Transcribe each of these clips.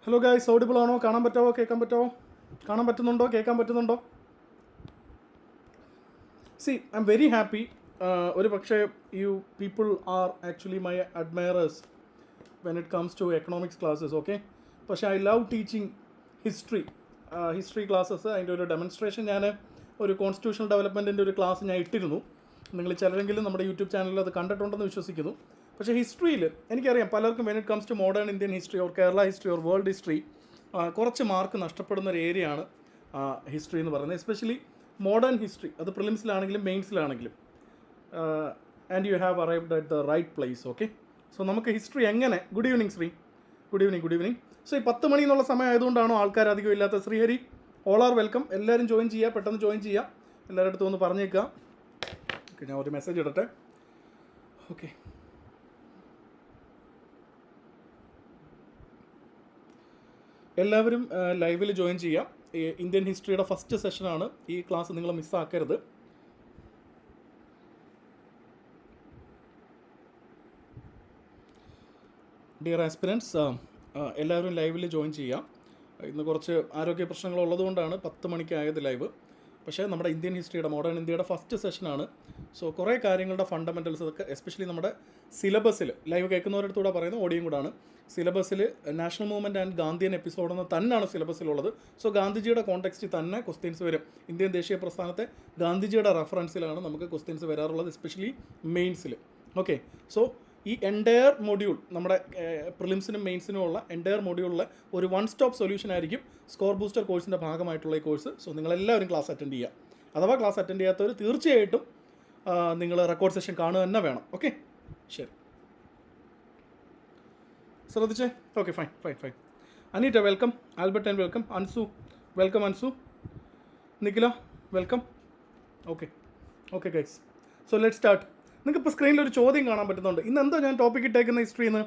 Hello guys, audible ആണോ? കാണാൻ പറ്റാവോ? കേൾക്കാൻ പറ്റാവോ? കാണാൻ പറ്റുന്നുണ്ടോ? കേൾക്കാൻ പറ്റുന്നുണ്ടോ? See I'm very happy. ഒരു പക്ഷേ you people are actually my admirers when it comes to economics classes. Okay, പക്ഷേ I love teaching history classes. അതിൻ്റെ ഒരു ഡെമോൺസ്ട്രേഷൻ ഞാൻ ഒരു കോൺസ്റ്റിറ്റ്യൂഷണൽ ഡെവലപ്മെൻറ്റിൻ്റെ ഒരു ക്ലാസ് ഞാൻ ഇട്ടിരുന്നു. നിങ്ങൾ ചിലരെങ്കിലും നമ്മുടെ യൂട്യൂബ് ചാനലിൽ അത് കണ്ടിട്ടുണ്ടെന്ന് വിശ്വസിക്കുന്നു. പക്ഷേ ഹിസ്റ്ററിയിൽ എനിക്കറിയാം പലർക്കും when it comes to modern Indian history or Kerala history or world history കുറച്ച് മാർക്ക് നഷ്ടപ്പെടുന്ന ഒരു ഏരിയയാണ് ഹിസ്റ്ററി എന്ന് പറയുന്നത്. എസ്പെഷ്യലി മോഡേൺ ഹിസ്റ്ററി, അത് പ്രിലിംസിലാണെങ്കിലും മെയിൻസിലാണെങ്കിലും. And you have arrived at the right place. Okay, so നമുക്ക് ഹിസ്റ്ററി എങ്ങനെ... good evening Sree. Good evening. So ഈ 10 മണി എന്നുള്ള സമയം ആയതുകൊണ്ടാണോ ആൾക്കാർ അധികം ഇല്ലാത്ത? Sreehari, all are welcome. എല്ലാവരും ജോയിൻ ചെയ്യുക, പെട്ടെന്ന് ജോയിൻ ചെയ്യുക. എല്ലാവരുടെ അടുത്തും ഒന്ന് പറഞ്ഞേക്കുക. ഓക്കെ, ഞാൻ ഒരു മെസ്സേജ് ഇടട്ടെ. ഓക്കെ, എല്ലാവരും ലൈവിൽ ജോയിൻ ചെയ്യാം. ഇന്ത്യൻ ഹിസ്റ്ററിയുടെ ഫസ്റ്റ് സെഷനാണ്. ഈ ക്ലാസ് നിങ്ങൾ മിസ്സാക്കരുത്. ഡിയർ ആസ്പിരൻസ്, എല്ലാവരും ലൈവിൽ ജോയിൻ ചെയ്യാം. ഇന്ന് കുറച്ച് ആരോഗ്യ പ്രശ്നങ്ങളുള്ളതുകൊണ്ടാണ് 10 മണിക്കായത് ലൈവ്. പക്ഷേ നമ്മുടെ ഇന്ത്യൻ ഹിസ്റ്ററിയുടെ, മോഡേൺ ഇന്ത്യയുടെ ഫസ്റ്റ് സെഷനാണ്. സോ കുറേ കാര്യങ്ങളുടെ ഫണ്ടമെൻറ്റൽസ് ഒക്കെ എസ്പെഷ്യലി നമ്മുടെ സിലബസിൽ, ലൈവ് കേൾക്കുന്നവരടുത്തൂടെ പറയുന്ന ഓഡിയോയും കൂടാണ്, സിലബസിൽ നാഷണൽ മൂവ്മെൻറ്റ് ആൻഡ് ഗാന്ധിയൻ എപ്പിസോഡെന്ന് തന്നെയാണ് സിലബസിലുള്ളത്. സോ ഗാന്ധിജിയുടെ കോണ്ടെക്സ്റ്റിൽ തന്നെ ക്വസ്റ്റ്യൻസ് വരും. ഇന്ത്യൻ ദേശീയ പ്രസ്ഥാനത്തെ ഗാന്ധിജിയുടെ റെഫറൻസിലാണ് നമുക്ക് ക്വസ്റ്റ്യൻസ് വരാറുള്ളത്, എസ്പെഷ്യലി മെയിൻസിൽ. ഓക്കെ, സോ ഈ എൻറ്റയർ മൊഡ്യൂൾ, നമ്മുടെ പ്രിലിംസിനും മെയിൻസിനും ഉള്ള എൻറ്റയർ മൊഡ്യൂളിലെ ഒരു 1 സ്റ്റോപ്പ് സൊല്യൂഷൻ ആയിരിക്കും സ്കോർ ബൂസ്റ്റർ കോഴ്സിൻ്റെ ഭാഗമായിട്ടുള്ള ഈ കോഴ്സ്. സോ നിങ്ങളെല്ലാവരും ക്ലാസ് അറ്റൻഡ് ചെയ്യുക. അഥവാ ക്ലാസ് അറ്റൻഡ് ചെയ്യാത്തവർ തീർച്ചയായിട്ടും നിങ്ങൾ റെക്കോർഡ് സെഷൻ കാണുക തന്നെ വേണം. ഓക്കെ, ശരി, ശ്രദ്ധിച്ചേ. Okay, fine. Anita welcome. Albert and welcome. Ansu welcome. Nikhila welcome. Okay guys, so let start. നിങ്ങൾക്ക് ഇപ്പോൾ സ്ക്രീനിൽ ഒരു ചോദ്യം കാണാൻ പറ്റുന്നുണ്ട്. ഇന്ന് എന്താ ഞാൻ ടോപ്പിക് ഇട്ടേക്കുന്ന ഹിസ്റ്ററിന്ന്?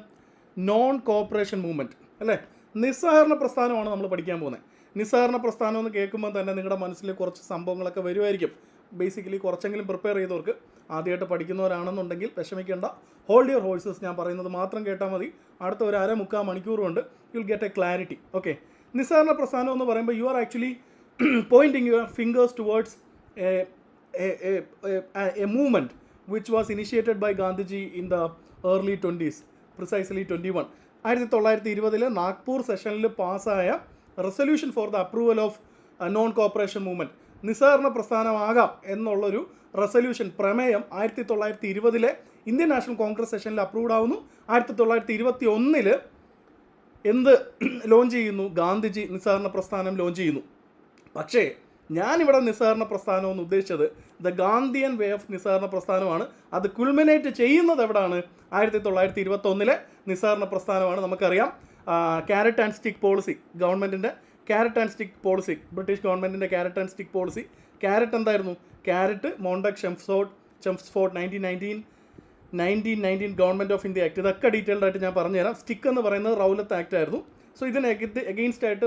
നോൺ കോപ്പറേഷൻ മൂവ്മെൻറ്റ് അല്ലേ? നിസ്സഹകരണ പ്രസ്ഥാനമാണ് നമ്മൾ പഠിക്കാൻ പോകുന്നത്. നിസ്സഹകരണ പ്രസ്ഥാനം എന്ന് കേൾക്കുമ്പോൾ തന്നെ നിങ്ങളുടെ മനസ്സിൽ കുറച്ച് സംഭവങ്ങളൊക്കെ വരുമായിരിക്കും. ബേസിക്കലി കുറച്ചെങ്കിലും പ്രിപ്പയർ ചെയ്തവർക്ക്, ആദ്യമായിട്ട് പഠിക്കുന്നവരാണെന്നുണ്ടെങ്കിൽ വിഷമിക്കേണ്ട. Hold your horses. ഞാൻ പറയുന്നത് മാത്രം കേട്ടാൽ മതി. അടുത്ത ഒരു 1/2-3/4 മണിക്കൂർ കൊണ്ട് you will get A clarity. Okay, നിസ്സഹകരണ പ്രസ്ഥാനം എന്ന് പറയുമ്പോൾ you are actually pointing your fingers towards A movement which was initiated by Gandhiji in the early 20s, precisely 21. 1920 Nagpur സെഷനിൽ പാസ്സായ resolution for the approval of non cooperation movement, നിസ്സഹകരണ പ്രസ്ഥാനമാകാം എന്നുള്ളൊരു resolution, പ്രമേയം 1920 Indian national Congress സെഷനിൽ അപ്രൂവ്ഡ് ആവുന്നു. 1921 എന്ത് launch ചെയ്യുന്നു? ഗാന്ധിജി നിസ്സഹകരണ പ്രസ്ഥാനം ലോഞ്ച് ചെയ്യുന്നു. പക്ഷേ ഞാനിവിടെ നിസ്സഹകരണ പ്രസ്ഥാനം എന്ന് ഉദ്ദേശിച്ചത് ദ ഗാന്ധിയൻ വേ ഓഫ് നിസ്സഹകരണ പ്രസ്ഥാനമാണ്. അത് കുൾമിനേറ്റ് ചെയ്യുന്നത് എവിടെയാണ്? 1921 നിസ്സഹകരണ പ്രസ്ഥാനമാണ്. നമുക്കറിയാം ക്യാരറ്റ് ആൻഡ് സ്റ്റിക്ക് പോളിസി, ഗവൺമെൻറ്റിൻ്റെ carrot and stick policy, British ഗവൺമെൻറ്റിൻ്റെ carrot and stick policy. Carrot എന്തായിരുന്നു? Carrot Montagu Chelmsford 1919 government of India act. ഇതൊക്കെ ഡീറ്റെയിൽഡ് ആയിട്ട് ഞാൻ പറഞ്ഞുതരാം. സ്റ്റിക്ക് എന്ന് പറയുന്നത് റൗലത്ത് ആക്ട് ആയിരുന്നു. സോ ഇതിന് എഗെയിൻസ്റ്റ് ആയിട്ട്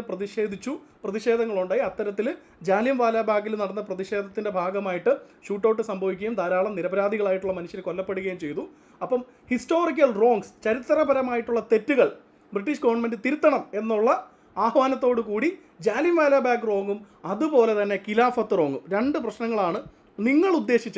പ്രതിഷേധങ്ങളുണ്ടായി. അത്തരത്തിൽ ജാലിയൻ വാലാബാഗിൽ നടന്ന പ്രതിഷേധത്തിൻ്റെ ഭാഗമായിട്ട് ഷൂട്ടൗട്ട് സംഭവിക്കുകയും ധാരാളം നിരപരാധികളായിട്ടുള്ള മനുഷ്യർ കൊല്ലപ്പെടുകയും ചെയ്തു. അപ്പം ഹിസ്റ്റോറിക്കൽ റോങ്സ്, ചരിത്രപരമായിട്ടുള്ള തെറ്റുകൾ ബ്രിട്ടീഷ് ഗവൺമെൻറ് തിരുത്തണം എന്നുള്ള ആഹ്വാനത്തോടു കൂടി ജാലിയൻ വാലാബാഗ് റോങ്ങും അതുപോലെ തന്നെ ഖിലാഫത്ത് റോങ്ങും, 2 പ്രശ്നങ്ങളാണ് നിങ്ങൾ ഉദ്ദേശിച്ച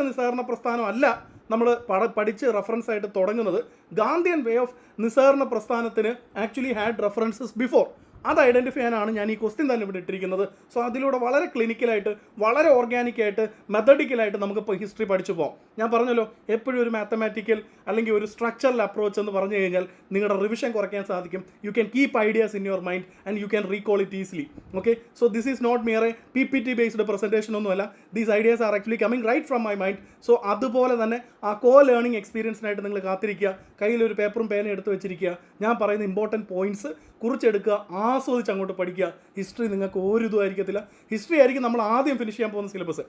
നിസ്സഹകരണ പ്രസ്ഥാനം അല്ല നമ്മൾ പഠിച്ച് റെഫറൻസ് ആയിട്ട് തുടങ്ങുന്നത്. ഗാന്ധിയൻ വേ ഓഫ് നിസ്സഹകരണ പ്രസ്ഥാനത്തിന് ആക്ച്വലി ഹാഡ് റെഫറൻസസ് ബിഫോർ. അത് ഐഡൻറ്റിഫൈ ചെയ്യാനാണ് ഞാൻ ഈ ക്വസ്റ്റ്യൻ തന്നെ ഇവിടെ ഇട്ടിരിക്കുന്നത്. സോ അതിലൂടെ വളരെ ക്ലിനിക്കലായിട്ട്, വളരെ ഓർഗാനിക്കായിട്ട്, മെത്തഡിക്കലായിട്ട് നമുക്കിപ്പോൾ ഹിസ്റ്ററി പഠിച്ചു പോകാം. ഞാൻ പറഞ്ഞല്ലോ, എപ്പോഴും ഒരു മാത്തമാറ്റിക്കൽ അല്ലെങ്കിൽ ഒരു സ്ട്രക്ചറൽ അപ്രോച്ച് എന്ന് പറഞ്ഞു കഴിഞ്ഞാൽ നിങ്ങളുടെ റിവിഷൻ കുറയ്ക്കാൻ സാധിക്കും. You can keep ideas in your mind and you can recall it easily. Okay, so this is not mere a PPT based presentation ഒന്നുമല്ല. These ideas are actually coming right from my mind. So അതുപോലെ തന്നെ ആ learning എക്സ്പീരിയൻസിനായിട്ട് നിങ്ങൾ കാത്തിരിക്കുക. കയ്യിലൊരു പേപ്പറും പേനയും എടുത്ത് വെച്ചിരിക്കുക. ഞാൻ പറയുന്ന ഇമ്പോർട്ടൻറ്റ് പോയിൻറ്റ്സ് കുറിച്ചെടുക്കുക, ആസ്വദിച്ച് അങ്ങോട്ട് പഠിക്കുക. ഹിസ്റ്ററി നിങ്ങൾക്ക് ഒരു ഇതും ആയിരിക്കത്തില്ല. ഹിസ്റ്ററി ആയിരിക്കും നമ്മൾ ആദ്യം ഫിനിഷ് ചെയ്യാൻ പോകുന്ന സിലബസ്.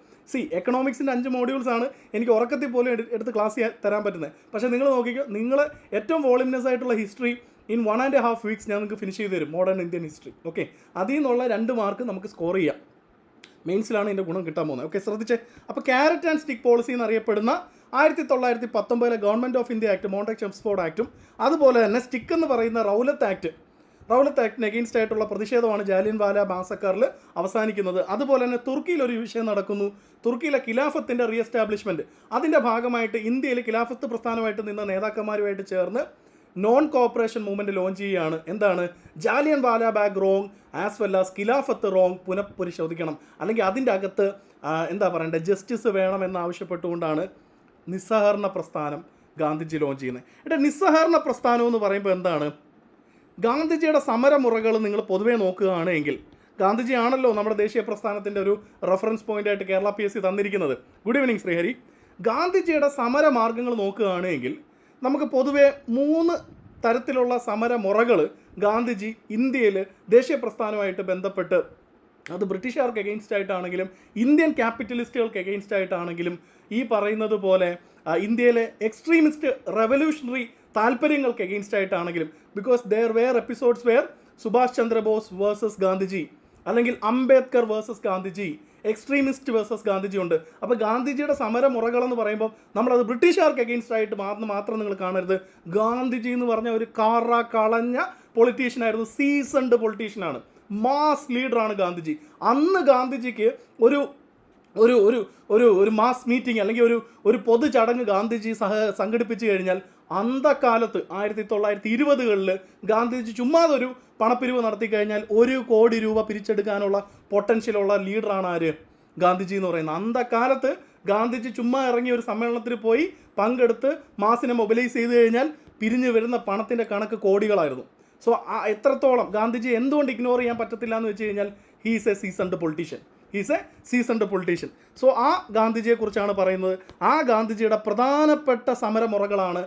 എക്കണോമിക്സിൻ്റെ 5 മോഡ്യൂൾസ് ആണ് എനിക്ക് ഉറക്കത്തിൽ പോലും എടുത്ത് ക്ലാസ് തരാൻ പറ്റുന്നത്. പക്ഷേ നിങ്ങൾ നോക്കിക്കോ, നിങ്ങൾ ഏറ്റവും വോളിമിനസ് ആയിട്ടുള്ള ഹിസ്റ്ററി in 1.5 weeks ഞാൻ നിങ്ങൾക്ക് ഫിനിഷ് ചെയ്ത് തരും, മോഡേൺ ഇന്ത്യൻ ഹിസ്റ്ററി. ഓക്കെ, അതിൽ നിന്നുള്ള 2 മാർക്ക് നമുക്ക് സ്കോർ ചെയ്യാം. മെയിൻസിലാണ് ഇതിൻ്റെ ഗുണം കിട്ടാൻ പോകുന്നത്. ഓക്കെ, ശ്രദ്ധിച്ചേ. അപ്പോൾ ക്യാരറ്റ് ആൻഡ് സ്റ്റിക്ക് പോളിസി എന്നറിയപ്പെടുന്ന 1919 government of India act, Montagu Chelmsford ആക്ടും, അതുപോലെ തന്നെ സ്റ്റിക്ക് എന്ന് പറയുന്ന റൗലത്ത് ആക്ടിന് എഗെയിൻസ്റ്റ് ആയിട്ടുള്ള പ്രതിഷേധമാണ് ജാലിയൻ വാല മാസക്കറിൽ അവസാനിക്കുന്നത്. അതുപോലെ തന്നെ തുർക്കിയിൽ ഒരു വിഷയം നടക്കുന്നു. തുർക്കിയിലെ ഖിലാഫത്തിൻ്റെ റീ എസ്റ്റാബ്ലിഷ്മെൻറ്റ്, അതിൻ്റെ ഭാഗമായിട്ട് ഇന്ത്യയിൽ ഖിലാഫത്ത് പ്രസ്ഥാനമായിട്ട് നിന്ന നേതാക്കന്മാരുമായിട്ട് ചേർന്ന് നോൺ കോപ്പറേഷൻ മൂവ്മെൻറ്റ് ലോഞ്ച് ചെയ്യുകയാണ്. എന്താണ്? Jallianwala Bagh wrong as well as Khilafat wrong പുനഃപരിശോധിക്കണം, അല്ലെങ്കിൽ അതിൻ്റെ അകത്ത് എന്താ പറയണ്ടേ, ജസ്റ്റിസ് വേണമെന്ന് ആവശ്യപ്പെട്ടുകൊണ്ടാണ് നിസ്സഹകരണ പ്രസ്ഥാനം ഗാന്ധിജി ലോഞ്ച് ചെയ്യുന്നത്. നിസ്സഹകരണ പ്രസ്ഥാനം എന്ന് പറയുമ്പോൾ എന്താണ്? ഗാന്ധിജിയുടെ സമരമുറകൾ നിങ്ങൾ പൊതുവേ നോക്കുകയാണെങ്കിൽ, ഗാന്ധിജി ആണല്ലോ നമ്മുടെ ദേശീയ പ്രസ്ഥാനത്തിൻ്റെ ഒരു റെഫറൻസ് പോയിൻ്റായിട്ട് കേരള PSC തന്നിരിക്കുന്നത്. Good evening Sreehari. ഗാന്ധിജിയുടെ സമരമാർഗ്ഗങ്ങൾ നോക്കുകയാണെങ്കിൽ നമുക്ക് പൊതുവെ 3 തരത്തിലുള്ള സമരമുറകൾ ഗാന്ധിജി ഇന്ത്യയിൽ ദേശീയ പ്രസ്ഥാനമായിട്ട് ബന്ധപ്പെട്ട്, അത് ബ്രിട്ടീഷുകാർക്ക് എഗെയിൻസ്റ്റ് ആയിട്ടാണെങ്കിലും ഇന്ത്യൻ ക്യാപിറ്റലിസ്റ്റുകൾക്ക് എഗെയിൻസ്റ്റ് ആയിട്ടാണെങ്കിലും ഈ പറയുന്നത് പോലെ ഇന്ത്യയിലെ എക്സ്ട്രീമിസ്റ്റ് റെവല്യൂഷണറി താല്പര്യങ്ങൾക്ക് എഗെയിൻസ്റ്റ് ആയിട്ടാണെങ്കിലും, because there were episodes where Subhash Chandrabose versus Gandhiji, അല്ലെങ്കിൽ Ambedkar versus Gandhiji, extremist versus Gandhiji ഉണ്ട്. അപ്പോൾ ഗാന്ധിജിയുടെ സമരമുറകളെന്ന് പറയുമ്പോൾ നമ്മളത് ബ്രിട്ടീഷുകാർക്ക് എഗെയിൻസ്റ്റ് ആയിട്ട് മാത്രം നിങ്ങൾ കാണരുത്. ഗാന്ധിജി എന്ന് പറഞ്ഞ ഒരു കളഞ്ഞ പൊളിറ്റീഷ്യനായിരുന്നു, സീസൺഡ് പൊളിറ്റീഷ്യനാണ്, മാസ് ലീഡറാണ് ഗാന്ധിജി. അന്ന് ഗാന്ധിജിക്ക് ഒരു ഒരു ഒരു ഒരു ഒരു മാസ് മീറ്റിംഗ് അല്ലെങ്കിൽ ഒരു പൊതു ചടങ്ങ് ഗാന്ധിജി സംഘടിപ്പിച്ചു കഴിഞ്ഞാൽ അന്തക്കാലത്ത് 1920കളിൽ ഗാന്ധിജി ചുമ്മാതൊരു പണപ്പിരിവ് നടത്തി കഴിഞ്ഞാൽ 1 കോടി രൂപ പിരിച്ചെടുക്കാനുള്ള പൊട്ടൻഷ്യലുള്ള ലീഡറാണ് ആര്? ഗാന്ധിജി എന്ന് പറയുന്നത്. അന്തക്കാലത്ത് ഗാന്ധിജി ചുമ്മാ ഇറങ്ങി ഒരു സമ്മേളനത്തിൽ പോയി പങ്കെടുത്ത് മാസിനെ മൊബിലൈസ് ചെയ്ത് കഴിഞ്ഞാൽ പിരിഞ്ഞു വരുന്ന പണത്തിൻ്റെ കണക്ക് കോടികളായിരുന്നു. സോ എത്രത്തോളം ഗാന്ധിജി എന്തുകൊണ്ട് ഇഗ്നോർ ചെയ്യാൻ പറ്റത്തില്ല എന്ന് വെച്ച് കഴിഞ്ഞാൽ he's A seasoned politician. So ആ ഗാന്ധിജിയെക്കുറിച്ചാണ് പറയുന്നത്. ആ ഗാന്ധിജിയുടെ പ്രധാനപ്പെട്ട സമരമുറകളാണ്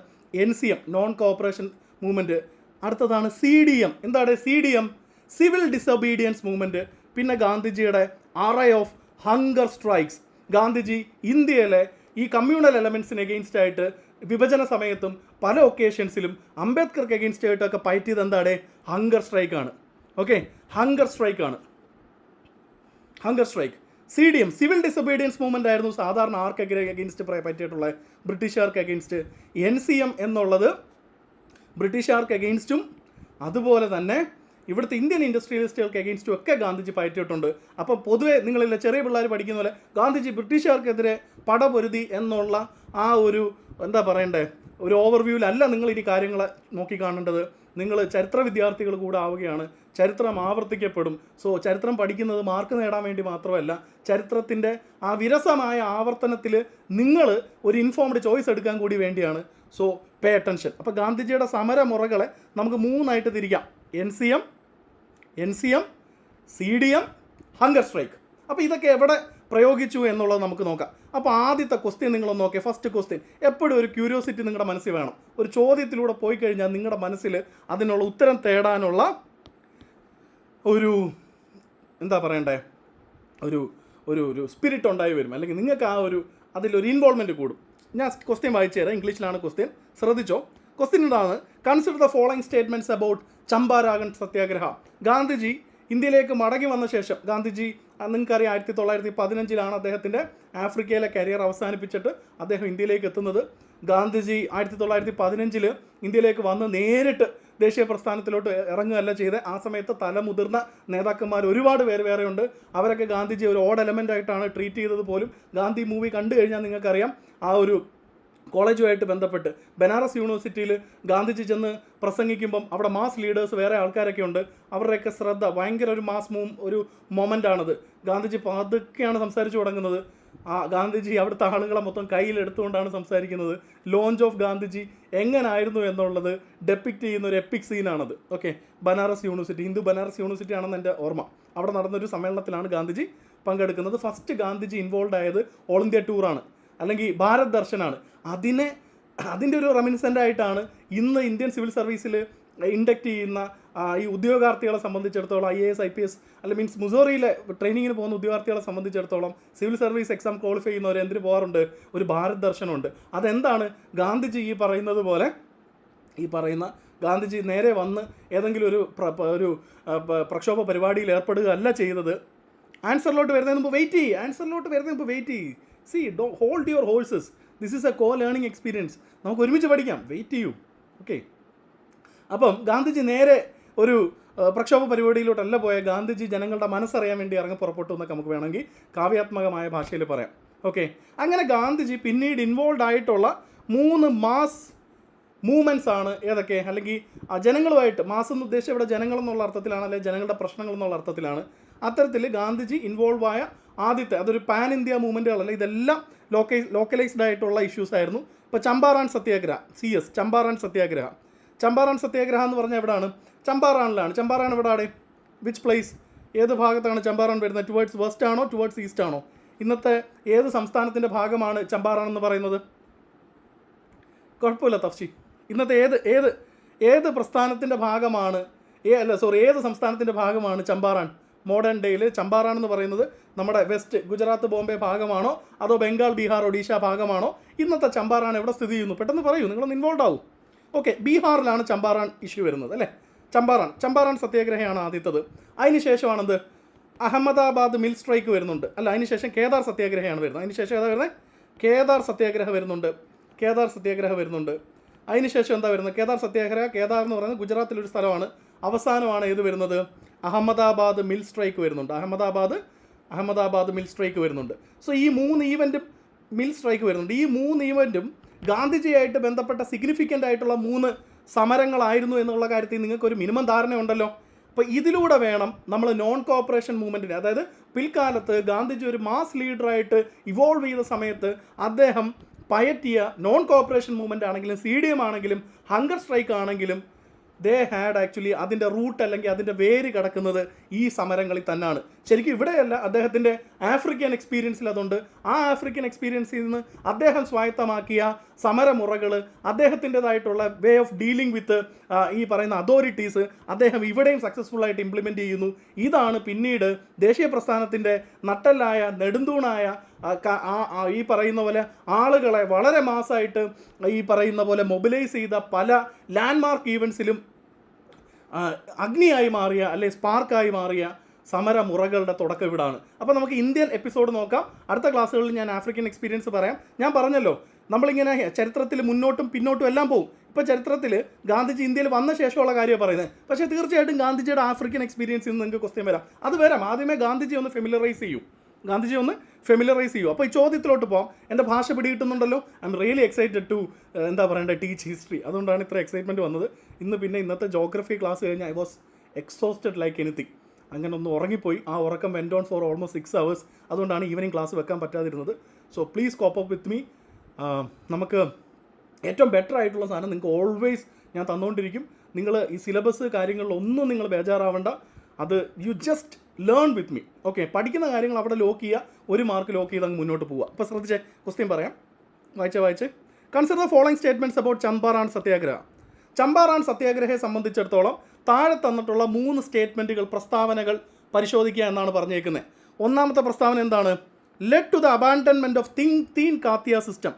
NCM, നോൺ കോപ്പറേഷൻ മൂവ്മെൻറ്റ്. അടുത്തതാണ് CDM. എന്താണ് CDM? Civil disobedience movement. പിന്നെ ഗാന്ധിജിയുടെ array of hunger strikes. Gandhiji ഇന്ത്യയിലെ ഈ കമ്മ്യൂണൽ എലമെൻസിന് എഗെയിൻസ്റ്റ് ആയിട്ട് വിഭജന സമയത്തും പല ഒക്കേഷൻസിലും അംബേദ്കർക്ക് എഗെയിൻസ്റ്റ് ആയിട്ടൊക്കെ ഫൈറ്റ് ചെയ്ത് എന്താണ്? ഹങ്കർ സ്ട്രൈക്കാണ്. Okay, hunger strike. CDM, civil disobedience movement ആയിരുന്നു സാധാരണ ആർക്കെതിരെ എഗെയിൻസ്റ്റ് പറ്റിയിട്ടുള്ള ബ്രിട്ടീഷുകാർക്ക് എഗെയിൻസ്റ്റ്. NCM എന്നുള്ളത് ബ്രിട്ടീഷുകാർക്ക് എഗെയിൻസ്റ്റും അതുപോലെ തന്നെ ഇവിടുത്തെ ഇന്ത്യൻ ഇൻഡസ്ട്രിയലിസ്റ്റുകൾക്ക് എഗെയിൻസ്റ്റും ഒക്കെ ഗാന്ധിജി പയറ്റിയിട്ടുണ്ട്. അപ്പോൾ പൊതുവേ നിങ്ങളില്ല ചെറിയ പിള്ളേർ പഠിക്കുന്ന പോലെ ഗാന്ധിജി ബ്രിട്ടീഷുകാർക്കെതിരെ പടപൊരുതി എന്നുള്ള ആ ഒരു എന്താ പറയണ്ടേ ഒരു ഓവർവ്യൂവിലല്ല നിങ്ങൾ ഇനി കാര്യങ്ങളെ നോക്കിക്കാണേണ്ടത്. നിങ്ങൾ ചരിത്ര വിദ്യാർത്ഥികൾ കൂടെ ആവുകയാണ്. ചരിത്രം ആവർത്തിക്കപ്പെടും. സോ ചരിത്രം പഠിക്കുന്നത് മാർക്ക് നേടാൻ വേണ്ടി മാത്രമല്ല, ചരിത്രത്തിൻ്റെ ആ വിരസമായ ആവർത്തനത്തിൽ നിങ്ങൾ ഒരു ഇൻഫോംഡ് ചോയ്സ് എടുക്കാൻ കൂടി വേണ്ടിയാണ്. So pay attention. അപ്പോൾ ഗാന്ധിജിയുടെ സമരമുറകളെ നമുക്ക് 3ആയിട്ട് തിരിക്കാം: NCM, CDM, ഹങ്കർ സ്ട്രൈക്ക്. അപ്പോൾ ഇതൊക്കെ എവിടെ പ്രയോഗിച്ചു എന്നുള്ളത് നമുക്ക് നോക്കാം. അപ്പോൾ ആദ്യത്തെ ക്വസ്റ്റ്യൻ നിങ്ങളൊന്ന് നോക്കിയാൽ, ഫസ്റ്റ് ക്വസ്റ്റ്യൻ എപ്പോഴും ഒരു ക്യൂരിയോസിറ്റി നിങ്ങളുടെ മനസ്സിൽ വേണം. ഒരു ചോദ്യത്തിലൂടെ പോയി കഴിഞ്ഞാൽ നിങ്ങളുടെ മനസ്സിൽ അതിനുള്ള ഉത്തരം തേടാനുള്ള ഒരു എന്താ പറയണ്ടേ ഒരു ഒരു ഒരു സ്പിരിറ്റ് ഉണ്ടായി വരും, അല്ലെങ്കിൽ നിങ്ങൾക്ക് ആ ഒരു അതിലൊരു ഇൻവോൾവ്മെൻറ്റ് കൂടും. ഞാൻ ക്വസ്റ്റ്യൻ വായിച്ചു തരാം. ഇംഗ്ലീഷിലാണ് ക്വസ്റ്റ്യൻ, ശ്രദ്ധിച്ചോ. ക്വസ്റ്റ്യൻ ഇതാണ്: consider the following statements about Champaran Satyagraha. Gandhiji ഇന്ത്യയിലേക്ക് മടങ്ങി വന്ന ശേഷം, ഗാന്ധിജി നിങ്ങൾക്കറിയാം 1915 അദ്ദേഹത്തിൻ്റെ ആഫ്രിക്കയിലെ കരിയർ അവസാനിപ്പിച്ചിട്ട് അദ്ദേഹം ഇന്ത്യയിലേക്ക് എത്തുന്നത്. ഗാന്ധിജി 1915 ഇന്ത്യയിലേക്ക് വന്ന് നേരിട്ട് ദേശീയ പ്രസ്ഥാനത്തിലോട്ട് ഇറങ്ങുകയല്ല ചെയ്ത്. ആ സമയത്ത് തലമുതിർന്ന നേതാക്കന്മാർ ഒരുപാട് പേര് വേറെയുണ്ട്. അവരൊക്കെ ഗാന്ധിജി ഒരു ഓഡ് എലമെൻ്റ് ആയിട്ടാണ് ട്രീറ്റ് ചെയ്തത് പോലും. ഗാന്ധി മൂവി കണ്ടു കഴിഞ്ഞാൽ നിങ്ങൾക്കറിയാം, ആ ഒരു കോളേജുമായിട്ട് ബന്ധപ്പെട്ട് ബനാറസ് യൂണിവേഴ്സിറ്റിയിൽ ഗാന്ധിജി ചെന്ന് പ്രസംഗിക്കുമ്പം അവിടെ മാസ് ലീഡേഴ്സ് വേറെ ആൾക്കാരൊക്കെ ഉണ്ട്. അവരുടെയൊക്കെ ശ്രദ്ധ ഭയങ്കര ഒരു ഒരു മൊമെൻ്റാണത്. ഗാന്ധിജി പതുക്കെയാണ് സംസാരിച്ചു തുടങ്ങുന്നത്. ആ ഗാന്ധിജി അവിടുത്തെ ആളുകളെ മൊത്തം കയ്യിലെടുത്തുകൊണ്ടാണ് സംസാരിക്കുന്നത്. ലോഞ്ച് ഓഫ് ഗാന്ധിജി എങ്ങനായിരുന്നു എന്നുള്ളത് ഡെപ്പിക്റ്റ് ചെയ്യുന്ന ഒരു എപ്പിക് സീനാണത്. Okay, Banaras university, Hindu Banaras university ആണെന്ന് എൻ്റെ ഓർമ്മ. അവിടെ നടന്നൊരു സമ്മേളനത്തിലാണ് ഗാന്ധിജി പങ്കെടുക്കുന്നത്. ഫസ്റ്റ് ഗാന്ധിജി ഇൻവോൾവ് ആയത് ഓൾ ഇന്ത്യ ടൂറാണ്, അല്ലെങ്കിൽ ഭാരത് ദർശനാണ്. അതിൻ്റെ ഒരു റെമിനിസൻ്റ് ആയിട്ടാണ് ഇന്ന് ഇന്ത്യൻ സിവിൽ സർവീസിൽ ഇൻഡക്റ്റ് ചെയ്യുന്ന ഈ ഉദ്യോഗാർത്ഥികളെ സംബന്ധിച്ചിടത്തോളം, IAS IPS അല്ലെങ്കിൽ മീൻസ് മുസോറിയിലെ ട്രെയിനിങ്ങിന് പോകുന്ന ഉദ്യോഗാർത്ഥികളെ സംബന്ധിച്ചിടത്തോളം സിവിൽ സർവീസ് എക്സാം ക്വാളിഫൈ ചെയ്യുന്നവർ എന്തിന് പോകാറുണ്ട്? ഒരു ഭാരത് ദർശനമുണ്ട്. അതെന്താണ്? ഗാന്ധിജി ഈ പറയുന്നത് പോലെ ഗാന്ധിജി നേരെ വന്ന് ഏതെങ്കിലും ഒരു പ്രക്ഷോഭ പരിപാടിയിൽ ഏർപ്പെടുകയല്ല ചെയ്തത്. ആൻസറിലോട്ട് വരുന്നതിന് മുമ്പ് വെയിറ്റ് ചെയ്യ്. C hold your horses. This is A co learning experience. നമുക്ക് ഒരുമിച്ച് പഠിക്കാം. വെയിറ്റ് ചെയ്യൂ. ഓക്കെ. അപ്പം ഗാന്ധിജി നേരെ ഒരു പ്രക്ഷോഭ പരിപാടിയിലോട്ടല്ല പോയ, ഗാന്ധിജി ജനങ്ങളുടെ മനസ്സറിയാൻ വേണ്ടി ഇറങ്ങി പുറപ്പെട്ടു എന്നൊക്കെ നമുക്ക് വേണമെങ്കിൽ കാവ്യാത്മകമായ ഭാഷയിൽ പറയാം. ഓക്കെ. അങ്ങനെ ഗാന്ധിജി പിന്നീട് ഇൻവോൾവ് ആയിട്ടുള്ള 3 മാസ് മൂവ്മെൻറ്റ്സ് ആണ് ഏതൊക്കെ? അല്ലെങ്കിൽ ജനങ്ങളുമായിട്ട്, മാസ് എന്ന് ഉദ്ദേശിച്ച ഇവിടെ ജനങ്ങളെന്നുള്ള അർത്ഥത്തിലാണ്, അല്ലെങ്കിൽ ജനങ്ങളുടെ പ്രശ്നങ്ങൾ എന്നുള്ള അർത്ഥത്തിലാണ്. അത്തരത്തിൽ ഗാന്ധിജി ഇൻവോൾവ് ആയ ആദ്യത്തെ, അതൊരു പാൻ ഇന്ത്യ മൂവ്മെൻറ്റുകളല്ല, ഇതെല്ലാം ലോക്കലൈസ്ഡ് ആയിട്ടുള്ള ഇഷ്യൂസ് ആയിരുന്നു. ഇപ്പോൾ ചമ്പാറാൻ സത്യാഗ്രഹ, ചമ്പാറാൻ സത്യാഗ്രഹ എന്ന് പറഞ്ഞാൽ എവിടെയാണ്? ചമ്പാറാനിലാണ്. ചമ്പാറാൻ എവിടെയാണ്? Which place? ഏത് ഭാഗത്താണ് ചമ്പാറാൻ വരുന്നത്? ടുവേർഡ്സ് വെസ്റ്റ് ആണോ ടുവേർഡ്സ് ഈസ്റ്റ് ആണോ? ഇന്നത്തെ ഏത് സംസ്ഥാനത്തിൻ്റെ ഭാഗമാണ് ചമ്പാറാൻ എന്ന് പറയുന്നത്? കുഴപ്പമില്ല തഫ്സി. ഇന്നത്തെ ഏത് പ്രസ്ഥാനത്തിൻ്റെ ഭാഗമാണ്, ഏത് സംസ്ഥാനത്തിൻ്റെ ഭാഗമാണ് ചമ്പാറാൻ? മോഡേൺ ഡേയിൽ ചമ്പാറാൻ എന്ന് പറയുന്നത് നമ്മുടെ വെസ്റ്റ് ഗുജറാത്ത് ബോംബെ ഭാഗമാണോ അതോ ബംഗാൾ ബീഹാർ ഒഡീഷ ഭാഗമാണോ? ഇന്നത്തെ ചമ്പാറാൻ എവിടെ സ്ഥിതി ചെയ്യുന്നു? പെട്ടെന്ന് പറയൂ, നിങ്ങളൊന്ന് ഇൻവോൾവ് ആവും. ഓക്കെ, ബീഹാറിലാണ് ചമ്പാറാൻ ഇഷ്യൂ വരുന്നത് അല്ലേ? ചമ്പാറാൻ സത്യാഗ്രഹമാണ് ആദ്യത്തത്. അതിനുശേഷമാണെന്ത്? അഹമ്മദാബാദ് മിൽ സ്ട്രൈക്ക് വരുന്നുണ്ട്. അല്ല, അതിനുശേഷം കേദാർ സത്യാഗ്രഹമാണ് വരുന്നത്. അതിനുശേഷം ഏതാ വരുന്നത്? കേദാർ സത്യാഗ്രഹം വരുന്നുണ്ട്. അതിനുശേഷം എന്താ വരുന്നത്? കേദാർ എന്ന് പറയുന്നത് ഗുജറാത്തിലൊരു സ്ഥലമാണ്. അവസാനമാണ് ഏത് വരുന്നത്? അഹമ്മദാബാദ് മിൽ സ്ട്രൈക്ക് വരുന്നുണ്ട്. അഹമ്മദാബാദ് മിൽ സ്ട്രൈക്ക് വരുന്നുണ്ട്. സോ ഈ 3 ഈവൻറ്റും മിൽ സ്ട്രൈക്ക് വരുന്നുണ്ട്. ഈ 3 ഈവൻറ്റും ഗാന്ധിജിയായിട്ട് ബന്ധപ്പെട്ട സിഗ്നിഫിക്കൻ്റ് ആയിട്ടുള്ള 3 സമരങ്ങളായിരുന്നു എന്നുള്ള കാര്യത്തിൽ നിങ്ങൾക്കൊരു മിനിമം ധാരണയുണ്ടല്ലോ. അപ്പോൾ ഇതിലൂടെ വേണം നമ്മൾ നോൺ കോപ്പറേഷൻ മൂവ്മെൻറ്റിനെ, അതായത് പിൽക്കാലത്ത് ഗാന്ധിജി ഒരു മാസ് ലീഡറായിട്ട് ഇവോൾവ് ചെയ്ത സമയത്ത് അദ്ദേഹം പയറ്റിയ നോൺ കോപ്പറേഷൻ മൂവ്മെൻ്റ് ആണെങ്കിലും CDM ആണെങ്കിലും ഹങ്കർ സ്ട്രൈക്ക് ആണെങ്കിലും ദേ ഹാഡ് ആക്ച്വലി അതിൻ്റെ റൂട്ട് അല്ലെങ്കിൽ അതിൻ്റെ വേര് കിടക്കുന്നത് ഈ സമരങ്ങളിൽ തന്നെയാണ്. ശരിക്കും ഇവിടെയല്ല, അദ്ദേഹത്തിൻ്റെ ആഫ്രിക്കൻ എക്സ്പീരിയൻസിൽ അതുണ്ട്. ആ ആഫ്രിക്കൻ എക്സ്പീരിയൻസിൽ നിന്ന് അദ്ദേഹം സ്വായത്തമാക്കിയ സമരമുറകൾ, അദ്ദേഹത്തിൻ്റെതായിട്ടുള്ള വേ ഓഫ് ഡീലിംഗ് വിത്ത് ഈ പറയുന്ന അതോറിറ്റീസ് അദ്ദേഹം ഇവിടെയും സക്സസ്ഫുള്ളായിട്ട് ഇംപ്ലിമെൻറ്റ് ചെയ്യുന്നു. ഇതാണ് പിന്നീട് ദേശീയ പ്രസ്ഥാനത്തിൻ്റെ നട്ടെല്ലായ നെടുന്തൂണായ ഈ പറയുന്ന പോലെ ആളുകളെ വളരെ മാസമായിട്ട് ഈ പറയുന്ന പോലെ മൊബിലൈസ് ചെയ്ത പല ലാൻഡ്മാർക്ക് ഈവൻസിലും അഗ്നിയായി മാറിയ അല്ലെ സ്പാർക്കായി മാറിയ സമരമുറകളുടെ തുടക്കം ഇവിടാണ്. അപ്പോൾ നമുക്ക് ഇന്ത്യൻ എപ്പിസോഡ് നോക്കാം. അടുത്ത ക്ലാസ്സുകളിൽ ഞാൻ ആഫ്രിക്കൻ എക്സ്പീരിയൻസ് പറയാം. ഞാൻ പറഞ്ഞല്ലോ, നമ്മളിങ്ങനെ ചരിത്രത്തിൽ മുന്നോട്ടും പിന്നോട്ടും എല്ലാം പോകും. ഇപ്പോൾ ചരിത്രത്തിൽ ഗാന്ധിജി ഇന്ത്യയിൽ വന്ന ശേഷമുള്ള കാര്യമാണ് പറയുന്നത്. പക്ഷേ തീർച്ചയായിട്ടും ഗാന്ധിജിയുടെ ആഫ്രിക്കൻ എക്സ്പീരിയൻസിൽ നിന്ന് നിങ്ങൾക്ക് ക്വസ്റ്റ്യൻ വരാം. അത് വരാം. ആദ്യമേ ഗാന്ധിജി ഒന്ന് ഫെമിലറൈസ് ചെയ്യൂ. അപ്പോൾ ഈ ചോദ്യത്തിലോട്ട് പോകാം. എൻ്റെ ഭാഷ പിടികിട്ടുന്നുണ്ടല്ലോ. I'm really excited to teach history. അതുകൊണ്ടാണ് ഇത്ര എക്സൈറ്റ്മെൻറ്റ് വന്നത്. ഇന്നത്തെ ജോഗ്രഫി ക്ലാസ് കഴിഞ്ഞ് I was exhausted like anything. അങ്ങനെ ഒന്ന് ഉറങ്ങിപ്പോയി. ആ ഉറക്കം went on for almost 6 hours. അതുകൊണ്ടാണ് ഈവനിങ് ക്ലാസ് വെക്കാൻ പറ്റാതിരുന്നത്. So please cope up with me. നമുക്ക് ഏറ്റവും ബെറ്റർ ആയിട്ടുള്ള സാധനം നിങ്ങൾക്ക് ഓൾവേസ് ഞാൻ തന്നുകൊണ്ടിരിക്കും. നിങ്ങൾ ഈ സിലബസ് കാര്യങ്ങളിലൊന്നും നിങ്ങൾ ബേജാറാവണ്ട. അത് you just learn with me. Okay, പഠിക്കുന്ന കാര്യങ്ങൾ അവിടെ ലോക്ക് ചെയ്യുക, 1 മാർക്ക് ലോക്ക് ചെയ്ത് അങ്ങ് മുന്നോട്ട് പോവുക. അപ്പോൾ ശ്രദ്ധിച്ചേ, ക്വസ്റ്റ്യൻ പറയാം. വായിച്ച് consider the following statements about Champaran സത്യാഗ്രഹയെ സംബന്ധിച്ചിടത്തോളം താഴെ തന്നിട്ടുള്ള 3 സ്റ്റേറ്റ്മെൻറ്റുകൾ, പ്രസ്താവനകൾ പരിശോധിക്കുക എന്നാണ് പറഞ്ഞേക്കുന്നത്. ഒന്നാമത്തെ പ്രസ്താവന എന്താണ്? Led to the abandonment of Tinkathia system.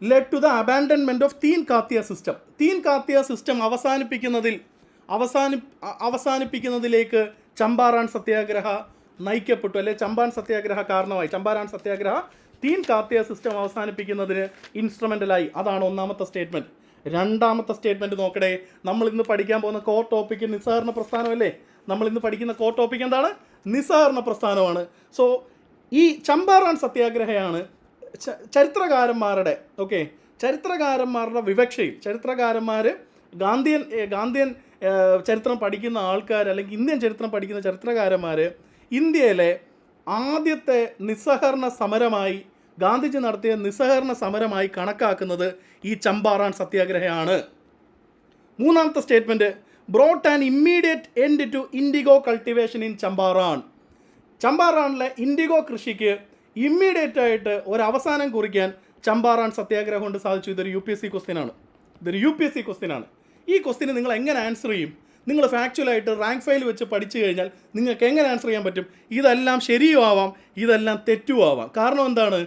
Led to the abandonment of Tinkathia system അവസാനിപ്പിക്കുന്നതിലേക്ക് ചമ്പാറാൻ സത്യാഗ്രഹ നയിക്കപ്പെട്ടു, അല്ലെ ചമ്പാൻ സത്യാഗ്രഹ കാരണമായി. ചമ്പാറാൻ സത്യാഗ്രഹ തീൻ കാത്തിയ സിസ്റ്റം അവസാനിപ്പിക്കുന്നതിന് ഇൻസ്ട്രുമെൻ്റലായി. അതാണ് ഒന്നാമത്തെ സ്റ്റേറ്റ്മെൻറ്റ്. രണ്ടാമത്തെ സ്റ്റേറ്റ്മെൻറ്റ് നോക്കടേ. നമ്മൾ ഇന്ന് പഠിക്കാൻ പോകുന്ന കോർ ടോപ്പിക്ക് നിസ്സഹകരണ പ്രസ്ഥാനമല്ലേ? എന്താണ്? നിസ്സഹകരണ പ്രസ്ഥാനമാണ്. സോ ഈ ചമ്പാറാൻ സത്യാഗ്രഹയാണ് ചരിത്രകാരന്മാരുടെ വിവക്ഷയിൽ, ചരിത്രകാരന്മാർ ഗാന്ധിയൻ ചരിത്രം പഠിക്കുന്ന ആൾക്കാർ, അല്ലെങ്കിൽ ഇന്ത്യൻ ചരിത്രം പഠിക്കുന്ന ചരിത്രകാരന്മാർ ഇന്ത്യയിലെ ആദ്യത്തെ നിസ്സഹകരണ സമരമായി, ഗാന്ധിജി നടത്തിയ നിസ്സഹകരണ സമരമായി കണക്കാക്കുന്നത് ഈ ചമ്പാറാൻ സത്യാഗ്രഹയാണ്. മൂന്നാമത്തെ statement, brought an immediate end to indigo cultivation in ചമ്പാറാനിലെ ഇൻഡിഗോ കൃഷിക്ക് ഇമ്മീഡിയറ്റ് ആയിട്ട് ഒരവസാനം കുറിക്കാൻ ചമ്പാറാൻ സത്യാഗ്രഹം കൊണ്ട് സാധിച്ചു. ഇതൊരു UPSC ക്വസ്റ്റ്യൻ ആണ്. ഈ ക്വസ്റ്റ്യന് നിങ്ങൾ എങ്ങനെ ആൻസർ ചെയ്യും? നിങ്ങൾ ഫാക്ച്വലായിട്ട് റാങ്ക് ഫയൽ വെച്ച് പഠിച്ചു കഴിഞ്ഞാൽ നിങ്ങൾക്ക് എങ്ങനെ ആൻസർ ചെയ്യാൻ പറ്റും? ഇതെല്ലാം ശരിയും ആവാം, ഇതെല്ലാം തെറ്റും ആവാം. കാരണം എന്താണ്?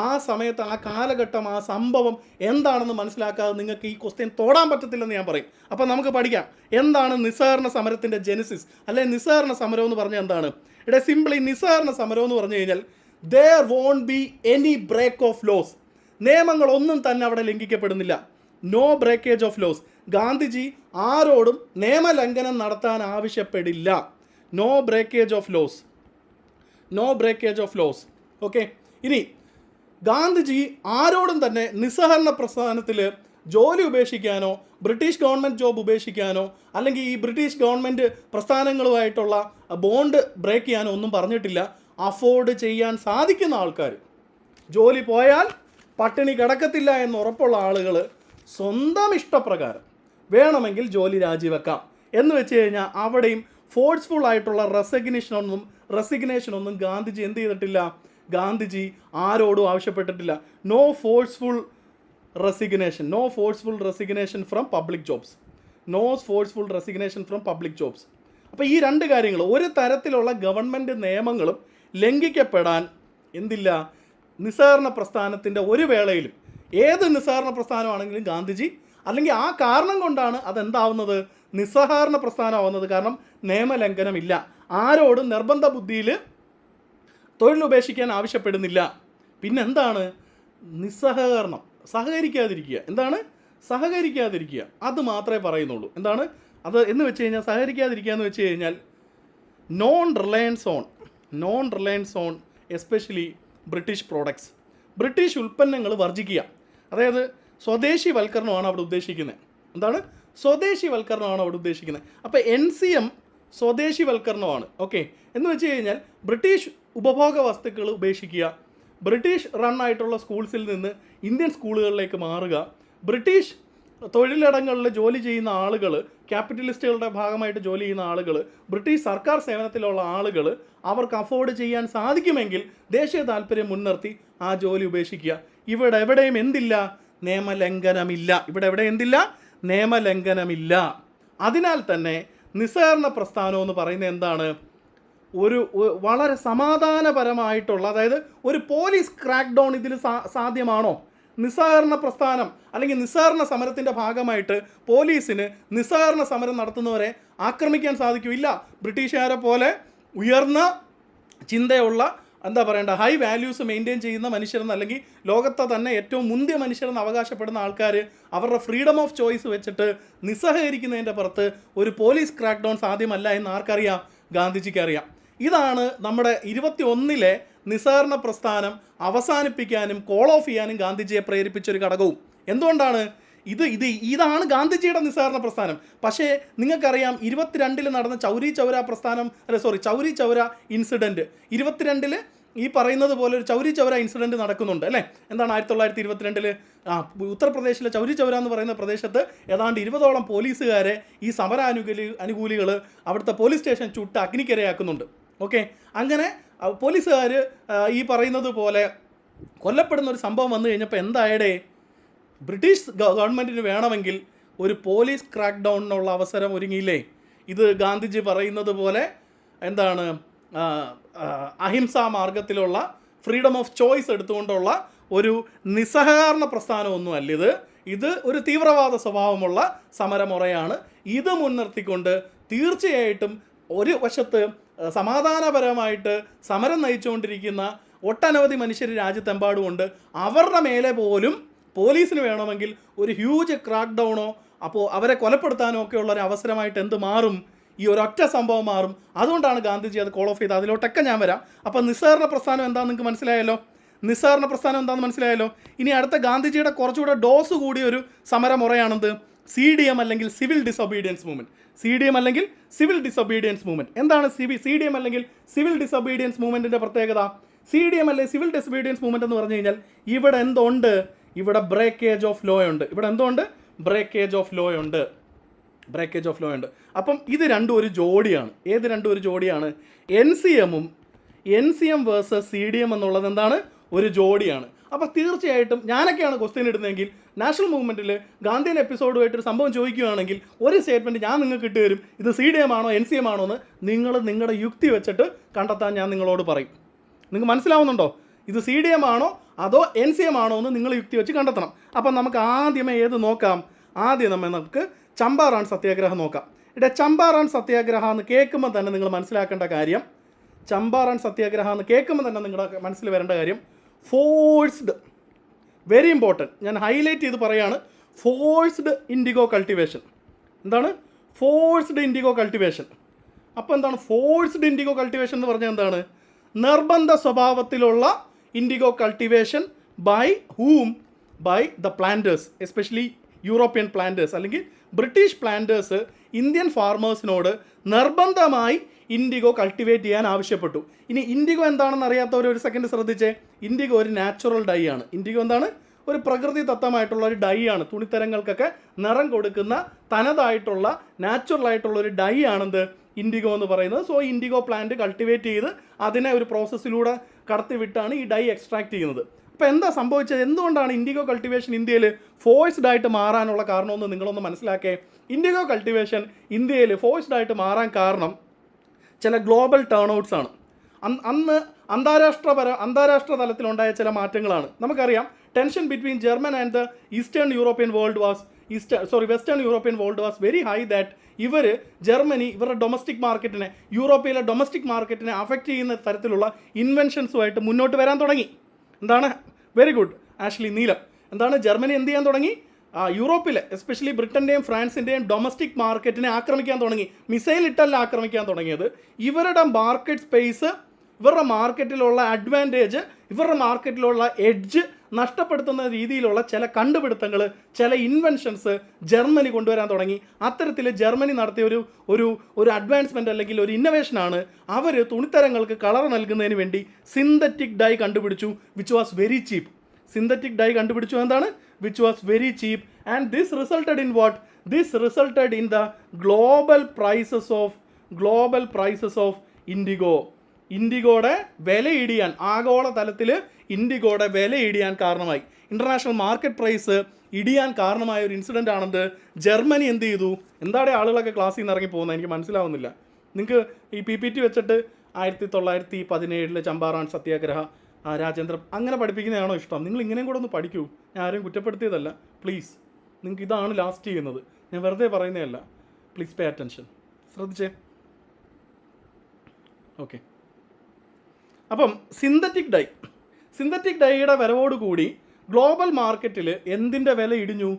ആ സമയത്ത് ആ കാലഘട്ടം ആ സംഭവം എന്താണെന്ന് മനസ്സിലാക്കാതെ നിങ്ങൾക്ക് ഈ ക്വസ്റ്റ്യൻ തോടാൻ പറ്റത്തില്ലെന്ന് ഞാൻ പറയും. അപ്പോൾ നമുക്ക് പഠിക്കാം എന്താണ് നിസ്സഹകരണ സമരത്തിൻ്റെ ജെനസിസ്, അല്ലെങ്കിൽ നിസ്സഹകരണ സമരം എന്ന് പറഞ്ഞാൽ എന്താണ്. ഇവിടെ സിംപിളി നിസ്സഹകരണ സമരം എന്ന് പറഞ്ഞു കഴിഞ്ഞാൽ there won't be any break of laws. നിയമങ്ങളൊന്നും തന്നെ അവിടെ ലംഘിക്കപ്പെടുന്നില്ല. No breakage of laws. Gandhiji ആരോടും നിയമലംഘനം നടത്താൻ ആവശ്യപ്പെടില്ല. No breakage of laws, no breakage of laws. ഓക്കെ, ഇനി ഗാന്ധിജി ആരോടും തന്നെ നിസ്സഹകരണ പ്രസ്ഥാനത്തിൽ ജോലി ഉപേക്ഷിക്കാനോ ബ്രിട്ടീഷ് ഗവൺമെൻറ് ജോബ് ഉപേക്ഷിക്കാനോ അല്ലെങ്കിൽ ഈ ബ്രിട്ടീഷ് ഗവൺമെൻറ് പ്രസ്ഥാനങ്ങളുമായിട്ടുള്ള ബോണ്ട് ബ്രേക്ക് ചെയ്യാനോ ഒന്നും പറഞ്ഞിട്ടില്ല. അഫോർഡ് ചെയ്യാൻ സാധിക്കുന്ന ആൾക്കാർ, ജോലി പോയാൽ പട്ടിണി കിടക്കത്തില്ല എന്ന് ഉറപ്പുള്ള ആളുകൾ സ്വന്തം ഇഷ്ടപ്രകാരം വേണമെങ്കിൽ ജോലി രാജിവെക്കാം എന്ന് വെച്ച് കഴിഞ്ഞാൽ അവിടെയും ഫോഴ്സ്ഫുൾ ആയിട്ടുള്ള റെസിഗ്നേഷനൊന്നും ഗാന്ധിജി എന്ത് ചെയ്തിട്ടില്ല. ഗാന്ധിജി ആരോടും ആവശ്യപ്പെട്ടിട്ടില്ല. No forceful resignation, no forceful resignation from public jobs, no forceful resignation from public jobs. അപ്പോൾ ഈ രണ്ട് കാര്യങ്ങൾ, ഒരു തരത്തിലുള്ള ഗവൺമെൻറ് നിയമങ്ങളും ലംഘിക്കപ്പെടാൻ എന്തില്ല, നിസ്സഹകരണ പ്രസ്ഥാനത്തിൻ്റെ ഒരു വേളയിലും, ഏത് നിസ്സഹകരണ പ്രസ്ഥാനമാണെങ്കിലും ഗാന്ധിജി അല്ലെങ്കിൽ ആ കാരണം കൊണ്ടാണ് അതെന്താവുന്നത്, നിസ്സഹകരണ പ്രസ്ഥാനമാവുന്നത്. കാരണം നിയമലംഘനമില്ല, ആരോടും നിർബന്ധ ബുദ്ധിയിൽ തൊഴിലുപേക്ഷിക്കാൻ ആവശ്യപ്പെടുന്നില്ല. പിന്നെന്താണ് നിസ്സഹകരണം, സഹകരിക്കാതിരിക്കുക. എന്താണ് സഹകരിക്കാതിരിക്കുക, അത് മാത്രമേ പറയുന്നുള്ളൂ. എന്താണ് അത് എന്ന് വെച്ച് കഴിഞ്ഞാൽ സഹകരിക്കാതിരിക്കുക എന്ന് വെച്ച് കഴിഞ്ഞാൽ non Reliance on especially British products, British ഉൽപ്പന്നങ്ങൾ വർജിക്കുക. അതായത് സ്വദേശിവൽക്കരണമാണ് അവിടെ ഉദ്ദേശിക്കുന്നത്. എന്താണ് സ്വദേശിവൽക്കരണമാണ് അവിടെ ഉദ്ദേശിക്കുന്നത്. അപ്പോൾ NCM സ്വദേശിവൽക്കരണമാണ്. ഓക്കെ, എന്ന് വെച്ച് കഴിഞ്ഞാൽ ബ്രിട്ടീഷ് ഉപഭോഗ വസ്തുക്കൾ ഉപേക്ഷിക്കുക, ബ്രിട്ടീഷ് റൺ ആയിട്ടുള്ള സ്കൂൾസിൽ നിന്ന് ഇന്ത്യൻ സ്കൂളുകളിലേക്ക് മാറുക, ബ്രിട്ടീഷ് തൊഴിലിടങ്ങളിൽ ജോലി ചെയ്യുന്ന ആളുകൾ, ക്യാപിറ്റലിസ്റ്റുകളുടെ ഭാഗമായിട്ട് ജോലി ചെയ്യുന്ന ആളുകൾ, ബ്രിട്ടീഷ് സർക്കാർ സേവനത്തിലുള്ള ആളുകൾ, അവർക്ക് അഫോർഡ് ചെയ്യാൻ സാധിക്കുമെങ്കിൽ ദേശീയ താല്പര്യം മുൻനിർത്തി ആ ജോലി ഉപേക്ഷിക്കുക. ഇവിടെ എവിടെയും എന്തില്ല, നിയമലംഘനമില്ല. ഇവിടെ എവിടെ എന്തില്ല, നിയമലംഘനമില്ല. അതിനാൽ തന്നെ നിസ്സഹകരണ പ്രസ്ഥാനം എന്ന് പറയുന്നത് എന്താണ്, ഒരു വളരെ സമാധാനപരമായിട്ടുള്ള, അതായത് ഒരു പോലീസ് ക്രാക്ക് ഡൗൺ ഇതിൽ സാധ്യമാണോ? നിസ്സഹകരണ പ്രസ്ഥാനം അല്ലെങ്കിൽ നിസ്സഹകരണ സമരത്തിൻ്റെ ഭാഗമായിട്ട് പോലീസിന് നിസ്സഹകരണ സമരം നടത്തുന്നവരെ ആക്രമിക്കാൻ സാധിക്കില്ല. ബ്രിട്ടീഷുകാരെ പോലെ ഉയർന്ന ചിന്തയുള്ള, എന്താ പറയേണ്ട, ഹൈ വാല്യൂസ് മെയിൻറ്റെയിൻ ചെയ്യുന്ന മനുഷ്യരെന്ന്, അല്ലെങ്കിൽ ലോകത്തെ തന്നെ ഏറ്റവും മുന്തിയ മനുഷ്യരെന്ന് അവകാശപ്പെടുന്ന ആൾക്കാർ അവരുടെ ഫ്രീഡം ഓഫ് ചോയ്സ് വെച്ചിട്ട് നിസ്സഹകരിക്കുന്നതിൻ്റെ പുറത്ത് ഒരു പോലീസ് ക്രാക്ക് ഡൗൺ സാധ്യമല്ല എന്ന് ആർക്കറിയാം? ഗാന്ധിജിക്ക് അറിയാം. ഇതാണ് നമ്മുടെ 21 നിസ്സഹകരണ പ്രസ്ഥാനം അവസാനിപ്പിക്കാനും കോൾ ഓഫ് ചെയ്യാനും ഗാന്ധിജിയെ പ്രേരിപ്പിച്ചൊരു ഘടകവും. എന്തുകൊണ്ടാണ് ഇതാണ് ഗാന്ധിജിയുടെ നിസ്സഹകരണ പ്രസ്ഥാനം. പക്ഷേ നിങ്ങൾക്കറിയാം 22 നടന്ന ചൗരി ചൗര ഇൻസിഡൻറ്റ്, 22 ഈ പറയുന്നത് പോലെ ഒരു ചൗരി ചൗര ഇൻസിഡൻറ്റ് നടക്കുന്നുണ്ട് അല്ലേ? എന്താണ് 1922 ഉത്തർപ്രദേശിലെ ചൗരി ചൗര എന്ന് പറയുന്ന പ്രദേശത്ത് ഏതാണ്ട് 20ഓളം പോലീസുകാരെ ഈ അനുകൂലികൾ അവിടുത്തെ പോലീസ് സ്റ്റേഷൻ ചുട്ട് അഗ്നിക്കിരയാക്കുന്നുണ്ട്. ഓക്കെ, അങ്ങനെ പോലീസുകാർ ഈ പറയുന്നത് പോലെ കൊല്ലപ്പെടുന്ന ഒരു സംഭവം വന്നു കഴിഞ്ഞപ്പോൾ എന്തായടേ, ബ്രിട്ടീഷ് ഗവൺമെൻറ്റിന് വേണമെങ്കിൽ ഒരു പോലീസ് ക്രാക്ക് ഡൗണിനുള്ള അവസരം ഒരുങ്ങിയില്ലേ? ഇത് ഗാന്ധിജി പറയുന്നത് പോലെ എന്താണ്, അഹിംസാ മാർഗത്തിലുള്ള ഫ്രീഡം ഓഫ് ചോയ്സ് എടുത്തുകൊണ്ടുള്ള ഒരു നിസ്സഹകരണ പ്രസ്ഥാനമൊന്നുമല്ല ഇത് ഒരു തീവ്രവാദ സ്വഭാവമുള്ള സമരമുറയാണ്. ഇത് മുൻനിർത്തിക്കൊണ്ട് തീർച്ചയായിട്ടും ഒരു വശത്ത് സമാധാനപരമായിട്ട് സമരം നയിച്ചുകൊണ്ടിരിക്കുന്ന ഒട്ടനവധി മനുഷ്യർ രാജ്യത്തെമ്പാടുമുണ്ട്. അവരുടെ മേലെ പോലും പോലീസിന് വേണമെങ്കിൽ ഒരു ഹ്യൂജ് ക്രാക്ക് ഡൗണോ അപ്പോൾ അവരെ കൊലപ്പെടുത്താനോ ഒക്കെയുള്ള ഒരു അവസരമായിട്ട് എന്ത് മാറും? ഈ ഒരൊറ്റ സംഭവം മാറും. അതുകൊണ്ടാണ് ഗാന്ധിജി അത് കോൾ ഓഫ് ചെയ്തത്. അതിലോട്ടൊക്കെ ഞാൻ വരാം. അപ്പോൾ നിസ്സഹകരണ പ്രസ്ഥാനം എന്താണെന്ന് നിങ്ങൾക്ക് മനസ്സിലായല്ലോ? നിസ്സഹകരണ പ്രസ്ഥാനം എന്താണെന്ന് മനസ്സിലായല്ലോ? ഇനി അടുത്ത ഗാന്ധിജിയുടെ കുറച്ചുകൂടെ ഡോസ് കൂടിയ ഒരു സമരമുറയാണെന്ത്? CDM അല്ലെങ്കിൽ സിവിൽ ഡിസൊബീഡിയൻസ് മൂവ്മെൻറ്റ്. CDM അല്ലെങ്കിൽ സിവിൽ ഡിസൊബീഡിയൻസ് മൂവ്മെൻറ്റ്. എന്താണ് CDM അല്ലെങ്കിൽ സിവിൽ ഡിസൊബീഡിയൻസ് മൂവ്മെൻറ്റിൻ്റെ പ്രത്യേകത? CDM അല്ലെങ്കിൽ സിവിൽ ഡിസൊബീഡിയൻസ് മൂവ്മെൻറ്റ് എന്ന് പറഞ്ഞു കഴിഞ്ഞാൽ ഇവിടെ എന്തുണ്ട്? ഇവിടെ ബ്രേക്കേജ് ഓഫ് ലോ ഉണ്ട്. ഇവിടെ എന്തുകൊണ്ട്? ബ്രേക്കേജ് ഓഫ് ലോ ഉണ്ട്. അപ്പം ഇത് രണ്ടും ഒരു ജോഡിയാണ്. ഏത് രണ്ടും ഒരു ജോഡിയാണ്? NCM വേഴ്സസ് CDM എന്നുള്ളത് എന്താണ്? ഒരു ജോഡിയാണ്. അപ്പോൾ തീർച്ചയായിട്ടും ഞാനൊക്കെയാണ് ക്വസ്റ്റ്യൻ ഇടുന്നതെങ്കിൽ നാഷണൽ മൂവ്മെൻറ്റിൽ ഗാന്ധിയൻ എപ്പിസോഡുമായിട്ടൊരു സംഭവം ചോദിക്കുകയാണെങ്കിൽ ഒരു സ്റ്റേറ്റ്മെൻറ്റ് ഞാൻ നിങ്ങൾക്ക് ഇട്ട് തരും. ഇത് CDM ആണോ NCM ആണോ എന്ന് നിങ്ങൾ നിങ്ങളുടെ യുക്തി വെച്ചിട്ട് കണ്ടെത്താൻ ഞാൻ നിങ്ങളോട് പറയും. നിങ്ങൾക്ക് മനസ്സിലാവുന്നുണ്ടോ? ഇത് CDM ആണോ അതോ NCM ആണോ എന്ന് നിങ്ങൾ യുക്തി വെച്ച് കണ്ടെത്തണം. അപ്പം നമുക്ക് ആദ്യമേ ഏത് നോക്കാം? ആദ്യം നമുക്ക് ചമ്പാറാൻ സത്യാഗ്രഹം നോക്കാം. ഇവിടെ ചമ്പാറാൻ സത്യാഗ്രഹം എന്ന് കേൾക്കുമ്പോൾ തന്നെ നിങ്ങൾ മനസ്സിലാക്കേണ്ട കാര്യം, ചമ്പാറാൻ സത്യാഗ്രഹം എന്ന് കേൾക്കുമ്പോൾ തന്നെ നിങ്ങളുടെ മനസ്സിൽ വരേണ്ട കാര്യം, ഫോഴ്സ്ഡ്, വെരി ഇമ്പോർട്ടൻറ്റ്, ഞാൻ ഹൈലൈറ്റ് ചെയ്ത് പറയാണ്, ഫോഴ്സ്ഡ് ഇൻഡിഗോ കൾട്ടിവേഷൻ. എന്താണ് ഫോഴ്സ്ഡ് ഇൻഡിഗോ കൾട്ടിവേഷൻ? അപ്പോൾ എന്താണ് ഫോഴ്സ്ഡ് ഇൻഡിഗോ കൾട്ടിവേഷൻ എന്ന് പറഞ്ഞാൽ എന്താണ്? നിർബന്ധ സ്വഭാവത്തിലുള്ള indigo cultivation by whom? By the planters, especially European planters അല്ലെങ്കിൽ ബ്രിട്ടീഷ് പ്ലാന്റേഴ്സ് ഇന്ത്യൻ ഫാർമേഴ്സിനോട് നിർബന്ധമായി ഇൻഡിഗോ കൾട്ടിവേറ്റ് ചെയ്യാൻ ആവശ്യപ്പെട്ടു. ഇനി ഇൻഡിഗോ എന്താണെന്ന് അറിയാത്തവർ ഒരു സെക്കൻഡ് ശ്രദ്ധിച്ചേ. ഇൻഡിഗോ ഒരു നാച്ചുറൽ ഡൈ ആണ്. ഇൻഡിഗോ എന്താണ്? ഒരു പ്രകൃതി ദത്തമായിട്ടുള്ള ഒരു ഡൈ ആണ്. തുണിത്തരങ്ങൾക്കൊക്കെ നിറം കൊടുക്കുന്ന തനതായിട്ടുള്ള നാച്ചുറലായിട്ടുള്ള ഒരു ഡൈ ആണെന്ത് ഇൻഡിഗോ എന്ന് പറയുന്നത്. സോ ഇൻഡിഗോ പ്ലാന്റ് കൾട്ടിവേറ്റ് ചെയ്ത് അതിനെ ഒരു പ്രോസസ്സിലൂടെ കടത്തിവിട്ടാണ് ഈ ഡൈ എക്സ്ട്രാക്ട് ചെയ്യുന്നത്. അപ്പോൾ എന്താ സംഭവിച്ചത്? എന്തുകൊണ്ടാണ് ഇൻഡിഗോ കൾട്ടിവേഷൻ ഇന്ത്യയിൽ ഫോഴ്സ്ഡ് ആയിട്ട് മാറാനുള്ള കാരണമെന്ന് നിങ്ങളൊന്ന് മനസ്സിലാക്കേ. ഇൻഡിഗോ കൾട്ടിവേഷൻ ഇന്ത്യയിൽ ഫോഴ്സ്ഡ് ആയിട്ട് മാറാൻ കാരണം ചില ഗ്ലോബൽ ടേൺ ഔട്ട്സ് ആണ്. അന്ന് അന്താരാഷ്ട്ര തലത്തിലുണ്ടായ ചില മാറ്റങ്ങളാണ്. നമുക്കറിയാം, tension between German and the western European world was very high that Germany ഇവരുടെ ഡൊമസ്റ്റിക് മാർക്കറ്റിനെ, യൂറോപ്പിലെ ഡൊമസ്റ്റിക് മാർക്കറ്റിനെ അഫക്റ്റ് ചെയ്യുന്ന തരത്തിലുള്ള ഇൻവെൻഷൻസുമായിട്ട് മുന്നോട്ട് വരാൻ തുടങ്ങി. എന്താണ്? വെരി ഗുഡ് ആഷ്ലി നീലം. എന്താണ്? ജർമ്മനി എന്ത് ചെയ്യാൻ തുടങ്ങി? യൂറോപ്പിലെ എസ്പെഷ്യലി ബ്രിട്ടൻ്റെയും ഫ്രാൻസിൻ്റെയും ഡൊമസ്റ്റിക് മാർക്കറ്റിനെ ആക്രമിക്കാൻ തുടങ്ങി. മിസൈൽ ഇട്ടല്ല ആക്രമിക്കാൻ തുടങ്ങിയത്. ഇവരുടെ മാർക്കറ്റ് സ്പേസ്, ഇവരുടെ മാർക്കറ്റിലുള്ള അഡ്വാൻറ്റേജ്, ഇവരുടെ മാർക്കറ്റിലുള്ള എഡ്ജ് നഷ്ടപ്പെടുത്തുന്ന രീതിയിലുള്ള ചില കണ്ടുപിടുത്തങ്ങൾ, ചില ഇൻവെൻഷൻസ് ജർമ്മനി കൊണ്ടുവരാൻ തുടങ്ങി. അത്തരത്തിൽ ജർമ്മനി നടത്തിയ ഒരു അഡ്വാൻസ്മെൻറ്റ് അല്ലെങ്കിൽ ഒരു ഇന്നോവേഷനാണ് അവർ തുണിത്തരങ്ങൾക്ക് കളർ നൽകുന്നതിന് വേണ്ടി സിന്തറ്റിക് ഡൈ കണ്ടുപിടിച്ചു, which was very cheap. Synthetic dye കണ്ടുപിടിച്ചു എന്താണ്? which was very cheap, and this resulted in what? This resulted in the global prices of indigo. ഇൻഡിഗോയുടെ വില ഇടിയാൻ, ആഗോള തലത്തിൽ ഇൻഡിഗോയുടെ വില ഇടിയാൻ കാരണമായി, ഇൻ്റർനാഷണൽ മാർക്കറ്റ് പ്രൈസ് ഇടിയാൻ കാരണമായ ഒരു ഇൻസിഡൻ്റ് ആണെന്ത് ജർമ്മനി എന്ത് ചെയ്തു? എന്താണ് ആളുകളൊക്കെ ക്ലാസ്സിൽ നിന്ന് ഇറങ്ങി പോകുന്നത്? എനിക്ക് മനസ്സിലാവുന്നില്ല. നിങ്ങൾക്ക് ഈ PPT വെച്ചിട്ട് 1917 ചമ്പാറാൻ സത്യാഗ്രഹ, രാജേന്ദ്ര അങ്ങനെ പഠിപ്പിക്കുന്നതാണോ ഇഷ്ടം? നിങ്ങൾ ഇങ്ങനെയും കൂടെ ഒന്ന് പഠിക്കൂ. ഞാൻ ആരെയും കുറ്റപ്പെടുത്തിയതല്ല, പ്ലീസ്. നിങ്ങൾക്ക് ഇതാണ് ലാസ്റ്റ് ചെയ്യുന്നത്, ഞാൻ വെറുതെ പറയുന്നതല്ല. പ്ലീസ് പേ അറ്റൻഷൻ, ശ്രദ്ധിച്ചേ. ഓക്കെ, അപ്പം സിന്തറ്റിക് ഡൈയുടെ വരവോടുകൂടി ഗ്ലോബൽ മാർക്കറ്റിൽ എന്തിൻ്റെ വില ഇടിഞ്ഞു?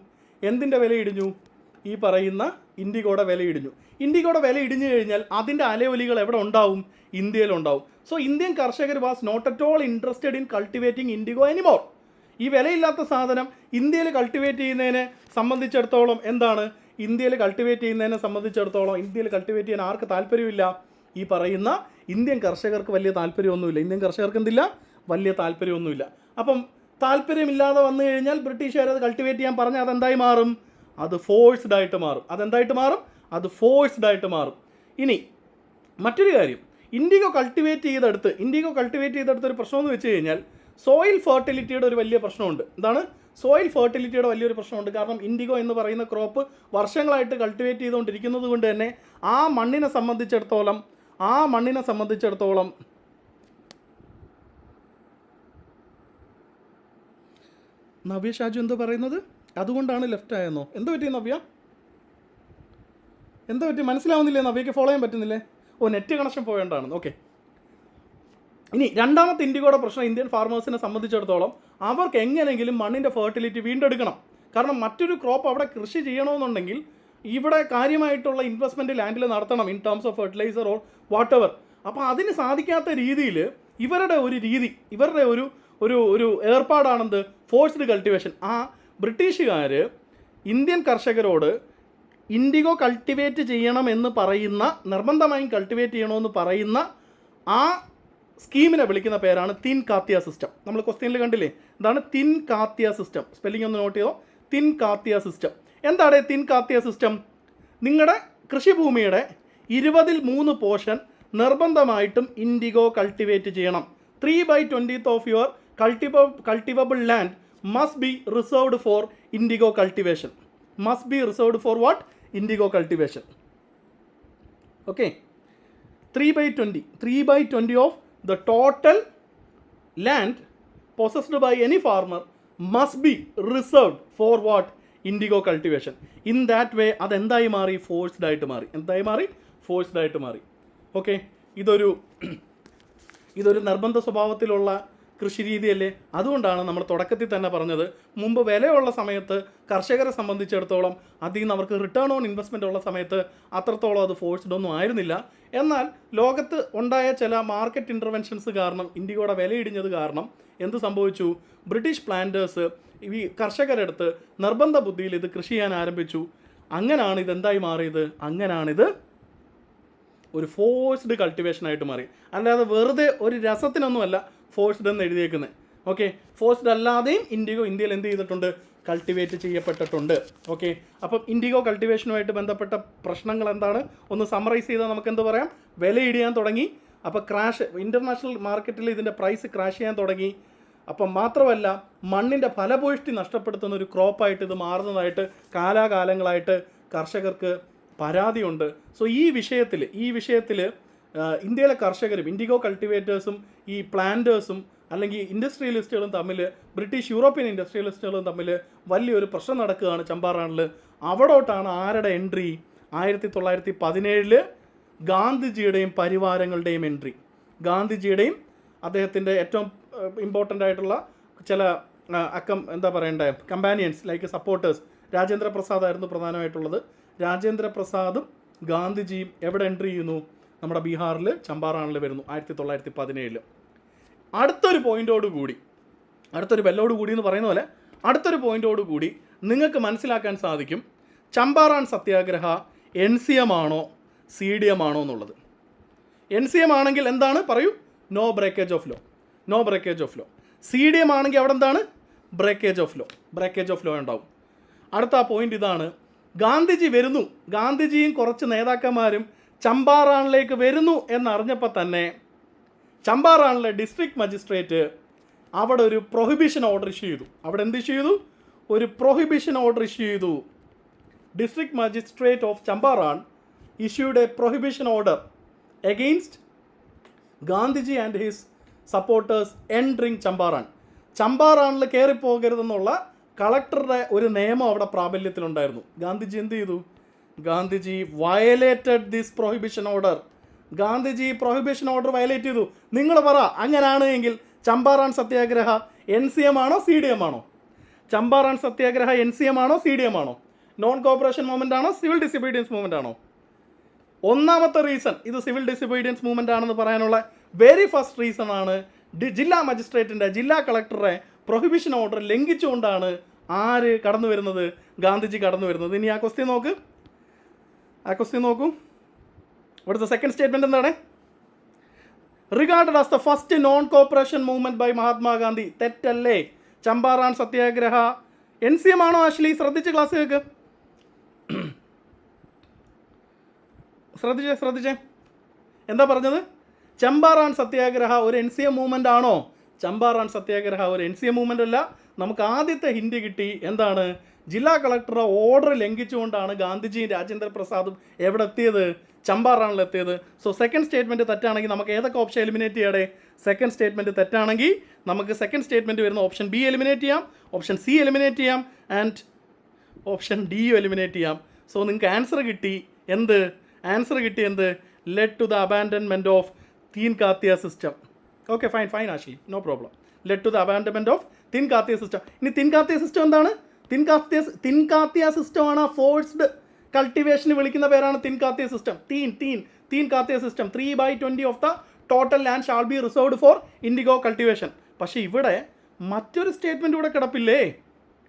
ഈ പറയുന്ന ഇൻഡിഗോയുടെ വില ഇടിഞ്ഞു. ഇൻഡിഗോയുടെ വില ഇടിഞ്ഞു കഴിഞ്ഞാൽ അതിൻ്റെ അലയൊലികൾ എവിടെ ഉണ്ടാവും? ഇന്ത്യയിലുണ്ടാവും. സോ ഇന്ത്യൻ കർഷകർ was not at all interested in cultivating indigo anymore. ഈ വിലയില്ലാത്ത സാധനം ഇന്ത്യയിൽ കൾട്ടിവേറ്റ് ചെയ്യുന്നതിനെ സംബന്ധിച്ചിടത്തോളം എന്താണ്? ഇന്ത്യയിൽ കൾട്ടിവേറ്റ് ചെയ്യാൻ ആർക്ക് താല്പര്യമില്ല? ഈ പറയുന്ന ഇന്ത്യൻ കർഷകർക്ക് വലിയ താല്പര്യമൊന്നുമില്ല. ഇന്ത്യൻ കർഷകർക്ക് എന്തില്ല? വലിയ താല്പര്യമൊന്നുമില്ല. അപ്പം താല്പര്യമില്ലാതെ വന്നു കഴിഞ്ഞാൽ ബ്രിട്ടീഷുകാർ അത് കൾട്ടിവേറ്റ് ചെയ്യാൻ പറഞ്ഞാൽ അതെന്തായി മാറും? അത് ഫോഴ്സ്ഡ് ആയിട്ട് മാറും. ഇനി മറ്റൊരു കാര്യം, ഇൻഡിഗോ കൾട്ടിവേറ്റ് ചെയ്തെടുത്ത് ഒരു പ്രശ്നമെന്ന് വെച്ച് കഴിഞ്ഞാൽ സോയിൽ ഫെർട്ടിലിറ്റിയുടെ ഒരു വലിയ പ്രശ്നമുണ്ട്. എന്താണ്? സോയിൽ ഫെർട്ടിലിറ്റിയുടെ വലിയൊരു പ്രശ്നമുണ്ട്. കാരണം ഇൻഡിഗോ എന്ന് പറയുന്ന ക്രോപ്പ് വർഷങ്ങളായിട്ട് കൾട്ടിവേറ്റ് ചെയ്തുകൊണ്ടിരിക്കുന്നത് കൊണ്ട് തന്നെ ആ മണ്ണിനെ സംബന്ധിച്ചിടത്തോളം നവ്യ ഷാജു എന്തോ പറയുന്നത്? അതുകൊണ്ടാണ് ലെഫ്റ്റ് ആയെന്നോ? എന്തോ പറ്റി നവ്യ? മനസ്സിലാവുന്നില്ലേ? നവ്യയ്ക്ക് ഫോളോ ചെയ്യാൻ പറ്റുന്നില്ലേ? Net connection പോയോണ്ടാണ്. ഓക്കെ, ഇനി രണ്ടാമത്തെ ഇൻഡിഗോയുടെ പ്രശ്നം, ഇന്ത്യൻ ഫാർമേഴ്സിനെ സംബന്ധിച്ചിടത്തോളം അവർക്ക് എങ്ങനെയെങ്കിലും മണ്ണിൻ്റെ ഫെർട്ടിലിറ്റി വീണ്ടെടുക്കണം. കാരണം മറ്റൊരു ക്രോപ്പ് അവിടെ കൃഷി ചെയ്യണമെന്നുണ്ടെങ്കിൽ ഇവിടെ കാര്യമായിട്ടുള്ള ഇൻവെസ്റ്റ്മെൻറ്റ് ലാൻഡിൽ നടത്തണം, in terms of fertiliser or what ever. അപ്പോൾ അതിന് സാധിക്കാത്ത രീതിയിൽ ഇവരുടെ ഒരു ഏർപ്പാടാണെന്ത്? Forced cultivation. ആ ബ്രിട്ടീഷുകാർ ഇന്ത്യൻ കർഷകരോട് ഇൻഡിഗോ കൾട്ടിവേറ്റ് ചെയ്യണമെന്ന് പറയുന്ന, നിർബന്ധമായും കൾട്ടിവേറ്റ് ചെയ്യണമെന്ന് പറയുന്ന ആ സ്കീമിനെ വിളിക്കുന്ന പേരാണ് തിൻ കാത്തിയ സിസ്റ്റം. നമ്മൾ ക്വസ്റ്റ്യനിൽ കണ്ടില്ലേ? എന്താണ് തിൻ കാത്തിയ സിസ്റ്റം? സ്പെല്ലിംഗ് ഒന്ന് നോട്ട് ചെയ്തോ. Tinkathia system. എന്താണ് തിൻ കാത്തിയ സിസ്റ്റം? നിങ്ങളുടെ കൃഷിഭൂമിയുടെ 20% പോർഷൻ നിർബന്ധമായിട്ടും ഇൻഡിഗോ കൾട്ടിവേറ്റ് ചെയ്യണം. 3/20 of your cultivable land must be reserved for indigo cultivation. Indigo cultivation. Okay, 3/20 of the total land possessed by any farmer must be reserved for what? Indigo cultivation. In that way അതെന്തായി മാറി? Forced ആയിട്ട് മാറി. എന്തായി മാറി? Forced ആയിട്ട് മാറി. Okay, ഇതൊരു നിർബന്ധ സ്വഭാവത്തിലുള്ള കൃഷി രീതിയല്ലേ? അതുകൊണ്ടാണ് നമ്മൾ തുടക്കത്തിൽ തന്നെ പറഞ്ഞത്, മുമ്പ് വിലയുള്ള സമയത്ത് കർഷകരെ സംബന്ധിച്ചിടത്തോളം അതിൽ നിന്ന് അവർക്ക് റിട്ടേൺ ഓൺ ഇൻവെസ്റ്റ്മെൻ്റ് ഉള്ള സമയത്ത് അത്രത്തോളം അത് ഫോഴ്സ്ഡ് ഒന്നും ആയിരുന്നില്ല. എന്നാൽ ലോകത്ത് ഉണ്ടായ ചില മാർക്കറ്റ് ഇൻ്റർവെൻഷൻസ് കാരണം, ഇൻഡിഗോയുടെ വില ഇടിഞ്ഞത് കാരണം എന്ത് സംഭവിച്ചു? ബ്രിട്ടീഷ് പ്ലാന്റേഴ്സ് ഈ കർഷകരെടുത്ത് നിർബന്ധ ബുദ്ധിയിൽ ഇത് കൃഷി ചെയ്യാൻ ആരംഭിച്ചു. അങ്ങനെയാണ് ഇതെന്തായി മാറിയത്? അങ്ങനെയാണിത് ഒരു ഫോഴ്സ്ഡ് കൾട്ടിവേഷനായിട്ട് മാറി. അല്ലാതെ വെറുതെ ഒരു രസത്തിനൊന്നുമല്ല ഫോഴ്സ്ഡ് എന്ന് എഴുതിയേക്കുന്നത്. ഓക്കെ, ഫോഴ്സ്ഡ് അല്ലാതെയും ഇന്ത്യയിൽ എന്ത് ചെയ്തിട്ടുണ്ട്? കൾട്ടിവേറ്റ് ചെയ്യപ്പെട്ടിട്ടുണ്ട്. ഓക്കെ, അപ്പം ഇൻഡിഗോ കൾട്ടിവേഷനുമായിട്ട് ബന്ധപ്പെട്ട പ്രശ്നങ്ങൾ എന്താണ്? ഒന്ന് സമ്മറൈസ് ചെയ്താൽ നമുക്ക് എന്ത് പറയാം? വില ഇടിയാൻ തുടങ്ങി. അപ്പോൾ ഇൻ്റർനാഷണൽ മാർക്കറ്റിൽ ഇതിൻ്റെ പ്രൈസ് ക്രാഷ് ചെയ്യാൻ തുടങ്ങി. അപ്പം മാത്രമല്ല, മണ്ണിൻ്റെ ഫലഭൂയിഷ്ടി നഷ്ടപ്പെടുത്തുന്ന ഒരു ക്രോപ്പായിട്ട് ഇത് മാറുന്നതായിട്ട് കാലാകാലങ്ങളായിട്ട് കർഷകർക്ക് പരാതിയുണ്ട്. സോ ഈ വിഷയത്തിൽ ഇന്ത്യയിലെ കർഷകരും ഇൻഡിഗോ കൾട്ടിവേറ്റേഴ്സും ഈ പ്ലാന്റേഴ്സും അല്ലെങ്കിൽ ഇൻഡസ്ട്രിയലിസ്റ്റുകളും തമ്മിൽ, ബ്രിട്ടീഷ് യൂറോപ്യൻ ഇൻഡസ്ട്രിയലിസ്റ്റുകളും തമ്മിൽ വലിയൊരു പ്രശ്നം നടക്കുകയാണ് ചമ്പാറാനിൽ. അവിടോട്ടാണ് ആരുടെ എൻട്രി? 1917 ഗാന്ധിജിയുടെയും പരിവാരങ്ങളുടെയും എൻട്രി. ഗാന്ധിജിയുടെയും അദ്ദേഹത്തിൻ്റെ ഏറ്റവും ഇമ്പോർട്ടൻ്റ് ആയിട്ടുള്ള ചില companions like supporters. Rajendra Prasad ആയിരുന്നു പ്രധാനമായിട്ടുള്ളത്. രാജേന്ദ്ര പ്രസാദും ഗാന്ധിജിയും എവിടെ എൻട്രി ചെയ്യുന്നു? നമ്മുടെ ബീഹാറിൽ ചമ്പാറാനിൽ വരുന്നു 1917. അടുത്തൊരു ബെല്ലോട് കൂടി എന്ന് പറയുന്ന പോലെ അടുത്തൊരു പോയിൻ്റോട് കൂടി നിങ്ങൾക്ക് മനസ്സിലാക്കാൻ സാധിക്കും ചമ്പാറാൻ സത്യാഗ്രഹ NCM ആണോ CDM ആണോ എന്നുള്ളത്. NCM ആണെങ്കിൽ എന്താണ്? പറയൂ. No breakage of law. CDM ആണെങ്കിൽ അവിടെ എന്താണ്? ബ്രേക്കേജ് ഓഫ് ലോ ഉണ്ടാവും. അടുത്ത പോയിന്റ് ഇതാണ്. ഗാന്ധിജി വരുന്നു, ഗാന്ധിജിയും കുറച്ച് നേതാക്കന്മാരും ചമ്പാറാനിലേക്ക് വരുന്നു എന്നറിഞ്ഞപ്പോൾ തന്നെ ചമ്പാറാനിലെ ഡിസ്ട്രിക്ട് മജിസ്ട്രേറ്റ് അവിടെ ഒരു പ്രൊഹിബിഷൻ ഓർഡർ ഇഷ്യൂ ചെയ്തു. അവിടെ എന്ത് ഇഷ്യൂ ചെയ്തു? ഒരു പ്രൊഹിബിഷൻ ഓർഡർ ഇഷ്യൂ ചെയ്തു. District magistrate of Champaran issued a prohibition order against Gandhiji and his supporters entering Champaran. ചമ്പാറാനിൽ കയറിപ്പോകരുതെന്നുള്ള കളക്ടറുടെ ഒരു നിയമം അവിടെ പ്രാബല്യത്തിലുണ്ടായിരുന്നു. ഗാന്ധിജി എന്ത് ചെയ്തു? Gandhiji violated this prohibition order. Gandhiji prohibition order violate ചെയ്തു. നിങ്ങൾ പറ, അങ്ങനെയാണ് എങ്കിൽ ചമ്പാറാൻ സത്യാഗ്രഹ NCM ആണോ CDM ആണോ? ചമ്പാറാൻ സത്യാഗ്രഹ NCM ആണോ CDM ആണോ? നോൺ കോപ്പറേഷൻ മൂവ്മെൻ്റ് ആണോ സിവിൽ ഡിസൊബീഡിയൻസ് മൂവ്മെൻ്റ് ആണോ? ഒന്നാമത്തെ റീസൺ ഇത് സിവിൽ ഡിസൊബീഡിയൻസ് മൂവ്മെൻ്റ് ആണെന്ന് പറയാനുള്ള വെരി ഫസ്റ്റ് റീസൺ ആണ് ജില്ലാ മജിസ്ട്രേറ്റിൻ്റെ, ജില്ലാ കളക്ടറുടെ പ്രൊഹിബിഷൻ ഓർഡർ ലംഘിച്ചുകൊണ്ടാണ് ആര് കടന്നു വരുന്നത്? ഗാന്ധിജി കടന്നു വരുന്നത്. ഇനി ആ ക്വസ്റ്റ്യൻ നോക്കൂ. ഇവിടുത്തെ സെക്കൻഡ് സ്റ്റേറ്റ്മെൻറ്റ് എന്താണ്? Regarded as the first non cooperation movement by Mahatma Gandhi. തെറ്റല്ലേ? ചമ്പാറാൻ സത്യാഗ്രഹ NCM ആണോ? ആഷ്ലി ശ്രദ്ധിച്ച് ക്ലാസ് കേൾക്ക്. ശ്രദ്ധിച്ചേ എന്താ പറഞ്ഞത്? ചമ്പാറാൻ സത്യാഗ്രഹ ഒരു NCM മൂവ്മെൻ്റ് ആണോ? ചമ്പാറാൻ സത്യാഗ്രഹ ഒരു NCM മൂവ്മെൻ്റ് അല്ല. നമുക്ക് ആദ്യത്തെ ഹിൻഡ് കിട്ടി. എന്താണ്? ജില്ലാ കളക്ടറുടെ ഓർഡർ ലംഘിച്ചുകൊണ്ടാണ് ഗാന്ധിജിയും രാജേന്ദ്ര പ്രസാദും എവിടെ എത്തിയത്? ചമ്പാറാനിലെത്തിയത്. സോ സെക്കൻഡ് സ്റ്റേറ്റ്മെൻറ്റ് തെറ്റാണെങ്കിൽ നമുക്ക് ഏതൊക്കെ ഓപ്ഷൻ എലിമിനേറ്റ് ചെയ്യണേ? സെക്കൻഡ് സ്റ്റേറ്റ്മെൻറ്റ് തെറ്റാണെങ്കിൽ നമുക്ക് സെക്കൻഡ് സ്റ്റേറ്റ്മെൻറ്റ് വരുന്ന ഓപ്ഷൻ B എലിമിനേറ്റ് ചെയ്യാം, ഓപ്ഷൻ C എലിമിനേറ്റ് ചെയ്യാം, ആൻഡ് ഓപ്ഷൻ D എലിമിനേറ്റ് ചെയ്യാം. സോ നിങ്ങൾക്ക് ആൻസർ കിട്ടി എന്ത്? Led to the abandonment of Tinkathia system. Okay, fine Ashi, no problem. Led to the abandonment of Tinkathia system. ഇനി Tinkathia system എന്താണ്? തീൻ കാത്തിയ സിസ്റ്റമാണ് forced കൾട്ടിവേഷന് വിളിക്കുന്ന പേരാണ് Tinkathia system. Tinkathia system 3/20 of the total land shall be reserved for indigo cultivation. പക്ഷേ ഇവിടെ മറ്റൊരു statement ഇവിടെ കിടപ്പില്ലേ?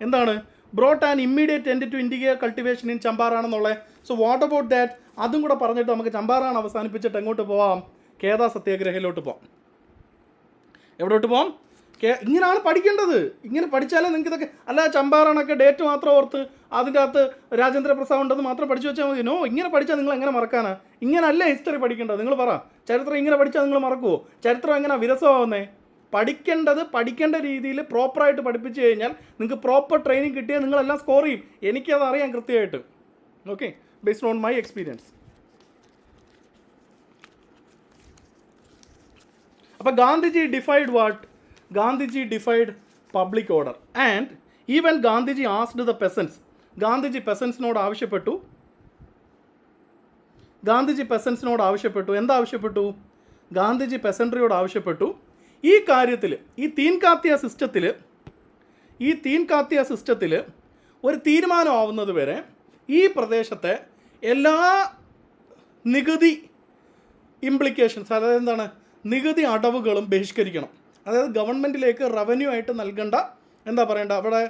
എന്താണ്? Brought and immediate end to indigo cultivation in ചമ്പാറാണെന്നുള്ളത്. So what about that? അതും കൂടെ പറഞ്ഞിട്ട് നമുക്ക് ചമ്പാറാൻ അവസാനിപ്പിച്ചിട്ട് എങ്ങോട്ട് പോവാം? കേദാ സത്യാഗ്രഹയിലോട്ട് പോവാം. എവിടോട്ട് പോവാം? ഇങ്ങനെയാണ് പഠിക്കേണ്ടത്. ഇങ്ങനെ പഠിച്ചാലേ നിങ്ങൾക്ക് ഇതൊക്കെ, അല്ല ചമ്പാറാനൊക്കെ ഡേറ്റ് മാത്രം ഓർത്ത് അതിൻ്റെ അകത്ത് രാജേന്ദ്ര പ്രസാദ് ഉണ്ടെന്ന് മാത്രം പഠിച്ചു വെച്ചാൽ മതി. നോ, ഇങ്ങനെ പഠിച്ചാൽ നിങ്ങൾ എങ്ങനെ മറക്കാനാ? ഇങ്ങനല്ലേ ഹിസ്റ്ററി പഠിക്കേണ്ടത്? നിങ്ങൾ പറ. ചരിത്രം ഇങ്ങനെ പഠിച്ചാൽ നിങ്ങൾ മറക്കുമോ? ചരിത്രം എങ്ങനെ വിരസമാവുന്നേ? പഠിക്കേണ്ട രീതിയിൽ പ്രോപ്പറായിട്ട് പഠിപ്പിച്ചു കഴിഞ്ഞാൽ നിങ്ങൾക്ക് പ്രോപ്പർ ട്രെയിനിങ് കിട്ടിയാൽ നിങ്ങളെല്ലാം സ്കോർ ചെയ്യും. എനിക്കത് അറിയാം കൃത്യമായിട്ട്. Okay, based on my experience. അപ്പോൾ Gandhiji defied what? Gandhiji defied public order and even Gandhiji asked the peasants. Gandhiji പെസൻസിനോട് ആവശ്യപ്പെട്ടു എന്താവശ്യപ്പെട്ടു? ഗാന്ധിജി പെസൻട്രിയോട് ആവശ്യപ്പെട്ടു ഈ കാര്യത്തിൽ, ഈ തീൻ കാത്തിയ സിസ്റ്റത്തിൽ ഒരു തീരുമാനമാവുന്നത് വരെ ഈ പ്രദേശത്തെ എല്ലാ നികുതി ഇംപ്ലിക്കേഷൻസ്, അതായത് എന്താണ്, നികുതി അടവുകളും ബഹിഷ്കരിക്കണം. അതായത് ഗവൺമെൻറ്റിലേക്ക് റവന്യൂ ആയിട്ട് നൽകേണ്ട, എന്താ പറയേണ്ട, അവിടെ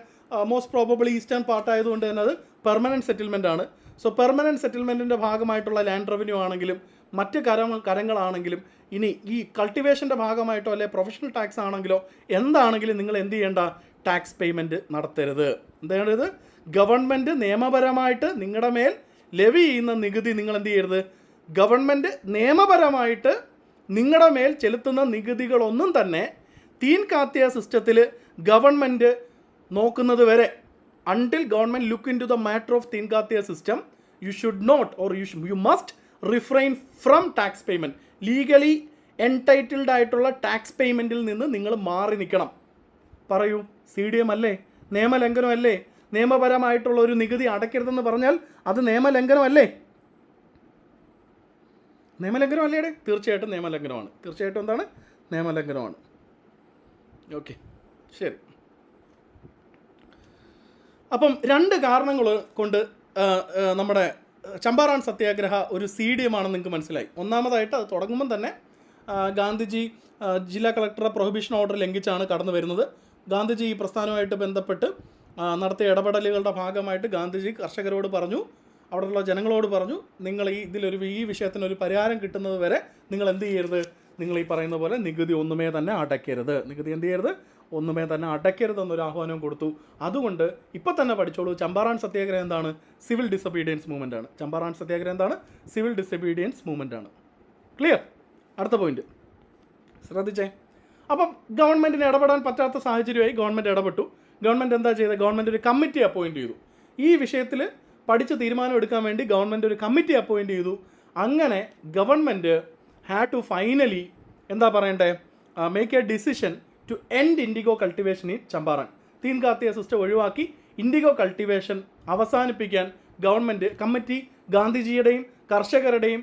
മോസ്റ്റ് പ്രോബബിളി ഈസ്റ്റേൺ പാർട്ട് ആയതുകൊണ്ട് തന്നെ അത് പെർമനൻറ്റ് സെറ്റിൽമെൻ്റ് ആണ്. സോ പെർമനൻറ്റ് സെറ്റിൽമെൻറ്റിൻ്റെ ഭാഗമായിട്ടുള്ള ലാൻഡ് റവന്യൂ ആണെങ്കിലും മറ്റ് കരങ്ങളാണെങ്കിലും ഇനി ഈ കൾട്ടിവേഷൻ്റെ ഭാഗമായിട്ടോ അല്ലെ പ്രൊഫഷണൽ ടാക്സ് ആണെങ്കിലോ എന്താണെങ്കിലും നിങ്ങൾ എന്ത് ചെയ്യേണ്ട, ടാക്സ് പേയ്മെൻറ്റ് നടത്തരുത്. എന്താണ്? ഗവൺമെൻറ് നിയമപരമായിട്ട് നിങ്ങളുടെ മേൽ ലെവി ചെയ്യുന്ന നികുതി നിങ്ങൾ എന്ത് ചെയ്യരുത്, ഗവൺമെൻറ് നിയമപരമായിട്ട് നിങ്ങളുടെ മേൽ ചെലുത്തുന്ന നികുതികളൊന്നും തന്നെ തീൻ കാത്തിയ സിസ്റ്റത്തിൽ ഗവൺമെൻറ് നോക്കുന്നത് വരെ, until government look into the matter of Teen കാത്തിയ system, you should not or you must refrain from tax payment. Legally entitled ആയിട്ടുള്ള ടാക്സ് പേയ്മെൻറ്റിൽ നിന്ന് നിങ്ങൾ മാറി നിൽക്കണം. പറയൂ, CDM അല്ലേ? നിയമലംഘനമല്ലേ? നിയമപരമായിട്ടുള്ള ഒരു നികുതി അടയ്ക്കരുതെന്ന് പറഞ്ഞാൽ അത് നിയമലംഘനമല്ലേ? നിയമലംഘനമല്ലേടെ? തീർച്ചയായിട്ടും നിയമലംഘനമാണ്. തീർച്ചയായിട്ടും എന്താണ്? നിയമലംഘനമാണ്. ഓക്കെ, ശരി. അപ്പം രണ്ട് കാരണങ്ങൾ കൊണ്ട് നമ്മുടെ ചമ്പാറാൻ സത്യാഗ്രഹ ഒരു CDM ആണെന്ന് നിങ്ങൾക്ക് മനസ്സിലായി. ഒന്നാമതായിട്ട് അത് തുടങ്ങുമ്പം തന്നെ ഗാന്ധിജി ജില്ലാ കളക്ടറുടെ പ്രൊഹിബിഷൻ ഓർഡർ ലംഘിച്ചാണ് കടന്നു വരുന്നത്. ഗാന്ധിജി ഈ പ്രസ്ഥാനവുമായിട്ട് ബന്ധപ്പെട്ട് നടത്തിയ ഇടപെടലുകളുടെ ഭാഗമായിട്ട് ഗാന്ധിജി കർഷകരോട് പറഞ്ഞു, അവിടെയുള്ള ജനങ്ങളോട് പറഞ്ഞു, നിങ്ങൾ ഈ വിഷയത്തിനൊരു പരിഹാരം കിട്ടുന്നത് വരെ നിങ്ങൾ എന്ത് ചെയ്യരുത്, നിങ്ങൾ ഈ പറയുന്ന പോലെ നികുതി ഒന്നുമേ തന്നെ അടയ്ക്കരുത്, എന്നൊരു ആഹ്വാനം കൊടുത്തു. അതുകൊണ്ട് ഇപ്പം തന്നെ പഠിച്ചോളൂ, ചമ്പാറാൻ സത്യാഗ്രഹം എന്താണ്? സിവിൽ ഡിസൊബീഡിയൻസ് മൂവ്മെൻ്റ് ആണ്. ചമ്പാറാൻ സത്യാഗ്രഹം എന്താണ്? സിവിൽ ഡിസൊബീഡിയൻസ് മൂവ്മെൻ്റ് ആണ്. ക്ലിയർ? അടുത്ത പോയിന്റ് ശ്രദ്ധിച്ചേ. അപ്പം ഗവൺമെൻറ്റിന് ഇടപെടാൻ പറ്റാത്ത സാഹചര്യമായി ഗവൺമെൻറ് ഇടപെട്ടു. ഗവൺമെൻറ് എന്താ ചെയ്തത്? ഗവൺമെൻറ് ഒരു കമ്മിറ്റി അപ്പോയിൻറ്റ് ചെയ്തു. ഈ വിഷയത്തിൽ പഠിച്ച് തീരുമാനം എടുക്കാൻ വേണ്ടി ഗവൺമെൻറ് ഒരു കമ്മിറ്റി അപ്പോയിൻറ്റ് ചെയ്തു. അങ്ങനെ ഗവൺമെൻറ് ഹാഡ് ടു ഫൈനലി എന്താ പറയണ്ടേ, make a decision to end indigo cultivation in Champaran. Tinkathia system ഒഴിവാക്കി ഇൻഡിഗോ കൾട്ടിവേഷൻ അവസാനിപ്പിക്കാൻ കമ്മിറ്റി ഗാന്ധിജിയുടെയും കർഷകരുടെയും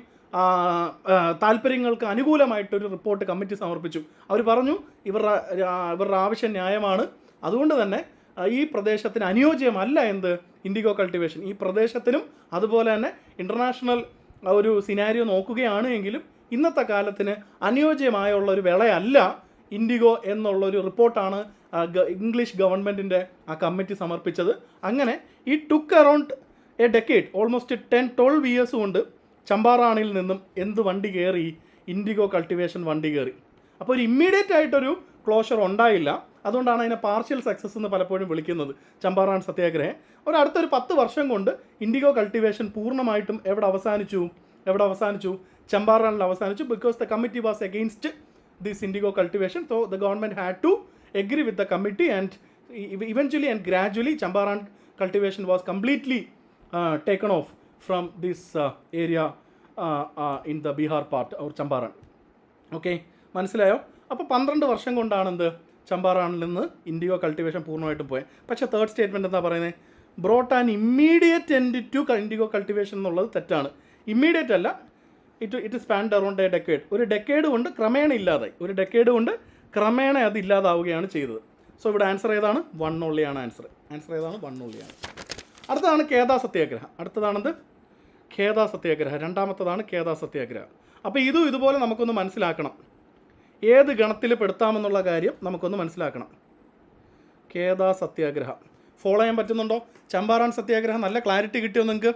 താല്പര്യങ്ങൾക്ക് അനുകൂലമായിട്ടൊരു റിപ്പോർട്ട് കമ്മിറ്റി സമർപ്പിച്ചു. അവർ പറഞ്ഞു ഇവരുടെ ആവശ്യം ന്യായമാണ്, അതുകൊണ്ട് തന്നെ ഈ പ്രദേശത്തിന് അനുയോജ്യമല്ല എന്ത്, ഇൻഡിഗോ കൾട്ടിവേഷൻ. ഈ പ്രദേശത്തിനും അതുപോലെ തന്നെ ഇൻ്റർനാഷണൽ ഒരു സിനാരിയോ നോക്കുകയാണ് എങ്കിലും ഇന്നത്തെ കാലത്തിന് അനുയോജ്യമായുള്ള ഒരു വിളയല്ല ഇൻഡിഗോ എന്നുള്ളൊരു റിപ്പോർട്ടാണ് ഇംഗ്ലീഷ് ഗവൺമെൻറ്റിൻ്റെ ആ കമ്മിറ്റി സമർപ്പിച്ചത്. അങ്ങനെ ഈ took around a decade, almost 10-12 years കൊണ്ട് ചമ്പാറാണിൽ നിന്നും വണ്ടി കയറി, ഇൻഡിഗോ കൾട്ടിവേഷൻ വണ്ടി കയറി. അപ്പോൾ ഒരു ഇമ്മീഡിയറ്റ് ആയിട്ടൊരു ക്ലോഷർ ഉണ്ടായില്ല. അതുകൊണ്ടാണ് അതിനെ പാർഷ്യൽ സക്സസ് എന്ന് പലപ്പോഴും വിളിക്കുന്നത് ചമ്പാറാൻ സത്യാഗ്രഹം. അടുത്തൊരു 10 വർഷം കൊണ്ട് ഇൻഡിഗോ കൾട്ടിവേഷൻ പൂർണ്ണമായിട്ടും എവിടെ അവസാനിച്ചു? ചമ്പാറാനിൽ അവസാനിച്ചു. Because the committee was against this indigo cultivation, so the government had to agree with the committee, and eventually and gradually Champaran cultivation was completely taken off from this area in the Bihar part or Champaran. Okay, മനസ്സിലായോ? അപ്പോൾ 12 വർഷം കൊണ്ടാണ് ചമ്പാറാനിൽ നിന്ന് IndiGo cultivation പൂർണ്ണമായിട്ടും പോയത്. പക്ഷേ third statement എന്താ പറയുന്നത്? Brought an immediate end to indigo cultivation എന്നുള്ളത് തെറ്റാണ്. ഇമ്മീഡിയറ്റ് അല്ല, it spanned around a decade. ഒരു ഡെക്കേഡ് കൊണ്ട് ക്രമേണ ഇല്ലാതായി. അത് ഇല്ലാതാവുകയാണ് ചെയ്തത്. സോ ഇവിടെ ആൻസർ ഏതാണ്? 1 ഓൺലിയാണ് ആൻസർ. ഏതാണ്? 1 ഓൺലിയാണ്. അടുത്തതാണ് ഖേദ സത്യാഗ്രഹം. ഖേദ സത്യാഗ്രഹം രണ്ടാമത്തതാണ് ഖേദ സത്യാഗ്രഹം. അപ്പോൾ ഇതുപോലെ നമുക്കൊന്ന് മനസ്സിലാക്കണം, ഏത് ഗണത്തിൽ പെടുത്താമെന്നുള്ള കാര്യം നമുക്കൊന്ന് മനസ്സിലാക്കണം. ഖേദ സത്യാഗ്രഹം ഫോളോ ചെയ്യാൻ പറ്റുന്നുണ്ടോ? ചമ്പാറാൻ സത്യാഗ്രഹം നല്ല ക്ലാരിറ്റി കിട്ടിയോ നിങ്ങൾക്ക്?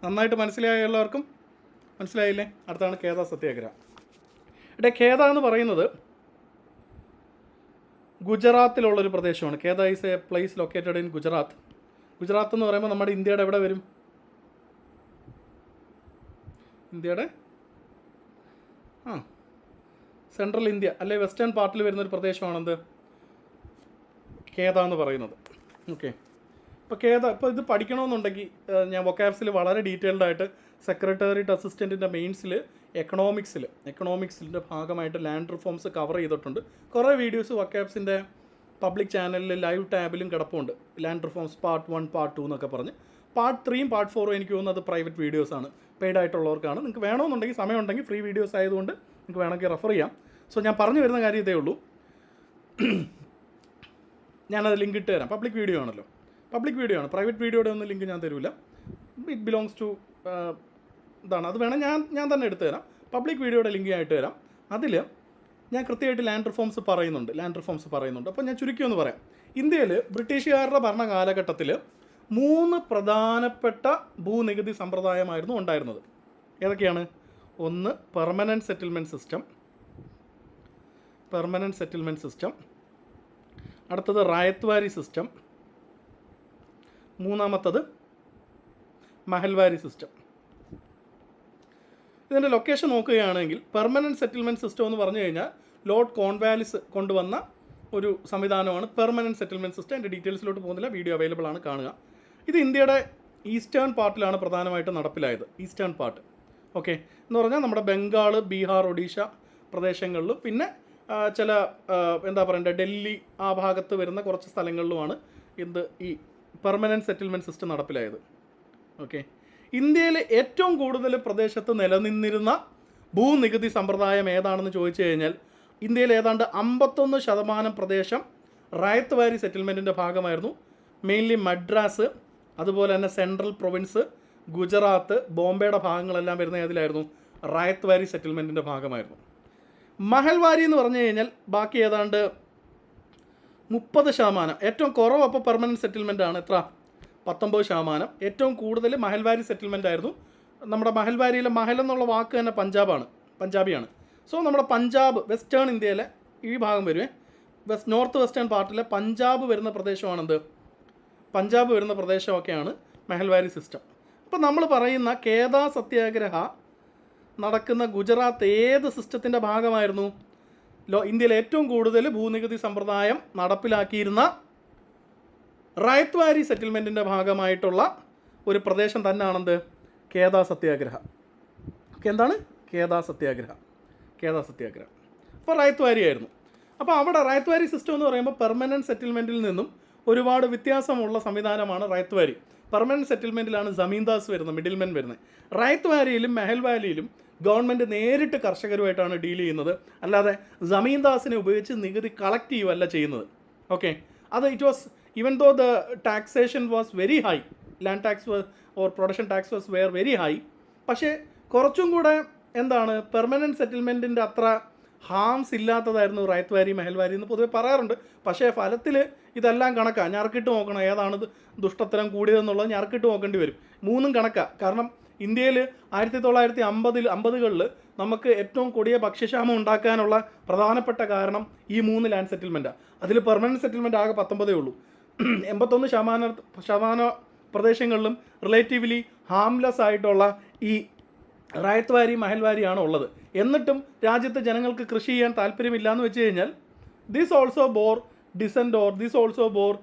നന്നായിട്ട് മനസ്സിലായ എല്ലാവർക്കും? മനസ്സിലായില്ലേ? അടുത്താണ് ഖേദ സത്യാഗ്രഹം. ഖേദ എന്ന് പറയുന്നത് ഗുജറാത്തിലുള്ളൊരു പ്രദേശമാണ്. Kheda is a place located in Gujarat. Gujarat എന്ന് പറയുമ്പോൾ നമ്മുടെ ഇന്ത്യയുടെ എവിടെ വരും? ഇന്ത്യയുടെ സെൻട്രൽ ഇന്ത്യ അല്ലെ വെസ്റ്റേൺ പാർട്ടിൽ വരുന്നൊരു പ്രദേശമാണെന്ത് ഖേദ എന്ന് പറയുന്നത്. ഓക്കെ, ഇപ്പോൾ ഇത് പഠിക്കണമെന്നുണ്ടെങ്കിൽ ഞാൻ വൊക്കാബ്സിൽ വളരെ ഡീറ്റെയിൽഡ് ആയിട്ട് സെക്രട്ടേറിയറ്റ് അസിസ്റ്റൻറ്റിൻ്റെ മെയിൻസിൽ എക്കണോമിക്സിൻ്റെ ഭാഗമായിട്ട് ലാൻഡ് റിഫോംസ് കവർ ചെയ്തിട്ടുണ്ട്. കുറേ വീഡിയോസ് വൊക്കാബ്സിൻ്റെ പബ്ലിക് ചാനലിൽ ലൈവ് ടാബിലും കിടപ്പുണ്ട്. ലാൻഡ് റിഫോംസ് പാർട്ട് 1 പാർട്ട് 2 എന്നൊക്കെ പറഞ്ഞ്. പാർട്ട് 3 പാർട്ട് 4 എനിക്ക് തോന്നുന്നത് പ്രൈവറ്റ് വീഡിയോസാണ്, പെയ്ഡ് ആയിട്ടുള്ളവർക്കാണ്. നിങ്ങൾക്ക് വേണമെന്നുണ്ടെങ്കിൽ സമയമുണ്ടെങ്കിൽ ഫ്രീ വീഡിയോസ് ആയതുകൊണ്ട് നിങ്ങൾക്ക് വേണമെങ്കിൽ റെഫർ ചെയ്യാം. സോ ഞാൻ പറഞ്ഞു വരുന്ന കാര്യം ഇതേ ഉള്ളൂ. ഞാനത് ലിങ്ക് ഇട്ട് തരാം. പബ്ലിക് വീഡിയോ ആണല്ലോ, പബ്ലിക് വീഡിയോ ആണ്. പ്രൈവറ്റ് വീഡിയോയുടെ ഒന്നും ലിങ്ക് ഞാൻ തരില്ല. ഇറ്റ് ബിലോങ്സ് ടു ഇതാണ്. അത് വേണം ഞാൻ തന്നെ എടുത്തു തരാം. പബ്ലിക് വീഡിയോയുടെ ലിങ്ക് ഞാൻ ഇട്ട് തരാം. അതിൽ ഞാൻ കൃത്യമായിട്ട് ലാൻഡ് റിഫോംസ് പറയുന്നുണ്ട്. അപ്പോൾ ഞാൻ ചുരുക്കി ഒന്ന് പറയാം. ഇന്ത്യയിൽ ബ്രിട്ടീഷുകാരുടെ ഭരണ കാലഘട്ടത്തിൽ 3 പ്രധാനപ്പെട്ട ഭൂനികുതി സമ്പ്രദായമായിരുന്നു ഉണ്ടായിരുന്നത്. ഏതൊക്കെയാണ്? ഒന്ന് പെർമനൻറ്റ് സെറ്റിൽമെൻറ്റ് സിസ്റ്റം, അടുത്തത് റായത്വാരി സിസ്റ്റം, മൂന്നാമത്തത് മഹൽവാരി സിസ്റ്റം. ഇതിൻ്റെ ലൊക്കേഷൻ നോക്കുകയാണെങ്കിൽ പെർമനൻറ്റ് സെറ്റിൽമെൻറ്റ് സിസ്റ്റം എന്ന് പറഞ്ഞു കഴിഞ്ഞാൽ ലോർഡ് കോൺവാലിസ് കൊണ്ടുവന്ന ഒരു സംവിധാനമാണ് പെർമനൻറ്റ് സെറ്റിൽമെൻറ്റ് സിസ്റ്റം. എൻ്റെ ഡീറ്റെയിൽസിലോട്ട് പോകുന്നില്ല, വീഡിയോ അവൈലബിൾ ആണ്, കാണുക. ഇത് ഇന്ത്യയുടെ ഈസ്റ്റേൺ പാർട്ടിലാണ് പ്രധാനമായിട്ടും നടപ്പിലായത്. ഈസ്റ്റേൺ പാർട്ട് ഓക്കെ എന്ന് പറഞ്ഞാൽ നമ്മുടെ ബംഗാൾ, ബീഹാർ, ഒഡീഷ പ്രദേശങ്ങളിലും പിന്നെ ചില എന്താ പറയണ്ടേ ഡൽഹി ആ ഭാഗത്ത് വരുന്ന കുറച്ച് സ്ഥലങ്ങളിലുമാണ് ഈ പെർമനൻറ്റ് സെറ്റിൽമെൻറ്റ് സിസ്റ്റം നടപ്പിലായത്. ഓക്കെ, ഇന്ത്യയിൽ ഏറ്റവും കൂടുതൽ പ്രദേശത്ത് നിലനിന്നിരുന്ന ഭൂനികുതി സമ്പ്രദായം ഏതാണെന്ന് ചോദിച്ചു കഴിഞ്ഞാൽ ഇന്ത്യയിൽ ഏതാണ്ട് 51% പ്രദേശം റായത്ത് വാരി സെറ്റിൽമെൻറ്റിൻ്റെ ഭാഗമായിരുന്നു. മെയിൻലി മദ്രാസ്, അതുപോലെ തന്നെ സെൻട്രൽ പ്രൊവിൻസ്, ഗുജറാത്ത്, ബോംബെയുടെ ഭാഗങ്ങളെല്ലാം വരുന്ന ഏതിലായിരുന്നു? റായത്ത് വാരി സെറ്റിൽമെൻറ്റിൻ്റെ ഭാഗമായിരുന്നു. മഹൽവാരി എന്ന് പറഞ്ഞു കഴിഞ്ഞാൽ ബാക്കി ഏതാണ്ട് 30%. ഏറ്റവും കുറവ് അപ്പോൾ പെർമനൻറ്റ് സെറ്റിൽമെൻ്റ് ആണ്. എത്ര? 19%. ഏറ്റവും കൂടുതൽ മഹൽവാരി സെറ്റിൽമെൻ്റ് ആയിരുന്നു. നമ്മുടെ മഹൽവാരിയിലെ മഹൽ എന്നുള്ള വാക്ക് തന്നെ പഞ്ചാബിയാണ്. സോ നമ്മുടെ പഞ്ചാബ്, വെസ്റ്റേൺ ഇന്ത്യയിലെ ഈ ഭാഗം വരുവേ, നോർത്ത് വെസ്റ്റേൺ പാർട്ടിലെ പഞ്ചാബ് വരുന്ന പ്രദേശമാണെന്ത്? പഞ്ചാബ് വരുന്ന പ്രദേശമൊക്കെയാണ് മഹൽവാരി സിസ്റ്റം. അപ്പോൾ നമ്മൾ പറയുന്ന കേദാ സത്യാഗ്രഹ നടക്കുന്ന ഗുജറാത്ത് ഏത് സിസ്റ്റത്തിൻ്റെ ഭാഗമായിരുന്നു? ഇന്ത്യയിൽ ഏറ്റവും കൂടുതൽ ഭൂനികുതി സമ്പ്രദായം നടപ്പിലാക്കിയിരുന്ന റായത്ത് വാരി സെറ്റിൽമെൻറ്റിൻ്റെ ഭാഗമായിട്ടുള്ള ഒരു പ്രദേശം തന്നെയാണെന്ത്? കേദാ സത്യാഗ്രഹ. എന്താണ്? കേദാ സത്യാഗ്രഹ. അപ്പോൾ റായത്ത് വാരി ആയിരുന്നു. അപ്പോൾ അവിടെ റായത്ത് വാരി സിസ്റ്റം എന്ന് പറയുമ്പോൾ പെർമനൻറ്റ് സെറ്റിൽമെൻറ്റിൽ നിന്നും ഒരുപാട് വ്യത്യാസമുള്ള സംവിധാനമാണ് റായത്ത് വാരി. പെർമനൻറ്റ് സെറ്റിൽമെൻറ്റിലാണ് ജമീന്ദാസ് വരുന്നത്, മിഡിൽമെൻ വരുന്നത്. റായത്ത് വാരിയിലും മെഹൽവാലിയിലും ഗവൺമെൻറ് നേരിട്ട് കർഷകരുമായിട്ടാണ് ഡീൽ ചെയ്യുന്നത്, അല്ലാതെ ജമീന്ദാസിനെ ഉപയോഗിച്ച് നികുതി കളക്ട് ചെയ്യുകയല്ല ചെയ്യുന്നത്. ഓക്കെ, അത് it was even though the taxation was very high, land tax or production tax was were very high. പക്ഷേ കുറച്ചും കൂടെ എന്താണ് പെർമനൻറ്റ് സെറ്റിൽമെൻറ്റിൻ്റെ അത്ര ഹാംസ് ഇല്ലാത്തതായിരുന്നു റായത്ത് വാരി, മെഹൽവാരി എന്ന് പൊതുവെ പറയാറുണ്ട്. പക്ഷേ ഫലത്തിൽ ഇതെല്ലാം കണക്കാണ്. ഞറക്കിട്ട് നോക്കണം ഏതാണ് ദുഷ്ടത്തരം കൂടിയതെന്നുള്ളത് ഞറക്കിട്ട് നോക്കേണ്ടി വരും. 3ഉം കണക്കാണ്. കാരണം ഇന്ത്യയിൽ 1950-കളിൽ നമുക്ക് ഏറ്റവും കൊടിയ ഭക്ഷ്യക്ഷാമം ഉണ്ടാക്കാനുള്ള പ്രധാനപ്പെട്ട കാരണം ഈ 3 ലാൻഡ് സെറ്റിൽമെൻറ്റാണ്. അതിൽ പെർമനൻറ്റ് സെറ്റിൽമെൻറ്റ് ആകെ 19 ഉള്ളൂ. 81% പ്രദേശങ്ങളിലും റിലേറ്റീവ്ലി ഹാംലെസ് ആയിട്ടുള്ള ഈ റായത്ത് വാരി, മഹൽവാരിയാണ് ഉള്ളത്. എന്നിട്ടും രാജ്യത്തെ ജനങ്ങൾക്ക് കൃഷി ചെയ്യാൻ താല്പര്യമില്ല എന്ന് വെച്ച് കഴിഞ്ഞാൽ this also bore dissent or this also bore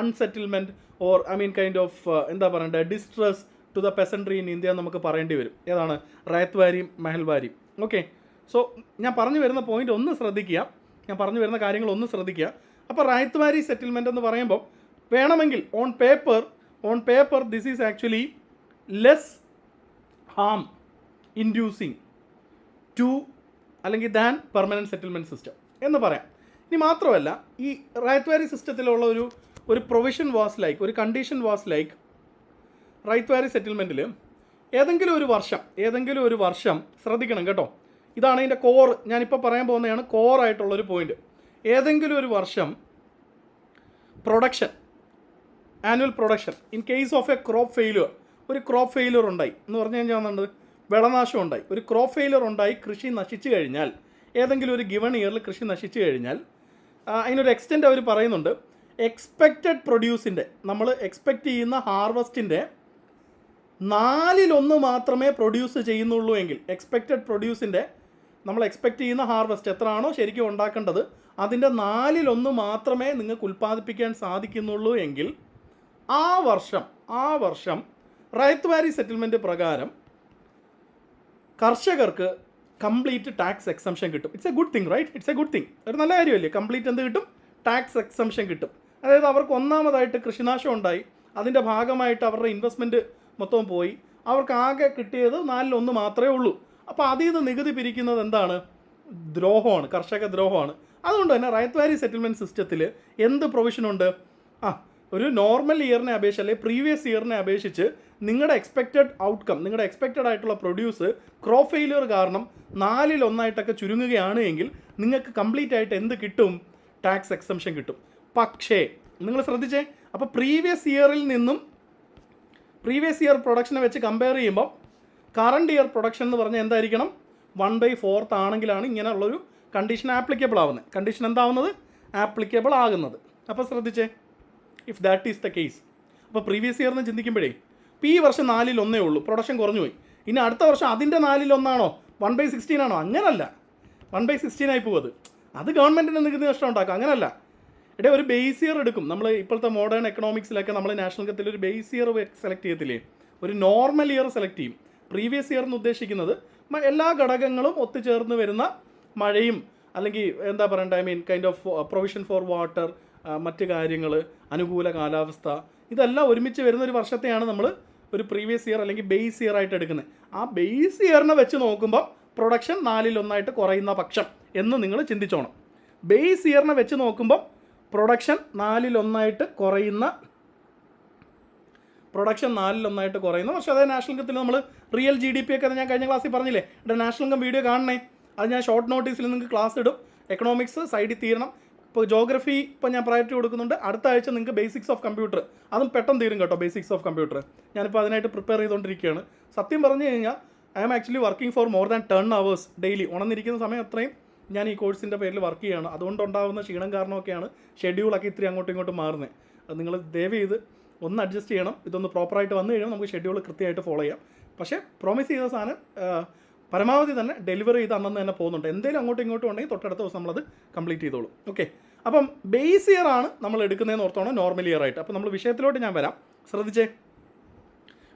unsettlement or kind of എന്താ പറയണ്ടേ distress to the peasantry in India നമുക്ക് പറയേണ്ടി വരും. ഏതാണ്? റായത്ത് വാരിയും മഹൽവാരിയും. ഓക്കെ, സോ ഞാൻ പറഞ്ഞു വരുന്ന പോയിൻ്റ് ഒന്ന് ശ്രദ്ധിക്കുക, ഞാൻ പറഞ്ഞു വരുന്ന കാര്യങ്ങൾ ഒന്ന് ശ്രദ്ധിക്കുക. അപ്പോൾ റായത്ത് വാരി സെറ്റിൽമെൻറ്റ് എന്ന് പറയുമ്പോൾ വേണമെങ്കിൽ on paper this is actually less harm inducing to അല്ലെങ്കിൽ ദാൻ പെർമനൻറ്റ് സെറ്റിൽമെൻറ്റ് സിസ്റ്റം എന്ന് പറയാം. ഇനി മാത്രമല്ല ഈ റായത്ത് വാരി സിസ്റ്റത്തിലുള്ള ഒരു പ്രൊവിഷൻ വാസ് ലൈക്ക്, ഒരു condition was like, Ryotwari സെറ്റിൽമെൻറ്റിൽ ഏതെങ്കിലും ഒരു വർഷം ശ്രദ്ധിക്കണം കേട്ടോ, ഇതാണ് ഇതിൻ്റെ കോർ. ഞാനിപ്പോൾ പറയാൻ പോകുന്നതാണ് കോറായിട്ടുള്ളൊരു പോയിന്റ്. ഏതെങ്കിലും ഒരു വർഷം annual production in case of A crop failure, ഒരു ക്രോപ്പ് ഫെയിലുവർ ഉണ്ടായി എന്ന് പറഞ്ഞു കഴിഞ്ഞാൽ വിളനാശം ഉണ്ടായി, ഒരു ക്രോപ്പ് ഫെയിലുവർ ഉണ്ടായി, കൃഷി നശിച്ചു കഴിഞ്ഞാൽ, ഏതെങ്കിലും ഒരു ഗിവൺ ഇയറിൽ കൃഷി നശിച്ചു കഴിഞ്ഞാൽ അതിനൊരു എക്സ്റ്റെൻറ്റ് അവർ പറയുന്നുണ്ട്. എക്സ്പെക്റ്റഡ് പ്രൊഡ്യൂസിൻ്റെ, നമ്മൾ എക്സ്പെക്റ്റ് ചെയ്യുന്ന ഹാർവസ്റ്റിൻ്റെ 4/1 മാത്രമേ പ്രൊഡ്യൂസ് ചെയ്യുന്നുള്ളൂ എങ്കിൽ, എക്സ്പെക്റ്റഡ് പ്രൊഡ്യൂസിൻ്റെ നമ്മൾ എക്സ്പെക്റ്റ് ചെയ്യുന്ന ഹാർവസ്റ്റ് എത്രയാണോ ശരിക്കും ഉണ്ടാക്കേണ്ടത് അതിൻ്റെ 4/1 മാത്രമേ നിങ്ങൾക്ക് ഉൽപ്പാദിപ്പിക്കാൻ സാധിക്കുന്നുള്ളൂ എങ്കിൽ ആ വർഷം റൈത്ത് വാരി സെറ്റിൽമെൻറ്റ് പ്രകാരം കർഷകർക്ക് കംപ്ലീറ്റ് ടാക്സ് എക്സംഷൻ കിട്ടും. It's a good thing, right? It's a good thing. ഒരു നല്ല കാര്യമല്ലേ? കംപ്ലീറ്റ് എന്ത് കിട്ടും? ടാക്സ് എക്സംഷൻ കിട്ടും. അതായത് അവർക്ക് ഒന്നാമതായിട്ട് കൃഷിനാശം ഉണ്ടായി, അതിൻ്റെ ഭാഗമായിട്ട് അവരുടെ ഇൻവെസ്റ്റ്മെൻറ്റ് മൊത്തം പോയി, അവർക്ക് ആകെ കിട്ടിയത് 4/1 മാത്രമേ ഉള്ളൂ. അപ്പോൾ അതിൽ നിന്ന് നികുതി പിരിക്കുന്നത് എന്താണ്? ദ്രോഹമാണ്, കർഷക ദ്രോഹമാണ്. അതുകൊണ്ട് തന്നെ റൈത്ത് വാരി സെറ്റിൽമെൻറ്റ് സിസ്റ്റത്തിൽ എന്ത് പ്രൊവിഷനുണ്ട്? ഒരു നോർമൽ ഇയറിനെ അപേക്ഷിച്ച് അല്ലെങ്കിൽ പ്രീവിയസ് ഇയറിനെ അപേക്ഷിച്ച് നിങ്ങളുടെ എക്സ്പെക്റ്റഡ് ഔട്ട്കം, നിങ്ങളുടെ എക്സ്പെക്റ്റഡ് ആയിട്ടുള്ള പ്രൊഡ്യൂസ് ക്രോപ്പ് ഫെയിലിയർ കാരണം 4/1 ചുരുങ്ങുകയാണ് എങ്കിൽ നിങ്ങൾക്ക് കംപ്ലീറ്റ് ആയിട്ട് എന്ത് കിട്ടും? ടാക്സ് എക്സംഷൻ കിട്ടും. പക്ഷേ നിങ്ങൾ ശ്രദ്ധിച്ചേ, അപ്പോൾ പ്രീവിയസ് ഇയർ പ്രൊഡക്ഷനെ വെച്ച് കമ്പയർ ചെയ്യുമ്പോൾ കറണ്ട് ഇയർ പ്രൊഡക്ഷൻ എന്ന് പറഞ്ഞാൽ എന്തായിരിക്കണം? 1/4 ആണെങ്കിലാണ് ഇങ്ങനെയുള്ളൊരു കണ്ടീഷൻ ആപ്ലിക്കബിൾ ആവുന്നത്. കണ്ടീഷൻ എന്താവുന്നത്? ആപ്ലിക്കബിൾ ആകുന്നത്. അപ്പോൾ ശ്രദ്ധിച്ചേ, if that is the case, അപ്പോൾ പ്രീവിയസ് ഇയർ എന്ന് ചിന്തിക്കുമ്പോഴേ ഇപ്പോൾ ഈ വർഷം 4/1 ഉള്ളൂ, പ്രൊഡക്ഷൻ കുറഞ്ഞു പോയി. ഇനി അടുത്ത വർഷം അതിൻ്റെ 4/1 1/16 ആണോ? അങ്ങനല്ല, 1/16 ആയി പോകുന്നത്. അത് ഗവൺമെൻറ്റിന് നികുതി നഷ്ടം ഉണ്ടാക്കും. അങ്ങനല്ല. ഒരു ബേസ് ഇയർ എടുക്കും. നമ്മൾ ഇപ്പോഴത്തെ മോഡേൺ എക്കണോമിക്സിലൊക്കെ നമ്മൾ നാഷണൽ ഇൻകത്തിൽ ഒരു ബേസ് ഇയർ സെലക്ട് ചെയ്യത്തില്ലേ? ഒരു നോർമൽ ഇയർ സെലക്ട് ചെയ്യും. പ്രീവിയസ് ഇയർ എന്ന് ഉദ്ദേശിക്കുന്നത് എല്ലാ ഘടകങ്ങളും ഒത്തുചേർന്ന് വരുന്ന മഴയും, അല്ലെങ്കിൽ എന്താ പറയണ്ടേ, kind of provision for water, മറ്റ് കാര്യങ്ങൾ, അനുകൂല കാലാവസ്ഥ, ഇതെല്ലാം ഒരുമിച്ച് വരുന്ന ഒരു വർഷത്തെയാണ് നമ്മൾ ഒരു പ്രീവിയസ് ഇയർ അല്ലെങ്കിൽ ബേസ് ഇയർ ആയിട്ട് എടുക്കുന്നത്. ആ ബേസ് ഇയറിനെ വെച്ച് നോക്കുമ്പോൾ പ്രൊഡക്ഷൻ 4/1 കുറയുന്ന പക്ഷം എന്ന് നിങ്ങൾ ചിന്തിച്ചോണം. ബേസ് ഇയറിനെ വെച്ച് നോക്കുമ്പോൾ പ്രൊഡക്ഷൻ 4/1 കുറയുന്ന പക്ഷേ അതേ നാഷണൽ ഇൻകത്തിൽ നമ്മൾ റിയൽ GDP ഒക്കെ ഞാൻ കഴിഞ്ഞ ക്ലാസ്സിൽ പറഞ്ഞില്ലേ, നാഷണൽ ഇൻകം വീഡിയോ കാണണേ, അത് ഞാൻ ഷോർട്ട് നോട്ടീസിൽ നിങ്ങൾക്ക് ക്ലാസ് ഇടും. എക്കണോമിക്സ് സൈഡിൽ തീരണം. ഇപ്പോൾ ജോഗ്രഫി ഇപ്പോൾ ഞാൻ പ്രയോറിറ്റി കൊടുക്കുന്നുണ്ട്. അടുത്ത ആഴ്ച നിങ്ങൾക്ക് ബേസിക്സ് ഓഫ് കമ്പ്യൂട്ടർ, അതും പെട്ടെന്ന് തീരും കേട്ടോ. ബേസിക്സ് ഓഫ് കമ്പ്യൂട്ടർ ഞാനിപ്പോൾ അതിനായിട്ട് പ്രിപ്പയർ ചെയ്തുകൊണ്ടിരിക്കുകയാണ്. സത്യം പറഞ്ഞു കഴിഞ്ഞാൽ I am actually working for more than 10 hours daily. ഉണർന്നിരിക്കുന്ന സമയം അത്രയും ഞാൻ ഈ കോഴ്സിൻ്റെ പേരിൽ വർക്ക് ചെയ്യുകയാണ്. അതുകൊണ്ടുണ്ടാകുന്ന ക്ഷീണം കാരണമൊക്കെയാണ് ഷെഡ്യൂളൊക്കെ ഇത്തിരി അങ്ങോട്ടും ഇങ്ങോട്ടും മാറുന്നത്. അത് നിങ്ങൾ ദയവ് ചെയ്ത് ഒന്ന് അഡ്ജസ്റ്റ് ചെയ്യണം. ഇതൊന്ന് പ്രോപ്പറായിട്ട് വന്നു കഴിയുമ്പോൾ നമുക്ക് ഷെഡ്യൂൾ കൃത്യമായിട്ട് ഫോളോ ചെയ്യാം. പക്ഷേ പ്രോമിസ് ചെയ്ത സാധനം പരമാവധി തന്നെ ഡെലിവറി ചെയ്ത് അന്നു തന്നെ പോകുന്നുണ്ട്. എന്തെങ്കിലും അങ്ങോട്ടും ഇങ്ങോട്ടും ഉണ്ടെങ്കിൽ തൊട്ടടുത്ത ദിവസം നമ്മളത് കംപ്ലീറ്റ് ചെയ്തോളൂ. ഓക്കെ, അപ്പം ബേസ് ഇയർ ആണ് നമ്മൾ എടുക്കുന്നതെന്ന് ഓർത്തോണം, നോർമൽ ഇയർ ആയിട്ട്. അപ്പോൾ നമ്മൾ വിഷയത്തിലോട്ട് ഞാൻ വരാം. ശ്രദ്ധിച്ചേ,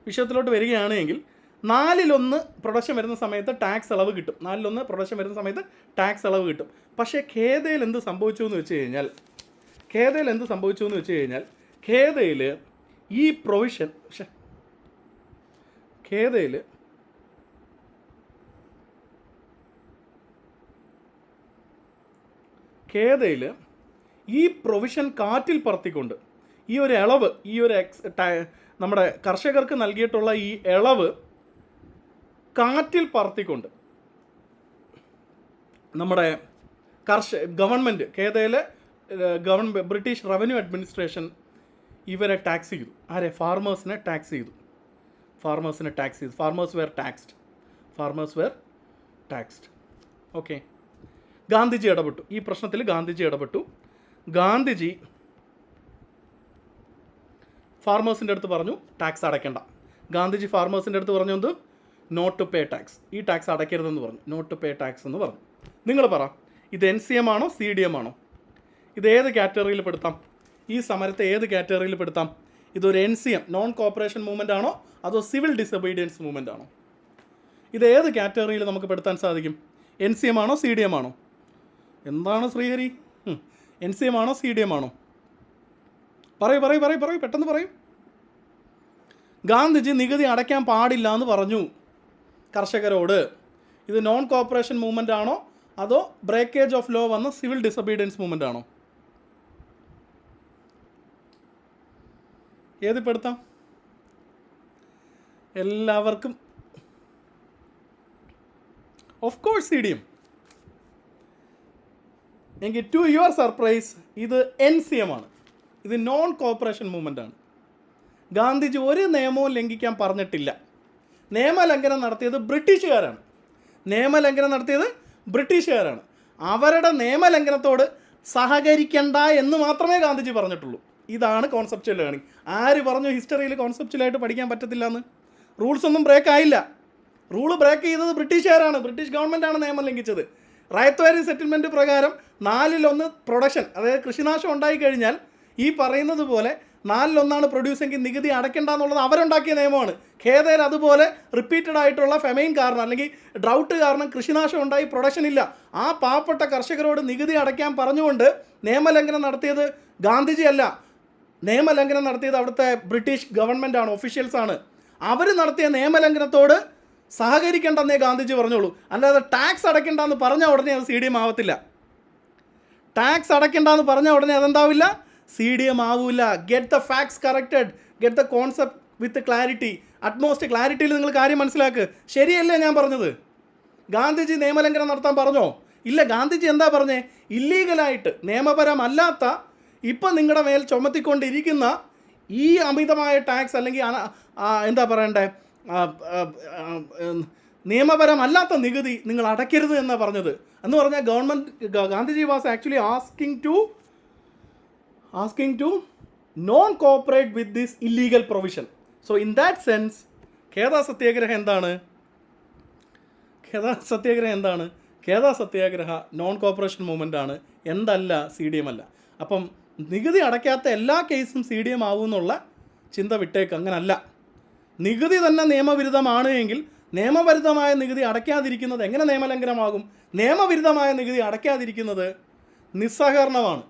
വിഷയത്തിലോട്ട് വരികയാണെങ്കിൽ 4/1 പ്രൊഡക്ഷൻ വരുന്ന സമയത്ത് ടാക്സ് ഇളവ് കിട്ടും. 4/1 പ്രൊഡക്ഷൻ വരുന്ന സമയത്ത് ടാക്സ് ഇളവ് കിട്ടും. പക്ഷേ ഖേദയിൽ എന്ത് സംഭവിച്ചു എന്ന് വെച്ച് കഴിഞ്ഞാൽ ഖേദയിൽ ഈ പ്രൊവിഷൻ ഈ പ്രൊവിഷൻ കാറ്റിൽ പറത്തിക്കൊണ്ട് ഈ ഒരു ഇളവ്, നമ്മുടെ കർഷകർക്ക് നൽകിയിട്ടുള്ള ഈ ഇളവ് കാറ്റിൽ പറത്തിക്കൊണ്ട് നമ്മുടെ ഗവൺമെൻറ്, ഖേദയിലെ ബ്രിട്ടീഷ് റവന്യൂ അഡ്മിനിസ്ട്രേഷൻ ഇവരെ ടാക്സ് ചെയ്തു. ആരെ? ഫാർമേഴ്സിനെ ടാക്സ് ചെയ്തു. Farmers were taxed. Okay, Gandhiji ഇടപെട്ടു. ഈ പ്രശ്നത്തിൽ ഗാന്ധിജി ഫാർമേഴ്സിൻ്റെ അടുത്ത് പറഞ്ഞു ടാക്സ് അടയ്ക്കേണ്ട. ഗാന്ധിജി ഫാർമേഴ്സിൻ്റെ അടുത്ത് പറഞ്ഞു എന്ത്? Not to pay tax. ഈ ടാക്സ് അടയ്ക്കരുതെന്ന് പറഞ്ഞു. നോട്ട് ടു പേ ടാക്സ് എന്ന് പറഞ്ഞു. നിങ്ങൾ പറ, ഇത് NCM ആണോ CDM ആണോ? ഇത് ഏത് കാറ്റഗറിയിൽ പെടുത്താം? ഈ സമരത്തെ ഏത് കാറ്റഗറിയിൽ പെടുത്താം? ഇതൊരു NCM, നോൺ കോപ്പറേഷൻ മൂവ്മെൻ്റ് ആണോ അതോ സിവിൽ ഡിസൊബീഡിയൻസ് മൂവ്മെൻ്റ് ആണോ? ഇത് ഏത് കാറ്റഗറിയിൽ നമുക്ക് പെടുത്താൻ സാധിക്കും? NCM ആണോ CDM ആണോ? എന്താണ് ശ്രീഹരി? NCM ആണോ CDM ആണോ? പറയൂ, പെട്ടെന്ന് പറയൂ. ഗാന്ധിജി നികുതി അടയ്ക്കാൻ പാടില്ല എന്ന് പറഞ്ഞു കർഷകരോട്. ഇത് നോൺ കോപ്പറേഷൻ മൂവ്മെൻ്റ് ആണോ അതോ ബ്രേക്കേജ് ഓഫ് ലോ വന്ന സിവിൽ ഡിസൊബീഡിയൻസ് മൂവ്മെൻ്റ് ആണോ? ഏത് പെടുത്താം? എല്ലാവർക്കും ഓഫ് കോഴ്സ് CDM. എങ്കിൽ ടു യുവർ സർപ്രൈസ് ഇത് NCM ആണ്. ഇത് നോൺ കോപ്പറേഷൻ മൂവ്മെൻ്റ് ആണ്. ഗാന്ധിജി ഒരു നിയമവും ലംഘിക്കാൻ പറഞ്ഞിട്ടില്ല. നിയമലംഘനം നടത്തിയത് ബ്രിട്ടീഷുകാരാണ്. അവരുടെ നിയമലംഘനത്തോട് സഹകരിക്കണ്ട എന്ന് മാത്രമേ ഗാന്ധിജി പറഞ്ഞിട്ടുള്ളൂ. ഇതാണ് കോൺസെപ്ച്വൽ ലേണിംഗ്. ആര് പറഞ്ഞു ഹിസ്റ്ററിയിൽ കോൺസെപ്ച്വലായിട്ട് പഠിക്കാൻ പറ്റത്തില്ല എന്ന്? റൂൾസ് ഒന്നും ബ്രേക്ക് ആയില്ല. റൂള് ബ്രേക്ക് ചെയ്തത് ബ്രിട്ടീഷുകാരാണ്. ബ്രിട്ടീഷ് ഗവൺമെൻറ്റാണ് നിയമം ലംഘിച്ചത്. റൈത്ത് വാരി സെറ്റിൽമെൻറ്റ് പ്രകാരം 4/1 പ്രൊഡക്ഷൻ, അതായത് കൃഷിനാശം ഉണ്ടായിക്കഴിഞ്ഞാൽ ഈ പറയുന്നത് പോലെ 4/1 പ്രൊഡ്യൂസെങ്കിൽ നികുതി അടയ്ക്കേണ്ട എന്നുള്ളത് അവരുണ്ടാക്കിയ നിയമമാണ്. ഖേദയിൽ അതുപോലെ റിപ്പീറ്റഡ് ആയിട്ടുള്ള ഫെമൈൻ കാരണം അല്ലെങ്കിൽ ഡ്രൗട്ട് കാരണം കൃഷിനാശം ഉണ്ടായി, പ്രൊഡക്ഷൻ ഇല്ല. ആ പാവപ്പെട്ട കർഷകരോട് നികുതി അടയ്ക്കാൻ പറഞ്ഞുകൊണ്ട് നിയമലംഘനം നടത്തിയത് ഗാന്ധിജി അല്ല. നിയമലംഘനം നടത്തിയത് അവിടുത്തെ ബ്രിട്ടീഷ് ഗവൺമെൻറ്റാണ്, ഒഫീഷ്യൽസാണ്. അവർ നടത്തിയ നിയമലംഘനത്തോട് സഹകരിക്കേണ്ടെന്നേ ഗാന്ധിജി പറഞ്ഞോളൂ. അല്ലാതെ ടാക്സ് അടയ്ക്കേണ്ടെന്ന് പറഞ്ഞാൽ ഉടനെ അത് CDM ആവത്തില്ല. ടാക്സ് അടയ്ക്കേണ്ടെന്ന് പറഞ്ഞാൽ ഉടനെ അതെന്താവില്ല, CDM ആവില്ല. Get the facts corrected, get the concept with clarity. Utmost ക്ലാരിറ്റിയിൽ നിങ്ങൾ കാര്യം മനസ്സിലാക്കുക. ശരിയല്ലേ ഞാൻ പറഞ്ഞത്? ഗാന്ധിജി നിയമലംഘനം നടത്താൻ പറഞ്ഞോ? ഇല്ല. ഗാന്ധിജി എന്താ പറഞ്ഞേ? ഇല്ലീഗലായിട്ട് നിയമപരമല്ലാത്ത ഇപ്പം നിങ്ങളുടെ മേൽ ചുമത്തിക്കൊണ്ടിരിക്കുന്ന ഈ അമിതമായ ടാക്സ് അല്ലെങ്കിൽ എന്താ പറയണ്ടേ, നിയമപരമല്ലാത്ത നികുതി നിങ്ങൾ അടയ്ക്കരുത് എന്നാണ് പറഞ്ഞത്. എന്ന് പറഞ്ഞാൽ Gandhiji was actually asking to non cooperate with this illegal provision. So in that sense Kheda സത്യാഗ്രഹം എന്താണ്? Kheda Satyagraha non cooperation movement ആണ്, എന്തല്ല CDM അല്ല. അപ്പം നികുതി അടയ്ക്കാത്ത എല്ലാ കേസും CDM ആവുമെന്നുള്ള ചിന്ത വിട്ടേക്ക്. അങ്ങനല്ല. നികുതി തന്നെ നിയമവിരുദ്ധമാണ് എങ്കിൽ നിയമവിരുദ്ധമായ നികുതി അടയ്ക്കാതിരിക്കുന്നത് എങ്ങനെ നിയമലംഘനമാകും? നിയമവിരുദ്ധമായ നികുതി അടയ്ക്കാതിരിക്കുന്നത് നിസ്സഹകരണമാണ്.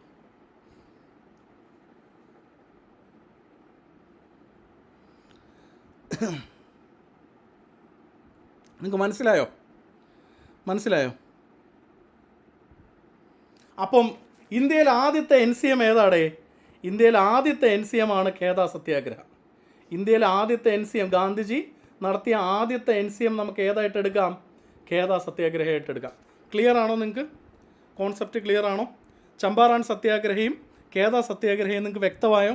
നിങ്ങൾക്ക് മനസ്സിലായോ? അപ്പം ഇന്ത്യയിലെ ആദ്യത്തെ NCM ഏതാടേ? ഇന്ത്യയിലെ ആദ്യത്തെ NCM ആണ് ഖേദ സത്യാഗ്രഹ. ഇന്ത്യയിലെ ആദ്യത്തെ NCM, ഗാന്ധിജി നടത്തിയ ആദ്യത്തെ NCM നമുക്ക് ഏതായിട്ട് എടുക്കാം? ഖേദ സത്യാഗ്രഹമായിട്ട് എടുക്കാം. ക്ലിയർ ആണോ നിങ്ങൾക്ക്? കോൺസെപ്റ്റ് ക്ലിയർ ആണോ? ചമ്പാറാൻ സത്യാഗ്രഹയും ഖേദ സത്യാഗ്രഹയും നിങ്ങൾക്ക് വ്യക്തമായോ?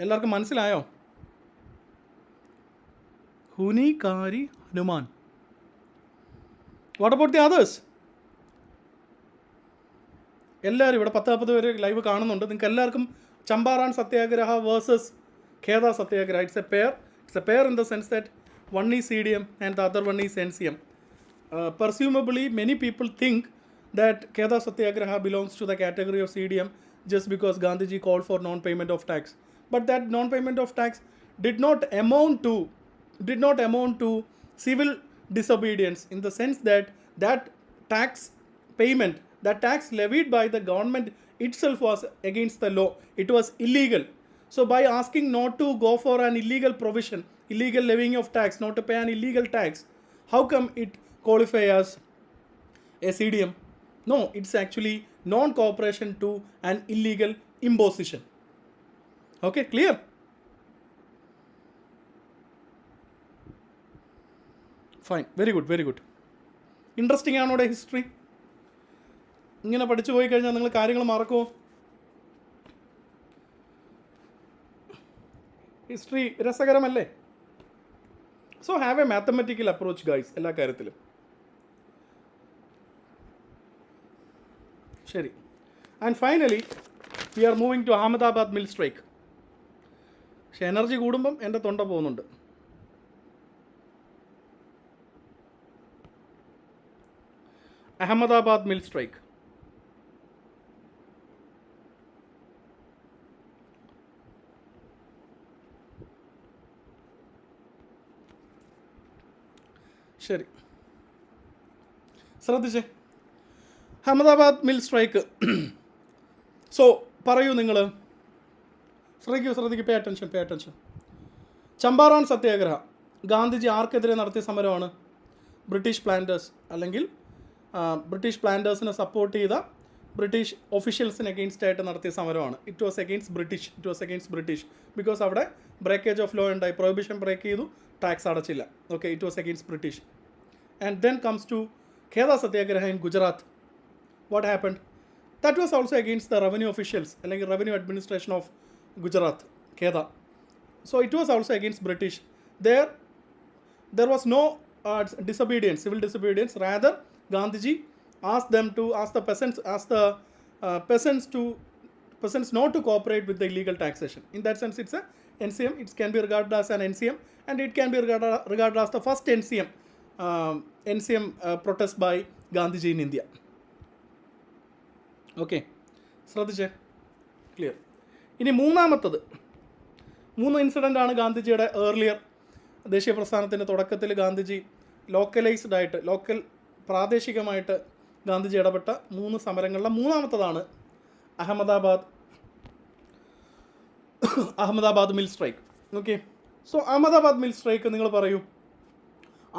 എല്ലാവർക്കും മനസ്സിലായോ? ഹുനികാരി Hanuman. What about the others? എല്ലാവരും ഇവിടെ 10-40 പേര് ലൈവ് കാണുന്നുണ്ട്. നിങ്ങൾക്ക് എല്ലാവർക്കും Champaran Satyagraha versus Kheda Satyagraha, it's a pair in the sense that one is CDM and the other one is NCM. Presumably many people think that Kheda Satyagraha belongs to the category of CDM just because Gandhiji called for non-payment of tax. But that non-payment of tax did not amount to civil disobedience, in the sense that tax payment, that tax levied by the government itself was against the law. It was illegal. So by asking not to go for an illegal provision, illegal levying of tax, not to pay an illegal tax, how come it qualify as a CDM? No, it's actually non-cooperation to an illegal imposition. Okay, clear? Fine, very good. Interesting ആണോടെ history? ഇങ്ങനെ പഠിച്ചു പോയി കഴിഞ്ഞാൽ നിങ്ങൾ കാര്യങ്ങൾ മറക്കുമോ? History രസകരമല്ലേ? So have a mathematical approach guys എല്ലാ കാര്യത്തിലും. ശരി. And finally we are moving to Ahmedabad mill strike. പക്ഷെ എനർജി കൂടുമ്പം എൻ്റെ തൊണ്ട പോകുന്നുണ്ട്. Ahmedabad mill strike. ശരി, ശ്രദ്ധിച്ചേ. Ahmedabad mill strike. സോ പറയൂ നിങ്ങൾ, ശ്രദ്ധിക്കൂ, പേ അറ്റൻഷൻ. ചമ്പാറാൻ സത്യാഗ്രഹ ഗാന്ധിജി ആർക്കെതിരെ നടത്തിയ സമരമാണ്? ബ്രിട്ടീഷ് പ്ലാന്റേഴ്സ്, അല്ലെങ്കിൽ ബ്രിട്ടീഷ് പ്ലാന്റേഴ്സിനെ സപ്പോർട്ട് ചെയ്ത ബ്രിട്ടീഷ് ഒഫീഷ്യൽസിന് അഗെയിൻസ്റ്റ് ആയിട്ട് നടത്തിയ സമരമാണ്. It was against British because അവിടെ ബ്രേക്കേജ് ഓഫ് ലോ ഉണ്ടായി, പ്രൊഹിബിഷൻ ബ്രേക്ക് ചെയ്തു, ടാക്സ് അടച്ചില്ല. Okay, it was against British. And then comes to Kheda Satyagraha in Gujarat. What happened? That was also against the revenue officials, അല്ലെങ്കിൽ revenue administration of Gujarat, Kheda. So it was also against British. There was no disobedience, civil disobedience. Rather, Gandhiji asked the peasants not to cooperate with the illegal taxation. In that sense, it's a NCM. It can be regarded as an NCM, and it can be regarded as the first NCM protest by Gandhiji in India. Okay, ശ്രദ്ധിച്ചേ, clear. ഇനി മൂന്ന് ഇൻസിഡൻ്റാണ് ഗാന്ധിജിയുടെ earlier ദേശീയ പ്രസ്ഥാനത്തിൻ്റെ തുടക്കത്തിൽ ഗാന്ധിജി പ്രാദേശികമായിട്ട് ഗാന്ധിജി ഇടപെട്ട 3 സമരങ്ങളിലെ മൂന്നാമത്തതാണ് Ahmedabad mill strike. Okay, so Ahmedabad mill strike നിങ്ങൾ പറയൂ,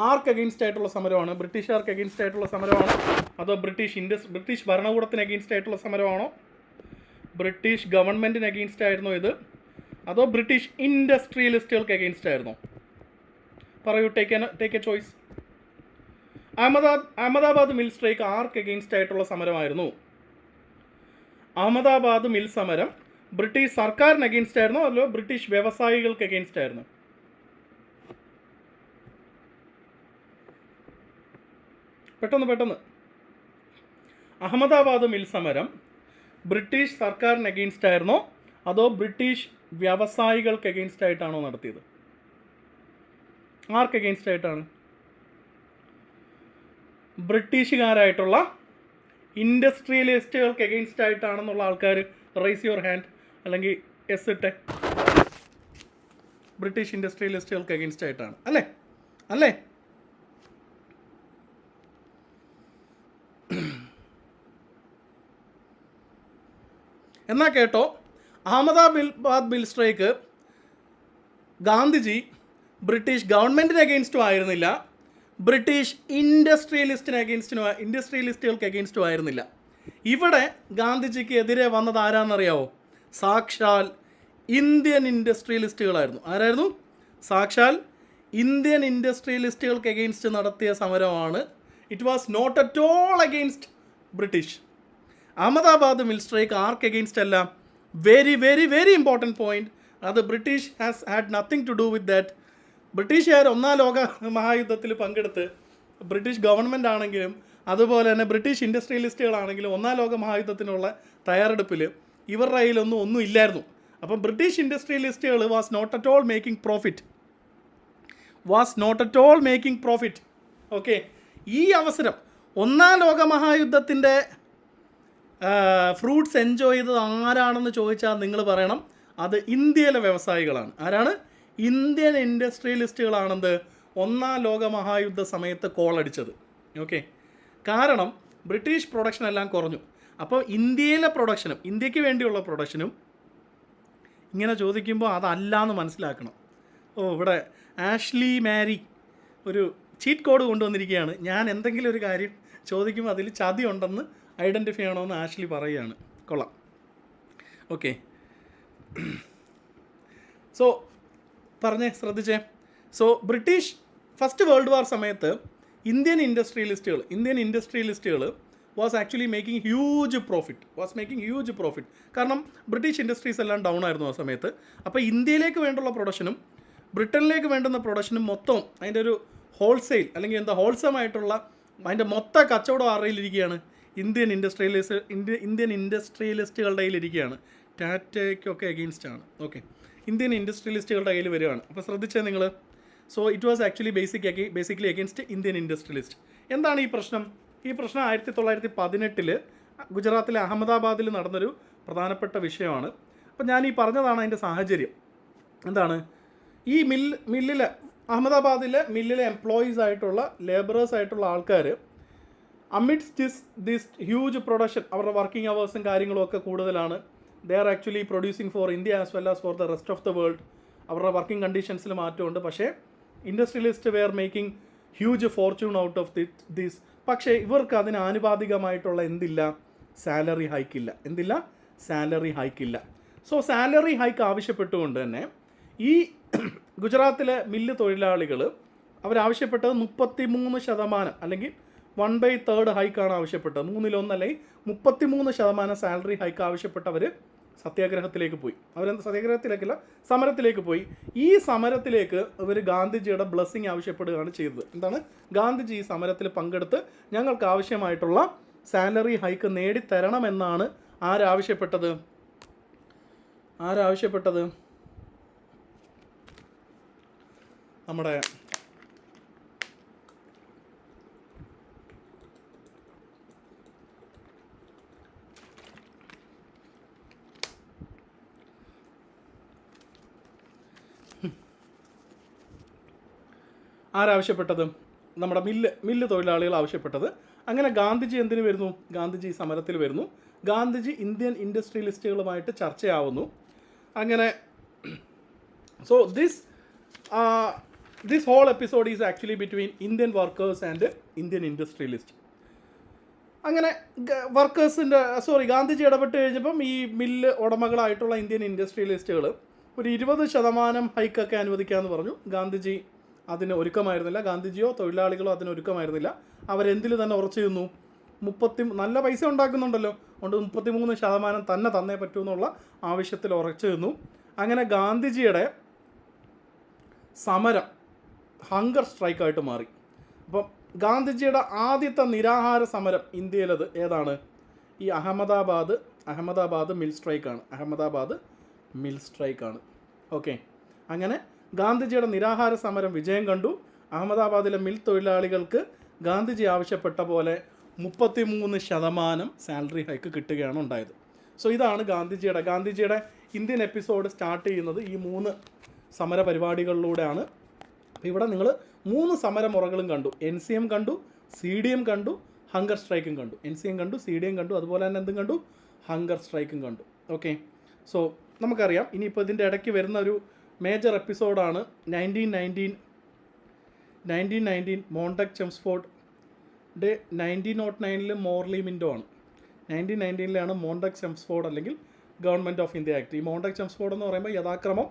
ആർക്ക് അഗെയിൻസ്റ്റ് ആയിട്ടുള്ള സമരമാണ്? ബ്രിട്ടീഷുകാർക്ക് അഗെയിൻസ്റ്റ് ആയിട്ടുള്ള സമരമാണോ, അതോ ബ്രിട്ടീഷ് ഭരണകൂടത്തിന് അഗെയിൻസ്റ്റ് ആയിട്ടുള്ള സമരമാണോ, ബ്രിട്ടീഷ് ഗവൺമെൻറ്റിന് അഗെയിൻസ്റ്റ് ആയിരുന്നോ ഇത്, അതോ ബ്രിട്ടീഷ് ഇൻഡസ്ട്രിയലിസ്റ്റുകൾക്ക് അഗെയിൻസ്റ്റ് ആയിരുന്നോ? പറയൂ, take A choice. Ahmedabad mill strike ആർക്ക് അഗെയിൻസ്റ്റ് ആയിട്ടുള്ള സമരമായിരുന്നു? അഹമ്മദാബാദ് മിൽ സമരം ബ്രിട്ടീഷ് സർക്കാരിന് അഗെയിൻസ്റ്റ് ആയിരുന്നോ, അതോ ബ്രിട്ടീഷ് വ്യവസായികൾക്ക് അഗെയിൻസ്റ്റ് ആയിരുന്നോ? പെട്ടെന്ന്. അഹമ്മദാബാദ് മിൽ സമരം ബ്രിട്ടീഷ് സർക്കാരിന് അഗെയിൻസ്റ്റ് ആയിരുന്നോ, അതോ ബ്രിട്ടീഷ് വ്യവസായികൾക്ക് അഗെയിൻസ്റ്റ് ആയിട്ടാണോ നടത്തിയത്? ആർക്ക് അഗെയിൻസ്റ്റ് ആയിട്ടാണ്? ബ്രിട്ടീഷുകാരായിട്ടുള്ള ഇൻഡസ്ട്രിയലിസ്റ്റുകൾക്ക് അഗെയിൻസ്റ്റ് ആയിട്ടാണെന്നുള്ള ആൾക്കാർ റൈസ് യുവർ ഹാൻഡ്, അല്ലെങ്കിൽ എസ് ഇട്ടെ. ബ്രിട്ടീഷ് ഇൻഡസ്ട്രിയലിസ്റ്റുകൾക്ക് അഗെയിൻസ്റ്റ് ആയിട്ടാണ് അല്ലേ? എന്നാൽ കേട്ടോ, Ahmedabad mill strike Gandhiji British ഗവൺമെൻറ്റിന് അഗെയിൻസ്റ്റും ആയിരുന്നില്ല, ബ്രിട്ടീഷ് ഇൻഡസ്ട്രിയലിസ്റ്റുകൾക്ക് അഗെയിൻസ്റ്റും ആയിരുന്നില്ല. ഇവിടെ ഗാന്ധിജിക്ക് എതിരെ വന്നത് ആരാന്നറിയാവോ? സാക്ഷാൽ ഇന്ത്യൻ ഇൻഡസ്ട്രിയലിസ്റ്റുകളായിരുന്നു. ആരായിരുന്നു? സാക്ഷാൽ ഇന്ത്യൻ ഇൻഡസ്ട്രിയലിസ്റ്റുകൾക്ക് അഗെയിൻസ്റ്റ് നടത്തിയ സമരമാണ്. It was not at all against British. Ahmedabad mill strike ആർക്ക് അഗെയിൻസ്റ്റ് അല്ല? Very very very important point. അത് British has had nothing to do with that. ബ്രിട്ടീഷുകാർ 1-ാം ലോക മഹായുദ്ധത്തിൽ പങ്കെടുത്ത്, ബ്രിട്ടീഷ് ഗവൺമെൻറ് ആണെങ്കിലും അതുപോലെ തന്നെ ബ്രിട്ടീഷ് ഇൻഡസ്ട്രിയലിസ്റ്റുകളാണെങ്കിലും 1-ാം ലോക മഹായുദ്ധത്തിനുള്ള തയ്യാറെടുപ്പിൽ ഇവരുടെ കയ്യിലൊന്നും ഇല്ലായിരുന്നു. അപ്പം ബ്രിട്ടീഷ് ഇൻഡസ്ട്രിയലിസ്റ്റുകൾ was not at all making profit. Okay, ഈ അവസരം 1-ാം ലോക മഹായുദ്ധത്തിൻ്റെ ഫ്രൂട്ട്സ് എൻജോയ് ചെയ്തത് ആരാണെന്ന് ചോദിച്ചാൽ നിങ്ങൾ പറയണം, അത് ഇന്ത്യയിലെ വ്യവസായികളാണ്. ആരാണ്? ഇന്ത്യൻ ഇൻഡസ്ട്രിയലിസ്റ്റുകളാണെന്ത് 1-ാം ലോക മഹായുദ്ധ സമയത്ത് കോളടിച്ചത്. ഓക്കെ, കാരണം ബ്രിട്ടീഷ് പ്രൊഡക്ഷൻ എല്ലാം കുറഞ്ഞു. അപ്പോൾ ഇന്ത്യയിലെ പ്രൊഡക്ഷനും ഇന്ത്യക്ക് വേണ്ടിയുള്ള പ്രൊഡക്ഷനും ഇങ്ങനെ ചോദിക്കുമ്പോൾ അതല്ല എന്ന് മനസ്സിലാക്കണം. ഇവിടെ ആഷ്ലി മാരി ഒരു ചീറ്റ് കോഡ് കൊണ്ടുവന്നിരിക്കുകയാണ്. ഞാൻ എന്തെങ്കിലും ഒരു കാര്യം ചോദിക്കുമ്പോൾ അതിൽ ചതി ഉണ്ടെന്ന് ഐഡൻറ്റിഫൈ ചെയ്യണമെന്ന് ആഷ്ലി പറയുകയാണ്. കൊള്ളാം. ഓക്കെ, സോ ശ്രദ്ധിച്ചേ. So British first world war സമയത്ത് ഇന്ത്യൻ ഇൻഡസ്ട്രിയലിസ്റ്റുകൾ was actually making huge profit. കാരണം ബ്രിട്ടീഷ് ഇൻഡസ്ട്രീസ് എല്ലാം ഡൗൺ ആയിരുന്നു ആ സമയത്ത്. അപ്പോൾ ഇന്ത്യയിലേക്ക് വേണ്ടുള്ള പ്രൊഡക്ഷനും ബ്രിട്ടനിലേക്ക് വേണ്ടുന്ന പ്രൊഡക്ഷനും മൊത്തം അതിൻ്റെ ഒരു ഹോൾസെയിൽ അല്ലെങ്കിൽ ഹോൾസം ആയിട്ടുള്ള അതിൻ്റെ മൊത്ത കച്ചവടം ആറിയിലിരിക്കുകയാണ്, ഇന്ത്യൻ ഇൻഡസ്ട്രിയലിസ്റ്റുകളുടെ കയ്യിലിരിക്കുകയാണ്. ടാറ്റയ്ക്കൊക്കെ അഗെയിൻസ്റ്റ് ആണ്. ഓക്കെ, ഇന്ത്യൻ ഇൻഡസ്ട്രിയലിസ്റ്റുകളുടെ കയ്യിൽ വരികയാണ്. അപ്പോൾ ശ്രദ്ധിച്ചേ നിങ്ങൾ. So it was actually basically against Indian industrialist. എന്താണ് ഈ പ്രശ്നം? ഈ പ്രശ്നം 1918 ഗുജറാത്തിലെ അഹമ്മദാബാദിൽ നടന്നൊരു പ്രധാനപ്പെട്ട വിഷയമാണ്. അപ്പോൾ ഞാൻ ഈ പറഞ്ഞതാണ് അതിൻ്റെ സാഹചര്യം. എന്താണ് ഈ അഹമ്മദാബാദിലെ മില്ലിലെ എംപ്ലോയീസ് ആയിട്ടുള്ള ലേബറേഴ്സ് ആയിട്ടുള്ള ആൾക്കാർ അമിഡ്സ്റ്റ് ദിസ് ഹ്യൂജ് പ്രൊഡക്ഷൻ, അവരുടെ വർക്കിംഗ് അവേഴ്സും കാര്യങ്ങളും ഒക്കെ കൂടുതലാണ്. They are actually producing for India as well as for the rest of the world. അവരുടെ വർക്കിംഗ് കണ്ടീഷൻസിൽ മാറ്റമുണ്ട്. പക്ഷേ industrialist were making huge fortune out of this. പക്ഷേ ഇവർക്ക് അതിന് ആനുപാതികമായിട്ടുള്ള സാലറി ഹൈക്കില്ല. സോ സാലറി ഹൈക്ക് ആവശ്യപ്പെട്ടുകൊണ്ട് തന്നെ ഈ ഗുജറാത്തിലെ മില്ല് തൊഴിലാളികൾ അവരാവശ്യപ്പെട്ടത് 33% അല്ലെങ്കിൽ 1/3 ഹൈക്കാണ് ആവശ്യപ്പെട്ടത്. 1/3 അല്ലെങ്കിൽ 33% സാലറി ഹൈക്ക് ആവശ്യപ്പെട്ടവർ സത്യാഗ്രഹത്തിലേക്ക് പോയി. സമരത്തിലേക്ക് പോയി. ഈ സമരത്തിലേക്ക് ഇവർ ഗാന്ധിജിയുടെ ബ്ലെസ്സിങ് ആവശ്യപ്പെടുകയാണ് ചെയ്തത്. എന്താണ്? ഗാന്ധിജി ഈ സമരത്തിൽ പങ്കെടുത്ത് ഞങ്ങൾക്ക് ആവശ്യമായിട്ടുള്ള സാലറി ഹൈക്ക് നേടിത്തരണമെന്നാണ് ആരാവശ്യപ്പെട്ടത്? നമ്മുടെ ആരാവശ്യപ്പെട്ടത്? നമ്മുടെ മില്ല് തൊഴിലാളികൾ ആവശ്യപ്പെട്ടത്. അങ്ങനെ ഗാന്ധിജി എന്തിനു വരുന്നു? ഗാന്ധിജി സമരത്തിൽ വരുന്നു. ഗാന്ധിജി ഇന്ത്യൻ ഇൻഡസ്ട്രിയലിസ്റ്റുകളുമായിട്ട് ചർച്ചയാവുന്നു. അങ്ങനെ so this whole episode is actually between Indian workers and Indian industrialist. അങ്ങനെ ഗാന്ധിജി ഇടപെട്ട് കഴിഞ്ഞപ്പം ഈ മില്ല് ഉടമകളായിട്ടുള്ള ഇന്ത്യൻ ഇൻഡസ്ട്രിയലിസ്റ്റുകൾ ഒരു 20% ഹൈക്കൊക്കെ അനുവദിക്കാമെന്ന് പറഞ്ഞു. ഗാന്ധിജി അതിന് ഒരുക്കമായിരുന്നില്ല. ഗാന്ധിജിയോ തൊഴിലാളികളോ അതിന് ഒരുക്കമായിരുന്നില്ല. അവരെന്തിൽ തന്നെ ഉറച്ചു നിന്നു. നല്ല പൈസ ഉണ്ടാക്കുന്നുണ്ടല്ലോ, അതുകൊണ്ട് 33% തന്നെ തന്നേ പറ്റൂ എന്നുള്ള ആവശ്യത്തിൽ ഉറച്ചു നിന്നു. അങ്ങനെ ഗാന്ധിജിയുടെ സമരം ഹങ്കർ സ്ട്രൈക്കായിട്ട് മാറി. അപ്പം ഗാന്ധിജിയുടെ ആദ്യത്തെ നിരാഹാര സമരം ഇന്ത്യയിലത് ഏതാണ്? ഈ അഹമ്മദാബാദ് മിൽ സ്ട്രൈക്കാണ്. ഓക്കെ, അങ്ങനെ ഗാന്ധിജിയുടെ നിരാഹാര സമരം വിജയം കണ്ടു. അഹമ്മദാബാദിലെ മിൽ തൊഴിലാളികൾക്ക് ഗാന്ധിജി ആവശ്യപ്പെട്ട പോലെ 33% സാലറി ഹൈക്ക് കിട്ടുകയാണ് ഉണ്ടായത്. സോ ഇതാണ് ഗാന്ധിജിയുടെ ഇന്ത്യൻ എപ്പിസോഡ് സ്റ്റാർട്ട് ചെയ്യുന്നത് ഈ 3 സമര പരിപാടികളിലൂടെയാണ്. ഇവിടെ നിങ്ങൾ 3 സമരമുറകളും കണ്ടു. NCM കണ്ടു, CDM കണ്ടു, ഹങ്കർ സ്ട്രൈക്കും കണ്ടു. NCM കണ്ടു, CDM കണ്ടു, അതുപോലെ തന്നെ എന്തും കണ്ടു? ഹങ്കർ സ്ട്രൈക്കും കണ്ടു. ഓക്കെ, സോ നമുക്കറിയാം ഇനിയിപ്പോൾ ഇതിൻ്റെ ഇടയ്ക്ക് വരുന്ന ഒരു മേജർ എപ്പിസോഡാണ് 1919 മോണ്ടക് ചെംസ്ഫോർഡ്. 1909 മോർലി മിൻറ്റോ ആണ്. 1919 മോണ്ടക് ചെംസ്ഫോർഡ് അല്ലെങ്കിൽ ഗവൺമെൻറ് ഓഫ് ഇന്ത്യ ആക്ട്. ഈ മോണ്ടക് ചെംസ്ഫോർഡ് എന്ന് പറയുമ്പോൾ യഥാക്രമം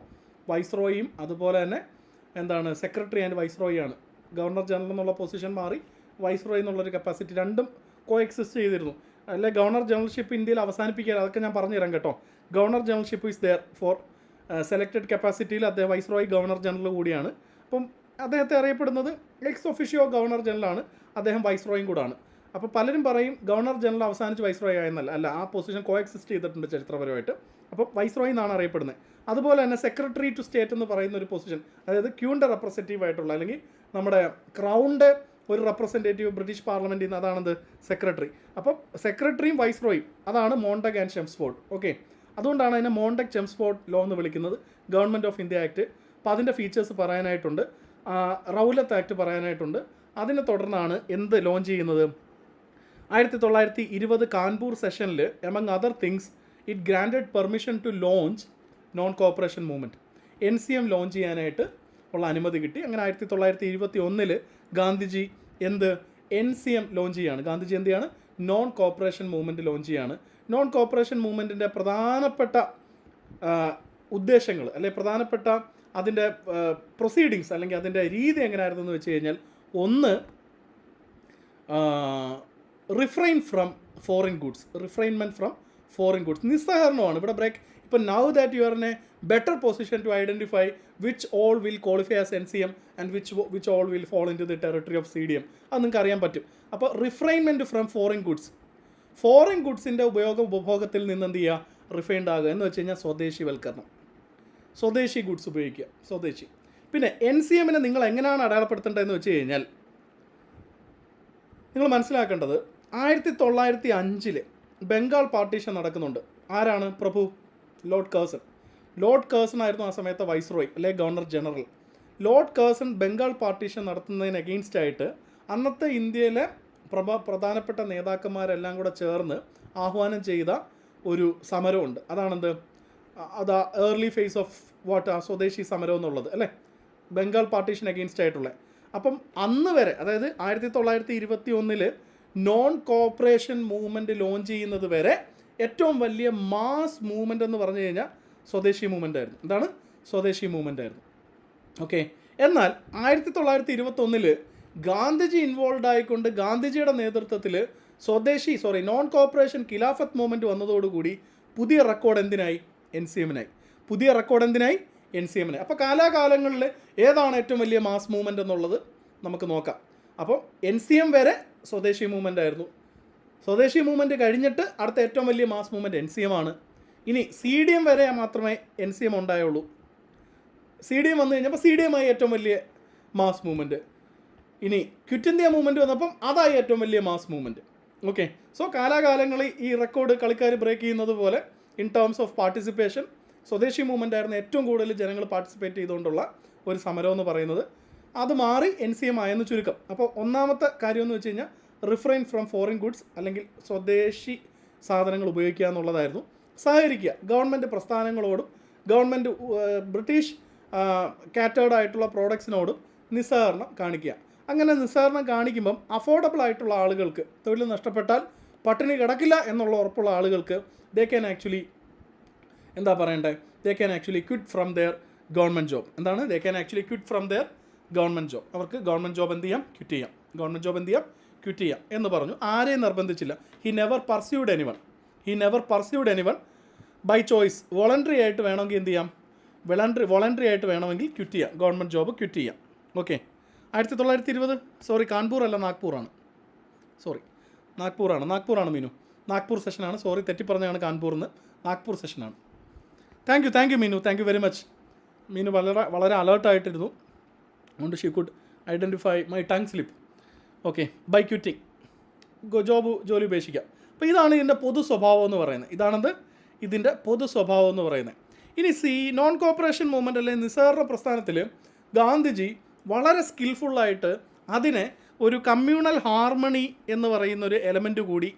വൈസ്രോയിയും അതുപോലെ തന്നെ സെക്രട്ടറി ആൻഡ് വൈസ്രോയി ആണ്. ഗവർണർ ജനറൽ എന്നുള്ള പൊസിഷൻ മാറി വൈസ്രോയി എന്നുള്ളൊരു കപ്പാസിറ്റി രണ്ടും കോ എക്സിസ്റ്റ് ചെയ്തിരുന്നു. അല്ലെ ഗവർണർ ജനറൽഷിപ്പ് ഇന്ത്യയിൽ അവസാനിപ്പിക്കുക, അതൊക്കെ ഞാൻ പറഞ്ഞു തരാം കേട്ടോ. Governor generalship is there for selected കപ്പാസിറ്റിയിൽ അദ്ദേഹം വൈസ്രോയി ഗവർണർ ജനറൽ കൂടിയാണ്. അപ്പം അദ്ദേഹത്തെ അറിയപ്പെടുന്നത് എക്സ് ഒഫീഷ്യോ ഗവർണർ ജനറലാണ്, അദ്ദേഹം വൈസ്രോയും കൂടാണ്. അപ്പോൾ പലരും പറയും ഗവർണർ ജനറൽ അവസാനിച്ച് വൈസ്രോയി ആയെന്നല്ല. അല്ല, ആ പൊസിഷൻ കോ എക്സിസ്റ്റ് ചെയ്തിട്ടുണ്ട് ചരിത്രപരമായിട്ട്. അപ്പോൾ വൈസ്രോയി എന്നാണ് അറിയപ്പെടുന്നത്. അതുപോലെ തന്നെ സെക്രട്ടറി ടു സ്റ്റേറ്റ് എന്ന് പറയുന്ന ഒരു പൊസിഷൻ, അതായത് ക്യൂണിൻ്റെ റെപ്രസെൻറ്റേറ്റീവ് ആയിട്ടുള്ള അല്ലെങ്കിൽ നമ്മുടെ ക്രൗണിൻ്റെ ഒരു റെപ്രസെൻറ്റേറ്റീവ് ബ്രിട്ടീഷ് പാർലമെൻറ്റിൽ നിന്ന്, അതാണെന്ത്? സെക്രട്ടറി. അപ്പം സെക്രട്ടറിയും വൈസ്രോയും അതാണ് മോണ്ടക് ആൻഡ് ചെംസ്ഫോർഡ്. ഓക്കെ, അതുകൊണ്ടാണ് അതിനെ മോണ്ടക് ചെംസ്ഫോർഡ് ലോ എന്ന് വിളിക്കുന്നത്. Government of India act. അപ്പോൾ അതിൻ്റെ ഫീച്ചേഴ്സ് പറയാനായിട്ടുണ്ട്. റൗലത്ത് ആക്ട് പറയാനായിട്ടുണ്ട്. അതിനെ തുടർന്നാണ് എന്ത് ലോഞ്ച് ചെയ്യുന്നത്? 1920 കാൺപൂർ സെഷനിൽ among other things it granted permission to launch non cooperation movement. NCM launch ചെയ്യാനായിട്ട് ഉള്ള അനുമതി കിട്ടി. അങ്ങനെ 1921 ഗാന്ധിജി NCM ലോഞ്ച് ചെയ്യാണ്. ഗാന്ധിജി എന്ത് ചെയ്യാണ്? നോൺ കോപ്പറേഷൻ മൂവ്മെൻറ്റ് ലോഞ്ച് ചെയ്യാണ്. നോൺ കോപ്പറേഷൻ മൂവ്മെൻറ്റിൻ്റെ പ്രധാനപ്പെട്ട ഉദ്ദേശങ്ങൾ അല്ലെങ്കിൽ പ്രധാനപ്പെട്ട അതിൻ്റെ പ്രൊസീഡിങ്സ് അല്ലെങ്കിൽ അതിൻ്റെ രീതി എങ്ങനെയായിരുന്നു എന്ന് വെച്ച് കഴിഞ്ഞാൽ, ഒന്ന് റിഫ്രൈൻമെൻറ്റ് ഫ്രം ഫോറിൻ ഗുഡ്സ്. നിസ്സഹകരണമാണ് ഇവിടെ ബ്രേക്ക്. ഇപ്പം now that you are in a better position to identify which all will qualify as NCM and which all will fall into the territory of CDM. അത് നിങ്ങൾക്ക് അറിയാൻ പറ്റും. അപ്പോൾ റിഫ്രൈൻമെൻറ്റ് from foreign ഗുഡ്സിൻ്റെ ഉപഭോഗത്തിൽ നിന്ന് എന്ത് ചെയ്യുക? റിഫൈൻഡ് ആകുക എന്ന് വെച്ച് കഴിഞ്ഞാൽ സ്വദേശിവൽക്കരണം. സ്വദേശി ഗുഡ്സ് ഉപയോഗിക്കുക, സ്വദേശി. പിന്നെ NCMനെ നിങ്ങൾ എങ്ങനെയാണ് അടയാളപ്പെടുത്തേണ്ടതെന്ന് വെച്ച് കഴിഞ്ഞാൽ, നിങ്ങൾ മനസ്സിലാക്കേണ്ടത് 1905 ബംഗാൾ പാർട്ടീഷൻ നടക്കുന്നുണ്ട്. ആരാണ് പ്രഭു? ലോർഡ് കേഴ്സൺ ആയിരുന്നു ആ സമയത്ത് വൈസ്രോയ് അല്ലെ governor general. Lord Kherson Bengal partition നടത്തുന്നതിന് എഗെയിൻസ്റ്റ് ആയിട്ട് അന്നത്തെ ഇന്ത്യയിലെ പ്രധാനപ്പെട്ട നേതാക്കന്മാരെല്ലാം കൂടെ ചേർന്ന് ആഹ്വാനം ചെയ്ത ഒരു സമരമുണ്ട്. അതാണെന്ത്? അത് ഏർലി ഫേസ് ഓഫ് സ്വദേശി സമരം എന്നുള്ളത് അല്ലേ, ബംഗാൾ പാർട്ടീഷൻ എഗെയിൻസ്റ്റ് ആയിട്ടുള്ളത്. അപ്പം അന്ന് വരെ, അതായത് 1921 നോൺ കോപ്പറേഷൻ മൂവ്മെൻറ്റ് ലോഞ്ച് ചെയ്യുന്നത് വരെ ഏറ്റവും വലിയ മാസ് മൂവ്മെൻ്റ് എന്ന് പറഞ്ഞു കഴിഞ്ഞാൽ സ്വദേശി മൂവ്മെൻ്റ് ആയിരുന്നു. എന്താണ്? സ്വദേശി മൂവ്മെൻ്റ് ആയിരുന്നു. ഓക്കെ, എന്നാൽ 1921 ഗാന്ധിജി ഇൻവോൾവ് ആയിക്കൊണ്ട് ഗാന്ധിജിയുടെ നേതൃത്വത്തിൽ നോൺ കോപ്പറേഷൻ ഖിലാഫത്ത് മൂവ്മെൻറ്റ് വന്നതോടുകൂടി പുതിയ റെക്കോർഡ് എന്തിനായി? NCMനായി. പുതിയ റെക്കോർഡ് എന്തിനായി? NCMനായി. അപ്പോൾ കാലാകാലങ്ങളിൽ ഏതാണ് ഏറ്റവും വലിയ മാസ് മൂവ്മെൻ്റ് എന്നുള്ളത് നമുക്ക് നോക്കാം. അപ്പോൾ NCM വരെ സ്വദേശി മൂവ്മെൻ്റ് ആയിരുന്നു. സ്വദേശി മൂവ്മെൻറ്റ് കഴിഞ്ഞിട്ട് അടുത്ത ഏറ്റവും വലിയ മാസ് മൂവ്മെൻറ്റ് NCM ആണ്. ഇനി CDM വരെ മാത്രമേ NCM ഉണ്ടായുള്ളൂ. CDM വന്നു കഴിഞ്ഞപ്പോൾ CDM ആയി ഏറ്റവും വലിയ മാസ് മൂവ്മെൻറ്റ്. ഇനി ക്വിറ്റ് ഇന്ത്യ മൂവ്മെൻറ്റ് വന്നപ്പം അതായി ഏറ്റവും വലിയ മാസ് മൂവ്മെൻറ്റ്. ഓക്കെ, സോ കാലാകാലങ്ങളിൽ ഈ റെക്കോർഡ് കളിക്കാർ ബ്രേക്ക് ചെയ്യുന്നത് പോലെ ഇൻ ടേംസ് ഓഫ് പാർട്ടിസിപ്പേഷൻ സ്വദേശി മൂവ്മെൻ്റ് ആയിരുന്നു ഏറ്റവും കൂടുതൽ ജനങ്ങൾ പാർട്ടിസിപ്പേറ്റ് ചെയ്തുകൊണ്ടുള്ള ഒരു സമരം എന്ന് പറയുന്നത്. അത് മാറി NCM ആയെന്ന് ചുരുക്കം. അപ്പോൾ ഒന്നാമത്തെ കാര്യം എന്ന് വെച്ച് കഴിഞ്ഞാൽ റിഫ്രെയിൻ ഫ്രം ഫോറിൻ ഗുഡ്സ്, അല്ലെങ്കിൽ സ്വദേശി സാധനങ്ങൾ ഉപയോഗിക്കുക എന്നുള്ളതായിരുന്നു. സഹകരിക്കുക ഗവൺമെൻറ് പ്രസ്ഥാനങ്ങളോടും ഗവൺമെൻറ് ബ്രിട്ടീഷ് കാറ്റേർഡ് ആയിട്ടുള്ള പ്രോഡക്ട്സിനോടും നിസ്സഹകരണം കാണിക്കുക. അങ്ങനെ നിസ്സഹകരണം കാണിക്കുമ്പം അഫോർഡബിൾ ആയിട്ടുള്ള ആളുകൾക്ക്, തൊഴിൽ നഷ്ടപ്പെട്ടാൽ പട്ടിണി കിടക്കില്ല എന്നുള്ള ഉറപ്പുള്ള ആളുകൾക്ക് ദേ ക്യാൻ ആക്ച്വലി എന്താ പറയണ്ടേ, they can actually quit from their government job. എന്താണ് they can actually quit from their government job. അവർക്ക് ഗവൺമെൻറ് ജോബ് എന്ത് ചെയ്യാം, ക്വിറ്റ് ചെയ്യാം. ഗവൺമെൻറ് ജോബ് എന്ത് ചെയ്യാം, ക്വിറ്റ് ചെയ്യാം എന്ന് പറഞ്ഞു. ആരെയും നിർബന്ധിച്ചില്ല. He never pursued anyone by choice. Voluntary ആയിട്ട് വേണമെങ്കിൽ എന്ത് ചെയ്യാം, വോളണ്ടറി ആയിട്ട് വേണമെങ്കിൽ ക്വിറ്റ് ചെയ്യാം, ഗവൺമെൻറ് ജോബ് ക്വിറ്റ് ചെയ്യാം. ഓക്കെ. 1920, സോറി കാൺപൂർ അല്ല, നാഗ്പൂറാണ്. നാഗ്പൂറാണ് മീനു. നാഗ്പൂർ സെഷനാണ്, സോറി തെറ്റി പറഞ്ഞാണ് കാൺപൂറിന്ന്. നാഗ്പൂർ സെഷനാണ്. Thank you Meenu, thank you very much. Meenu വളരെ അലേർട്ടായിട്ടിരുന്നു. അതുകൊണ്ട് she could identify my tongue slip. Okay. By quitting, ജോലി ഉപേക്ഷിക്കുക. അപ്പോൾ ഇതാണ് ഇതിൻ്റെ പൊതു സ്വഭാവം എന്ന് പറയുന്നത്. ഇതിൻ്റെ പൊതു സ്വഭാവം എന്ന് പറയുന്നത്. ഇനി നോൺ കോപ്പറേഷൻ മൂവ്മെൻറ്റ് അല്ലെങ്കിൽ നിസ്സഹകരണ പ്രസ്ഥാനത്തിൽ ഗാന്ധിജി വളരെ സ്കിൽഫുള്ളായിട്ട് അതിനെ ഒരു കമ്മ്യൂണൽ ഹാർമണി എന്ന് പറയുന്നൊരു എലമെൻറ്റ് കൂടി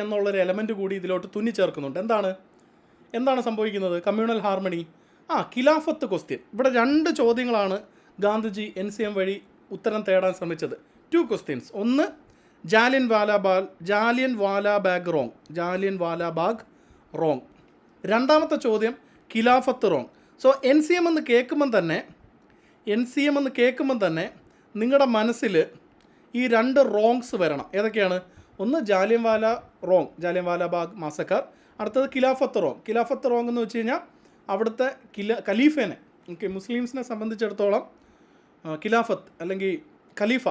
എന്നുള്ളൊരു എലമെൻറ്റ് കൂടി ഇതിലോട്ട് തുന്നിച്ചേർക്കുന്നുണ്ട്. എന്താണ് സംഭവിക്കുന്നത്? കമ്മ്യൂണൽ ഹാർമണി, ഖിലാഫത്ത് ക്വസ്റ്റ്യൻ. ഇവിടെ 2 ചോദ്യങ്ങളാണ് ഗാന്ധിജി NCM വഴി ഉത്തരം തേടാൻ ശ്രമിച്ചത്. 2 questions. ഒന്ന് ജാലിയൻ വാലാബാഗ് റോങ്. രണ്ടാമത്തെ ചോദ്യം ഖിലാഫത്ത് റോങ്. സോ NCM എന്ന് കേൾക്കുമ്പം തന്നെ നിങ്ങളുടെ മനസ്സിൽ ഈ 2 റോങ്സ് വരണം. ഏതൊക്കെയാണ്? ഒന്ന് ജാലിയൻ വാലാബാഗ് മാസക്കർ. അടുത്തത് ഖിലാഫത്ത് റോങ് എന്ന് വെച്ച് കഴിഞ്ഞാൽ അവിടുത്തെ ഖലീഫേനെ, മുസ്ലിംസിനെ സംബന്ധിച്ചിടത്തോളം ഖിലാഫത്ത് അല്ലെങ്കിൽ ഖലീഫ,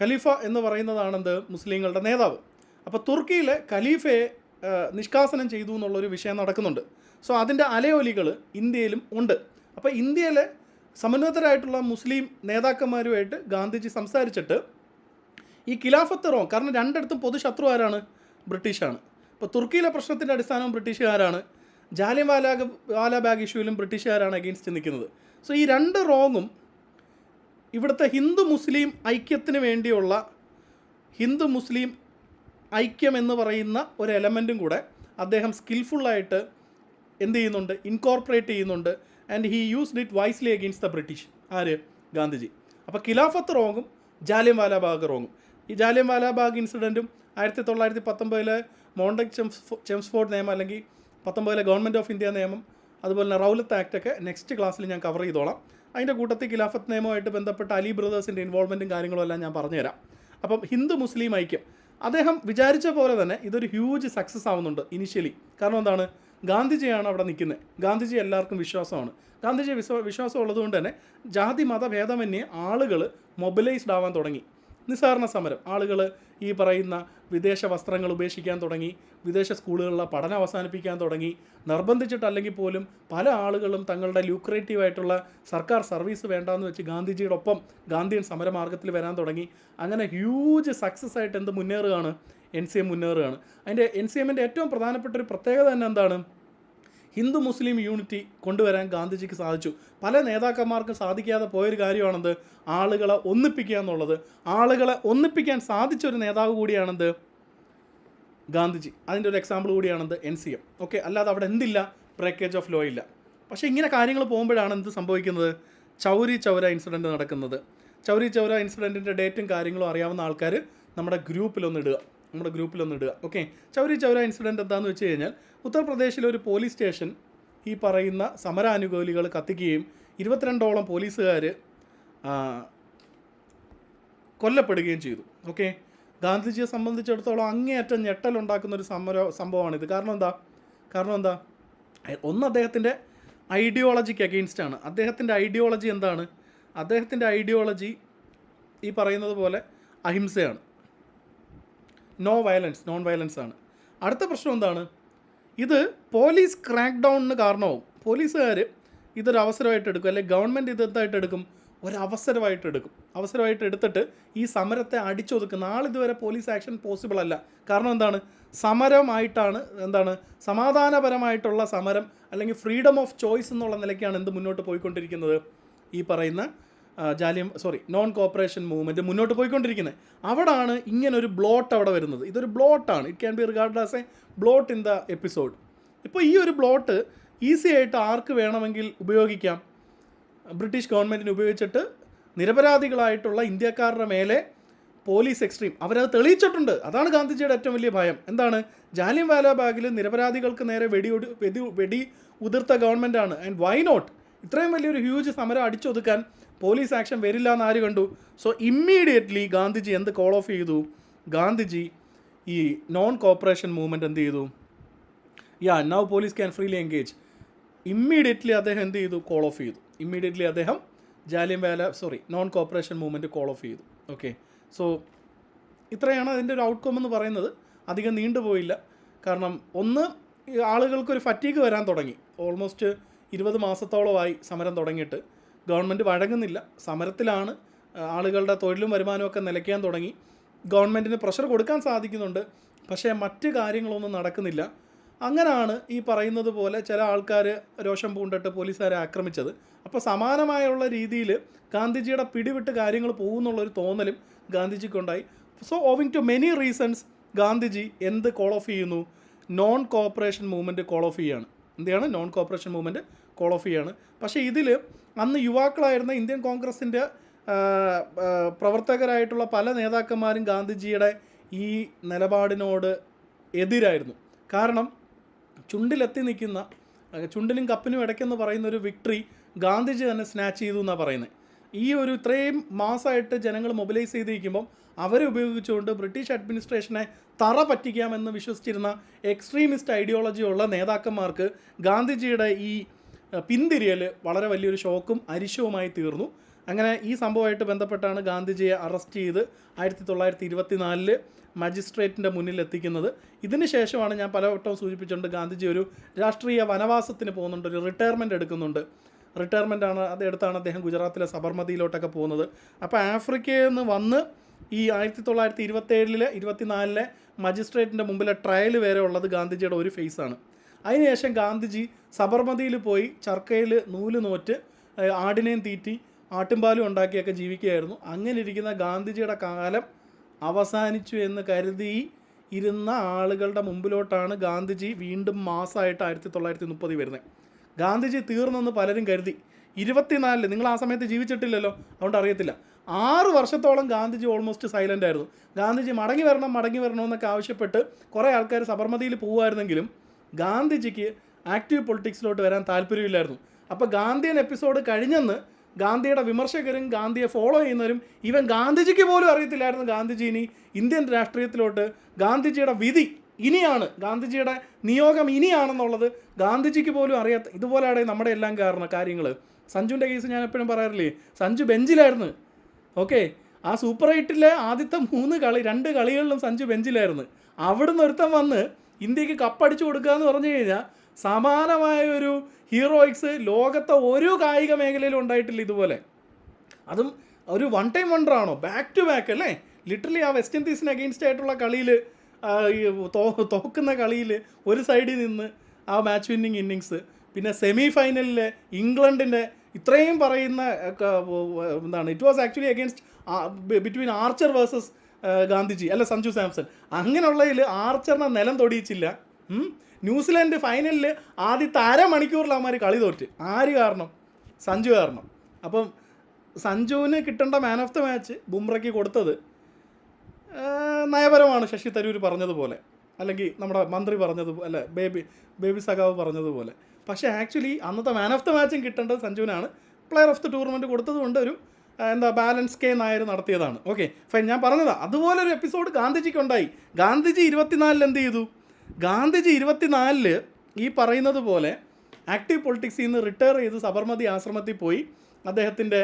ഖലീഫ എന്ന് പറയുന്നതാണെന്ത്, മുസ്ലിങ്ങളുടെ നേതാവ്. അപ്പോൾ തുർക്കിയിലെ ഖലീഫയെ നിഷ്കാസനം ചെയ്തു എന്നുള്ളൊരു വിഷയം നടക്കുന്നുണ്ട്. സോ അതിൻ്റെ അലയൊലികൾ ഇന്ത്യയിലും ഉണ്ട്. അപ്പോൾ ഇന്ത്യയിലെ സമന്വിതരായിട്ടുള്ള മുസ്ലിം നേതാക്കന്മാരുമായിട്ട് ഗാന്ധിജി സംസാരിച്ചിട്ട് ഈ ഖിലാഫത്ത് റോങ്, കാരണം 2 പൊതു ശത്രു ആരാണ്? ബ്രിട്ടീഷാണ്. ഇപ്പോൾ തുർക്കിയിലെ പ്രശ്നത്തിൻ്റെ അടിസ്ഥാനം ബ്രിട്ടീഷുകാരാണ്. ജാലിയൻ വാലാബാഗ് ഇഷ്യൂവിലും ബ്രിട്ടീഷുകാരാണ് അഗെയിൻസ്റ്റ് നിൽക്കുന്നത്. സോ ഈ 2 റോങ്ങും ഇവിടുത്തെ ഹിന്ദു മുസ്ലിം ഐക്യം എന്ന് പറയുന്ന ഒരു എലമെൻറ്റും കൂടെ അദ്ദേഹം സ്കിൽഫുള്ളായിട്ട് എന്ത് ചെയ്യുന്നുണ്ട്, ഇൻകോർപ്പറേറ്റ് ചെയ്യുന്നുണ്ട്. And he used it wisely against the British. Gandhiji. അപ്പോൾ ഖിലാഫത്ത് റോങ്ങും ജാലിയൻ വാലാബാഗ് റോങ്ങും. ഈ ജാലിയൻ വാലാബാഗ് ഇൻസിഡൻറ്റും 1919 മോണ്ടക് ചെംസ്ഫോർഡ് നിയമം, അല്ലെങ്കിൽ 19 ഗവൺമെൻറ് ഓഫ് ഇന്ത്യ നിയമം, അതുപോലെ തന്നെ റൗലത്ത് ആക്റ്റൊക്കെ നെക്സ്റ്റ് ക്ലാസ്സിൽ ഞാൻ കവർ ചെയ്തോളാം. അതിൻ്റെ കൂട്ടത്തിൽ ഖിലാഫത്ത് നിയമമായിട്ട് ബന്ധപ്പെട്ട അലി ബ്രദേഴ്സിൻ്റെ ഇൻവോൾവ്മെൻറ്റും കാര്യങ്ങളും എല്ലാം ഞാൻ പറഞ്ഞുതരാം. അപ്പം ഹിന്ദു മുസ്ലിം ഐക്യം അദ്ദേഹം വിചാരിച്ച പോലെ തന്നെ ഇതൊരു ഹ്യൂജ് സക്സസ് ആവുന്നുണ്ട് ഇനിഷ്യലി. കാരണം എന്താണ്, ഗാന്ധിജിയാണ് അവിടെ നിൽക്കുന്നത്. ഗാന്ധിജി എല്ലാവർക്കും വിശ്വാസമാണ്. ഗാന്ധിജി വിശ്വാസം ഉള്ളതുകൊണ്ട് തന്നെ ജാതി മത ഭേദമന്യേ ആളുകൾ മൊബിലൈസ്ഡ് ആവാൻ തുടങ്ങി. നിസ്സഹകരണ സമരം, ആളുകൾ ഈ പറയുന്ന വിദേശ വസ്ത്രങ്ങൾ ഉപേക്ഷിക്കാൻ തുടങ്ങി, വിദേശ സ്കൂളുകളിലെ പഠനം അവസാനിപ്പിക്കാൻ തുടങ്ങി. നിർബന്ധിച്ചിട്ടല്ലെങ്കിൽ പോലും പല ആളുകളും തങ്ങളുടെ ലൂക്രേറ്റീവായിട്ടുള്ള സർക്കാർ സർവീസ് വേണ്ടാന്ന് വെച്ച് ഗാന്ധിജിയുടെ ഒപ്പം ഗാന്ധിയൻ സമരമാർഗത്തിൽ വരാൻ തുടങ്ങി. അങ്ങനെ ഹ്യൂജ് സക്സസ് ആയിട്ട് മുന്നേറുകയാണ് NCM മുന്നേറുകയാണ്. അതിൻ്റെ NCMൻ്റെ ഏറ്റവും പ്രധാനപ്പെട്ട ഒരു പ്രത്യേകത തന്നെ എന്താണ്, ഹിന്ദു മുസ്ലിം യൂണിറ്റി കൊണ്ടുവരാൻ ഗാന്ധിജിക്ക് സാധിച്ചു. പല നേതാക്കന്മാർക്കും സാധിക്കാതെ പോയൊരു കാര്യമാണെന്ത്, ആളുകളെ ഒന്നിപ്പിക്കുക എന്നുള്ളത്. ആളുകളെ ഒന്നിപ്പിക്കാൻ സാധിച്ചൊരു നേതാവ് കൂടിയാണെന്ത്, ഗാന്ധിജി. അതിൻ്റെ ഒരു എക്സാമ്പിൾ കൂടിയാണെന്ത്, NCM. അല്ലാതെ അവിടെ എന്തില്ല, ബ്രേക്കേജ് ഓഫ് ലോ ഇല്ല. പക്ഷേ ഇങ്ങനെ കാര്യങ്ങൾ പോകുമ്പോഴാണ് എന്ത് സംഭവിക്കുന്നത്, ചൗരി ചൗര ഇൻസിഡൻറ്റ് നടക്കുന്നത്. ചൗരി ചൗര ഇൻസിഡൻറ്റിൻ്റെ ഡേറ്റും കാര്യങ്ങളും അറിയാവുന്ന ആൾക്കാർ നമ്മുടെ ഗ്രൂപ്പിലൊന്ന് ഇടുക. ചൗരി ചൗര ഇൻസിഡൻറ്റ് എന്താണെന്ന് വെച്ച് കഴിഞ്ഞാൽ, ഉത്തർപ്രദേശിലെ ഒരു പോലീസ് സ്റ്റേഷൻ ഈ പറയുന്ന സമരാനുകൂലികൾ കത്തിക്കുകയും 22ഓളം പോലീസുകാർ കൊല്ലപ്പെടുകയും ചെയ്തു. ഗാന്ധിജിയെ സംബന്ധിച്ചിടത്തോളം അങ്ങേയറ്റം ഞെട്ടലുണ്ടാക്കുന്നൊരു സംഭവമാണിത്. കാരണം എന്താ, ഒന്ന് അദ്ദേഹത്തിൻ്റെ ഐഡിയോളജിക്ക് അഗെയിൻസ്റ്റാണ്. അദ്ദേഹത്തിൻ്റെ ഐഡിയോളജി എന്താണ്? അദ്ദേഹത്തിൻ്റെ ഐഡിയോളജി ഈ പറയുന്നത് പോലെ അഹിംസയാണ്, നോൺ വയലൻസ് ആണ്. അടുത്ത പ്രശ്നം എന്താണ്, ഇത് പോലീസ് ക്രാക്ക് ഡൗണിന് കാരണവും പോലീസുകാർ ഇതൊരു അവസരമായിട്ട് എടുക്കും, അല്ലെങ്കിൽ ഗവൺമെൻറ് ഇതെന്തായിട്ട് എടുക്കും, ഒരവസരമായിട്ട് എടുക്കും. അവസരമായിട്ട് എടുത്തിട്ട് ഈ സമരത്തെ അടിച്ചൊതുക്കും. നാളിതുവരെ പോലീസ് ആക്ഷൻ പോസിബിൾ അല്ല. കാരണം എന്താണ്, സമരമായിട്ടാണ്, എന്താണ് സമാധാനപരമായിട്ടുള്ള സമരം അല്ലെങ്കിൽ ഫ്രീഡം ഓഫ് ചോയ്സ് എന്നുള്ള നിലയ്ക്കാണ് എന്ത് മുന്നോട്ട് പോയിക്കൊണ്ടിരിക്കുന്നത്, ഈ പറയുന്ന നോൺ കോപ്പറേഷൻ മൂവ്മെൻറ്റ് മുന്നോട്ട് പോയിക്കൊണ്ടിരിക്കുന്നത്. അവിടാണ് ഇങ്ങനൊരു ബ്ലോട്ട് അവിടെ വരുന്നത്. ഇതൊരു ബ്ലോട്ടാണ്. It can be regard as a blot in the episode. ഇപ്പോൾ ഈ ഒരു ബ്ലോട്ട് ഈസി ആയിട്ട് ആർക്ക് വേണമെങ്കിൽ ഉപയോഗിക്കാം. ബ്രിട്ടീഷ് ഗവൺമെൻറ്റിന് ഉപയോഗിച്ചിട്ട് നിരപരാധികളായിട്ടുള്ള ഇന്ത്യക്കാരുടെ മേലെ പോലീസ് എക്സ്ട്രീം അവരത് തെളിയിച്ചിട്ടുണ്ട്. അതാണ് ഗാന്ധിജിയുടെ ഏറ്റവും വലിയ ഭയം. എന്താണ്, ജാലിയൻവാലാ ബാഗിൽ നിരപരാധികൾക്ക് നേരെ വെടി ഉതിർത്ത ഗവൺമെൻറ്റാണ്. ആൻഡ് വൈ നോട്ട്, ഇത്രയും വലിയൊരു ഹ്യൂജ് സമരം അടിച്ചൊതുക്കാൻ പോലീസ് ആക്ഷൻ വരില്ല എന്ന് ആര് കണ്ടു? സോ ഇമ്മീഡിയറ്റ്ലി ഗാന്ധിജി എന്ത് കോൾ ഓഫ് ചെയ്തു? ഗാന്ധിജി ഈ നോൺ കോപ്പറേഷൻ മൂവ്മെൻറ്റ് എന്ത് ചെയ്തു? Now police can freely engage. Immediately അദ്ദേഹം എന്ത് ചെയ്തു? കോൾ ഓഫ് ചെയ്തു. ഇമ്മീഡിയറ്റ്ലി അദ്ദേഹം non cooperation movement call of ചെയ്തു. ഓക്കെ, സോ ഇത്രയാണ് അതിൻ്റെ ഒരു ഔട്ട്കം എന്ന് പറയുന്നത്. അധികം നീണ്ടുപോയില്ല. കാരണം ഒന്ന്, ആളുകൾക്കൊരു ഫറ്റീഗ് വരാൻ തുടങ്ങി. ഓൾമോസ്റ്റ് 20 മാസത്തോളമായി സമരം തുടങ്ങിയിട്ട് ഗവൺമെൻറ് വഴങ്ങുന്നില്ല. സമരത്തിലാണ്. ആളുകളുടെ തൊഴിലും വരുമാനമൊക്കെ നിലയ്ക്കാൻ തുടങ്ങി. ഗവൺമെൻറ്റിന് പ്രഷർ കൊടുക്കാൻ സാധിക്കുന്നുണ്ട്, പക്ഷേ മറ്റ് കാര്യങ്ങളൊന്നും നടക്കുന്നില്ല. അങ്ങനെയാണ് ഈ പറയുന്നത് പോലെ ചില ആൾക്കാർ രോഷം പൂണ്ടിട്ട് പോലീസുകാരെ ആക്രമിച്ചത്. അപ്പോൾ സമാനമായുള്ള രീതിയിൽ ഗാന്ധിജിയുടെ പിടിവിട്ട് കാര്യങ്ങൾ പോകുന്നുള്ളൊരു തോന്നലും ഗാന്ധിജിക്കുണ്ടായി. So owing to many reasons Gandhiji എന്ത് കോൾ ഓഫ് ചെയ്യുന്നു? Non cooperation movement call off ചെയ്യുകയാണ്. എന്താണ് non cooperation movement call off ചെയ്യുകയാണ്. പക്ഷേ ഇതിൽ അന്ന് യുവാക്കളായിരുന്ന ഇന്ത്യൻ കോൺഗ്രസിൻ്റെ പ്രവർത്തകരായിട്ടുള്ള പല നേതാക്കന്മാരും ഗാന്ധിജിയുടെ ഈ നിലപാടിനോട് എതിരായിരുന്നു. കാരണം ചുണ്ടിലെത്തി നിൽക്കുന്ന, ചുണ്ടിനും കപ്പിനും ഇടയ്ക്കെന്ന് പറയുന്ന ഒരു വിക്ടറി ഗാന്ധിജി തന്നെ സ്നാച്ച് ചെയ്തു എന്നാണ് പറയുന്നത്. ഈ ഒരു ഇത്രയും മാസമായിട്ട് ജനങ്ങൾ മൊബിലൈസ് ചെയ്തിരിക്കുമ്പം അവരെ ഉപയോഗിച്ചുകൊണ്ട് ബ്രിട്ടീഷ് അഡ്മിനിസ്ട്രേഷനെ തറ പറ്റിക്കാമെന്ന് വിശ്വസിച്ചിരുന്ന എക്സ്ട്രീമിസ്റ്റ് ഐഡിയോളജി ഉള്ള നേതാക്കന്മാർക്ക് ഗാന്ധിജിയുടെ ഈ പിന്തിരിയൽ വളരെ വലിയൊരു ഷോക്കും അരിശവുമായി തീർന്നു. അങ്ങനെ ഈ സംഭവമായിട്ട് ബന്ധപ്പെട്ടാണ് ഗാന്ധിജിയെ അറസ്റ്റ് ചെയ്ത് 1924 മജിസ്ട്രേറ്റിൻ്റെ മുന്നിൽ എത്തിക്കുന്നത്. ഇതിന് ശേഷമാണ് ഞാൻ പലവട്ടം സൂചിപ്പിച്ചുകൊണ്ട് ഗാന്ധിജി ഒരു രാഷ്ട്രീയ വനവാസത്തിന് പോകുന്നുണ്ട്, ഒരു റിട്ടയർമെൻറ്റ് എടുക്കുന്നുണ്ട്. അതെടുത്താണ് അദ്ദേഹം ഗുജറാത്തിലെ സബർമതിയിലോട്ടൊക്കെ പോകുന്നത്. അപ്പോൾ ആഫ്രിക്കയിൽ നിന്ന് വന്ന് ഈ 1927-24 മജിസ്ട്രേറ്റിൻ്റെ മുമ്പിലെ ട്രയൽ വരെ ഉള്ളത് ഗാന്ധിജിയുടെ ഒരു ഫേസാണ്. അതിനുശേഷം ഗാന്ധിജി സബർമതിയിൽ പോയി ചർക്കയിൽ നൂല് നോറ്റ് ആടിനെയും തീറ്റി ആട്ടുംപാലും ഉണ്ടാക്കിയൊക്കെ ജീവിക്കുകയായിരുന്നു. അങ്ങനെ ഇരിക്കുന്ന ഗാന്ധിജിയുടെ കാലം അവസാനിച്ചു എന്ന് കരുതി ഇരുന്ന ആളുകളുടെ മുമ്പിലോട്ടാണ് ഗാന്ധിജി വീണ്ടും മാസമായിട്ട് 1930 വരുന്നത്. ഗാന്ധിജി തീർന്നെന്ന് പലരും കരുതി. 24 നിങ്ങൾ ആ സമയത്ത് ജീവിച്ചിട്ടില്ലല്ലോ, അതുകൊണ്ട് അറിയത്തില്ല. 6 വർഷത്തോളം ഗാന്ധിജി ഓൾമോസ്റ്റ് സൈലൻ്റ് ആയിരുന്നു. ഗാന്ധിജി മടങ്ങി വരണമെന്നൊക്കെ ആവശ്യപ്പെട്ട് കുറേ ആൾക്കാർ സബർമതിയിൽ പോകുമായിരുന്നെങ്കിലും ഗാന്ധിജിക്ക് ആക്റ്റീവ് പൊളിറ്റിക്സിലോട്ട് വരാൻ താല്പര്യമില്ലായിരുന്നു. അപ്പോൾ ഗാന്ധിയൻ എപ്പിസോഡ് കഴിഞ്ഞെന്ന് ഗാന്ധിയുടെ വിമർശകരും ഗാന്ധിയെ ഫോളോ ചെയ്യുന്നവരും ഈവൻ ഗാന്ധിജിക്ക് പോലും അറിയത്തില്ലായിരുന്നു ഗാന്ധിജി ഇനി ഇന്ത്യൻ രാഷ്ട്രീയത്തിലോട്ട് ഗാന്ധിജിയുടെ വിധി ഇനിയാണ്, ഗാന്ധിജിയുടെ നിയോഗം ഇനിയാണെന്നുള്ളത് ഗാന്ധിജിക്ക് പോലും അറിയാത്ത. ഇതുപോലെയാണ് നമ്മുടെ എല്ലാം കാര്യങ്ങൾ. സഞ്ജുവിൻ്റെ കേസ് ഞാൻ എപ്പോഴും പറയാറില്ലേ, സഞ്ജു ബെഞ്ചിലായിരുന്നു. ഓക്കെ, ആ സൂപ്പർ 8-ലെ ആദ്യത്തെ 2 കളികളിലും സഞ്ജു ബെഞ്ചിലായിരുന്നു. അവിടുന്ന് ഒരുത്തം വന്ന് ഇന്ത്യക്ക് കപ്പടിച്ചു കൊടുക്കുക എന്ന് പറഞ്ഞു കഴിഞ്ഞാൽ സമാനമായ ഒരു ഹീറോയിക്സ് ലോകത്തെ ഒരു കായിക മേഖലയിലും ഉണ്ടായിട്ടില്ല ഇതുപോലെ. അതും ഒരു വൺ ടൈം വണ്ടറാണോ, ബാക്ക് ടു ബാക്ക് അല്ലേ. ലിറ്ററലി ആ വെസ്റ്റ് ഇൻഡീസിന് അഗെയിൻസ്റ്റ് ആയിട്ടുള്ള കളിയിൽ തോക്കുന്ന കളിയിൽ ഒരു സൈഡിൽ നിന്ന് ആ മാച്ച് വിന്നിങ് ഇന്നിങ്സ്, പിന്നെ സെമി ഫൈനലിൽ ഇംഗ്ലണ്ടിൻ്റെ ഇത്രയും പറയുന്ന it was actually against between Archer versus Gandhiji അല്ല സഞ്ജു സാംസൺ. അങ്ങനെയുള്ളതിൽ ആർച്ചറിനെ നിലം തൊടിയിച്ചില്ല. ന്യൂസിലാൻഡ് ഫൈനലിൽ ആദ്യത്തെ അരമണിക്കൂറിൽ അവന്മാർ കളി തോറ്റ്. ആര് കാരണം? സഞ്ജു കാരണം. അപ്പം സഞ്ജുവിന് കിട്ടേണ്ട മാൻ ഓഫ് ദ മാച്ച് ബുംറയ്ക്ക് കൊടുത്തത് നയപരമാണ്, ശശി തരൂർ പറഞ്ഞതുപോലെ, അല്ലെങ്കിൽ നമ്മുടെ മന്ത്രി പറഞ്ഞതുപോലെ, ബേബി സഖാവ് പറഞ്ഞതുപോലെ. പക്ഷേ ആക്ച്വലി അന്നത്തെ മാൻ ഓഫ് ദ മാച്ചും കിട്ടേണ്ടത് സഞ്ജുവിനാണ്. പ്ലെയർ ഓഫ് ദ ടൂർണമെൻറ്റ് കൊടുത്തതുകൊണ്ട് ഒരു ബാലൻസ് കെ നായർ നടത്തിയതാണ്. ഓക്കെ ഫൈൻ, ഞാൻ പറഞ്ഞതാണ്. അതുപോലെ ഒരു എപ്പിസോഡ് ഗാന്ധിജിക്കുണ്ടായി. ഗാന്ധിജി 24 എന്ത് ചെയ്തു? ഗാന്ധിജി 24 ഈ പറയുന്നത് പോലെ ആക്റ്റീവ് പൊളിറ്റിക്സിൽ നിന്ന് റിട്ടയർ ചെയ്ത് സബർമതി ആശ്രമത്തിൽ പോയി അദ്ദേഹത്തിൻ്റെ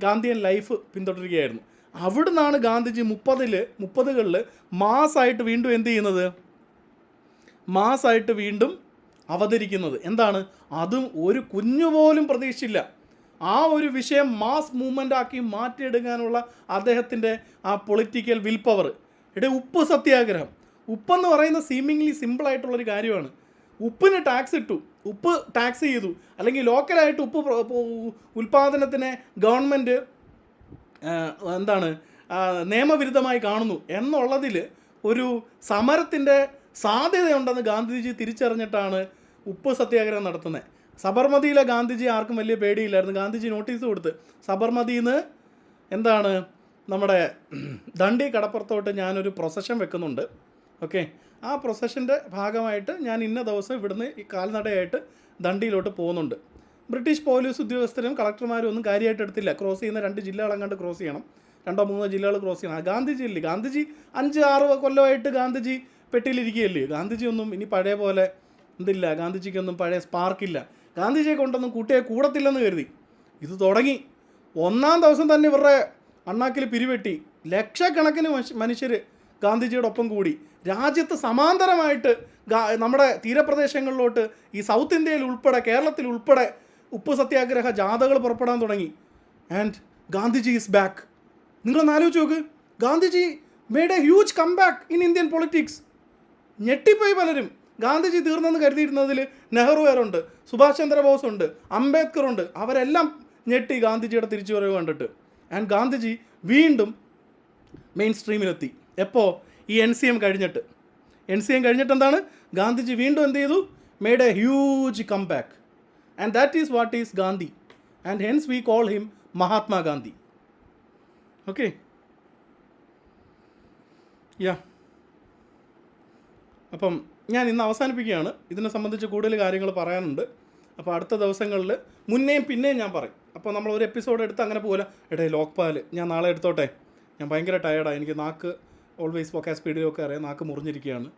ഗാന്ധിയൻ ലൈഫ് പിന്തുടരുകയായിരുന്നു. അവിടുന്നാണ് ഗാന്ധിജി 30കളിൽ മാസമായിട്ട് വീണ്ടും എന്ത് ചെയ്യുന്നത്? മാസമായിട്ട് വീണ്ടും അവതരിക്കുന്നത്. എന്താണ്? അതും ഒരു കുഞ്ഞുപോലും പ്രതീക്ഷിച്ചില്ല. ആ ഒരു വിഷയം മാസ് മൂവ്മെൻ്റ് ആക്കി മാറ്റിയെടുക്കാനുള്ള അദ്ദേഹത്തിൻ്റെ ആ പൊളിറ്റിക്കൽ വിൽ പവർ. ഉപ്പ് സത്യാഗ്രഹം. ഉപ്പെന്ന് പറയുന്ന സീമിംഗ്ലി സിമ്പിളായിട്ടുള്ളൊരു കാര്യമാണ്. ഉപ്പിന് ടാക്സ് ഇട്ടു, ഉപ്പ് ടാക്സ് ചെയ്തു, അല്ലെങ്കിൽ ലോക്കലായിട്ട് ഉപ്പ് ഉൽപ്പാദനത്തിനെ ഗവൺമെൻറ് നിയമവിരുദ്ധമായി കാണുന്നു എന്നുള്ളതിൽ ഒരു സമരത്തിൻ്റെ സാധ്യതയുണ്ടെന്ന് ഗാന്ധിജി തിരിച്ചറിഞ്ഞിട്ടാണ് ഉപ്പ് സത്യാഗ്രഹം നടത്തുന്നത്. സബർമതിയിലെ ഗാന്ധിജി ആർക്കും വലിയ പേടിയില്ലായിരുന്നു. ഗാന്ധിജി നോട്ടീസ് കൊടുത്ത് സബർമതിയിൽ നിന്ന് നമ്മുടെ ദണ്ഡി കടപ്പുറത്തോട്ട് ഞാനൊരു പ്രൊസഷൻ വെക്കുന്നുണ്ട്. ഓക്കെ, ആ പ്രൊസഷൻ്റെ ഭാഗമായിട്ട് ഞാൻ ഇന്ന ദിവസം ഇവിടുന്ന് ഈ കാൽനടയായിട്ട് ദണ്ഡിയിലോട്ട് പോകുന്നുണ്ട്. ബ്രിട്ടീഷ് പോലീസ് ഉദ്യോഗസ്ഥരും കളക്ടർമാരും ഒന്നും കാര്യമായിട്ട് എടുത്തില്ല. ക്രോസ് ചെയ്യുന്ന 2 ജില്ലകളെങ്ങാണ്ട് ക്രോസ് ചെയ്യണം, 2-3 ജില്ലകൾ ക്രോസ് ചെയ്യണം. ഗാന്ധിജി ഇല്ലേ, ഗാന്ധിജി 5-6 കൊല്ലമായിട്ട് ഗാന്ധിജി പെട്ടിയിലിരിക്കുകയല്ലേ. ഗാന്ധിജി ഒന്നും ഇനി പഴയ പോലെ എന്തില്ല, ഗാന്ധിജിക്കൊന്നും പഴയ സ്പാർക്കില്ല. ഗാന്ധിജിയെ കൊണ്ടൊന്നും കൂട്ടിയെ കൂടത്തില്ലെന്ന് കരുതി ഇത് തുടങ്ങി. 1-ാം ദിവസം തന്നെ ഇവരുടെ അണ്ണാക്കിൽ പിരിവെട്ടി. ലക്ഷക്കണക്കിന് മനുഷ്യർ ഗാന്ധിജിയുടെ ഒപ്പം കൂടി. രാജ്യത്ത് സമാന്തരമായിട്ട് നമ്മുടെ തീരപ്രദേശങ്ങളിലോട്ട് ഈ സൗത്ത് ഇന്ത്യയിൽ ഉൾപ്പെടെ കേരളത്തിൽ ഉൾപ്പെടെ ഉപ്പ് സത്യാഗ്രഹ ജാഥകൾ പുറപ്പെടാൻ തുടങ്ങി. And Gandhiji is back. നിങ്ങളൊന്ന് ആലോചിച്ച് നോക്ക്, Gandhiji made a huge come back in Indian politics. ഞെട്ടിപ്പോയി പലരും. ഗാന്ധിജി തീർന്നെന്ന് കരുതിയിരുന്നതിൽ നെഹ്റു വേറുണ്ട്, സുഭാഷ് ചന്ദ്രബോസ് ഉണ്ട്, അംബേദ്കർ ഉണ്ട്. അവരെല്ലാം ഞെട്ടി ഗാന്ധിജിയുടെ തിരിച്ചുവരവ് കണ്ടിട്ട്. ആൻഡ് ഗാന്ധിജി വീണ്ടും മെയിൻ സ്ട്രീമിലെത്തി. എപ്പോൾ? ഈ NCM കഴിഞ്ഞിട്ട്. NCM കഴിഞ്ഞിട്ട് എന്താണ്? ഗാന്ധിജി വീണ്ടും എന്ത് ചെയ്തു? Made a huge come back. And that is what is Gandhi. And hence we call him Mahatma Gandhi. Okay, yeah. അപ്പം ഞാൻ ഇന്ന് അവസാനിപ്പിക്കുകയാണ്. ഇതിനെ സംബന്ധിച്ച് കൂടുതൽ കാര്യങ്ങൾ പറയാനുണ്ട്. അപ്പോൾ അടുത്ത ദിവസങ്ങളിൽ മുന്നേയും പിന്നെയും ഞാൻ പറയും. അപ്പോൾ നമ്മൾ ഒരു എപ്പിസോഡ് എടുത്ത് അങ്ങനെ പോലെ ലോക്പാൽ ഞാൻ നാളെ എടുത്തോട്ടെ, ഞാൻ ഭയങ്കര ടയേർഡാണ്, എനിക്ക് നാക്ക് ഓൾവേസ് വോക്കാ സ്പീഡിലൊക്കെ അറിയാം, നാക്ക് മുറിഞ്ഞിരിക്കുകയാണ്.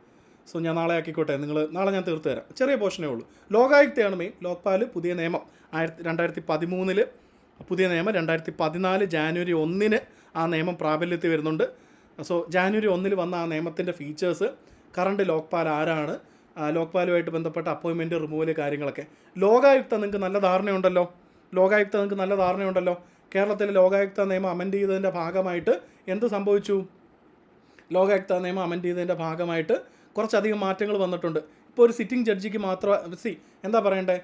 സോ ഞാൻ നാളെ ആക്കിക്കോട്ടെ, നാളെ ഞാൻ തീർത്ത് തരാം. ചെറിയ പോർഷനേ ഉള്ളൂ. ലോകായുക്തയാണ് മെയിൻ. ലോക്പാൽ പുതിയ നിയമം 2013 പുതിയ നിയമം 2014 ജാനുവരി 1 ആ നിയമം പ്രാബല്യത്തിൽ വരുന്നുണ്ട്. സോ ജാനുവരി 1 വന്ന ആ നിയമത്തിൻ്റെ ഫീച്ചേഴ്സ്, കറണ്ട് ലോക്പാൽ ആരാണ്, ലോക്പാലുമായിട്ട് ബന്ധപ്പെട്ട അപ്പോയിൻമെൻറ്റ്, റിമൂവൽ, കാര്യങ്ങളൊക്കെ. ലോകായുക്ത നിങ്ങൾക്ക് നല്ല ധാരണയുണ്ടല്ലോ. കേരളത്തിലെ ലോകായുക്ത നിയമം അമെൻഡ് ചെയ്തതിൻ്റെ ഭാഗമായിട്ട് എന്ത് സംഭവിച്ചു? ലോകായുക്ത നിയമം അമെൻഡ് ചെയ്തതിൻ്റെ ഭാഗമായിട്ട് കുറച്ചധികം മാറ്റങ്ങൾ വന്നിട്ടുണ്ട്. ഇപ്പോൾ ഒരു സിറ്റിംഗ് ജഡ്ജിക്ക് മാത്രം എന്താ പറയണ്ടേ,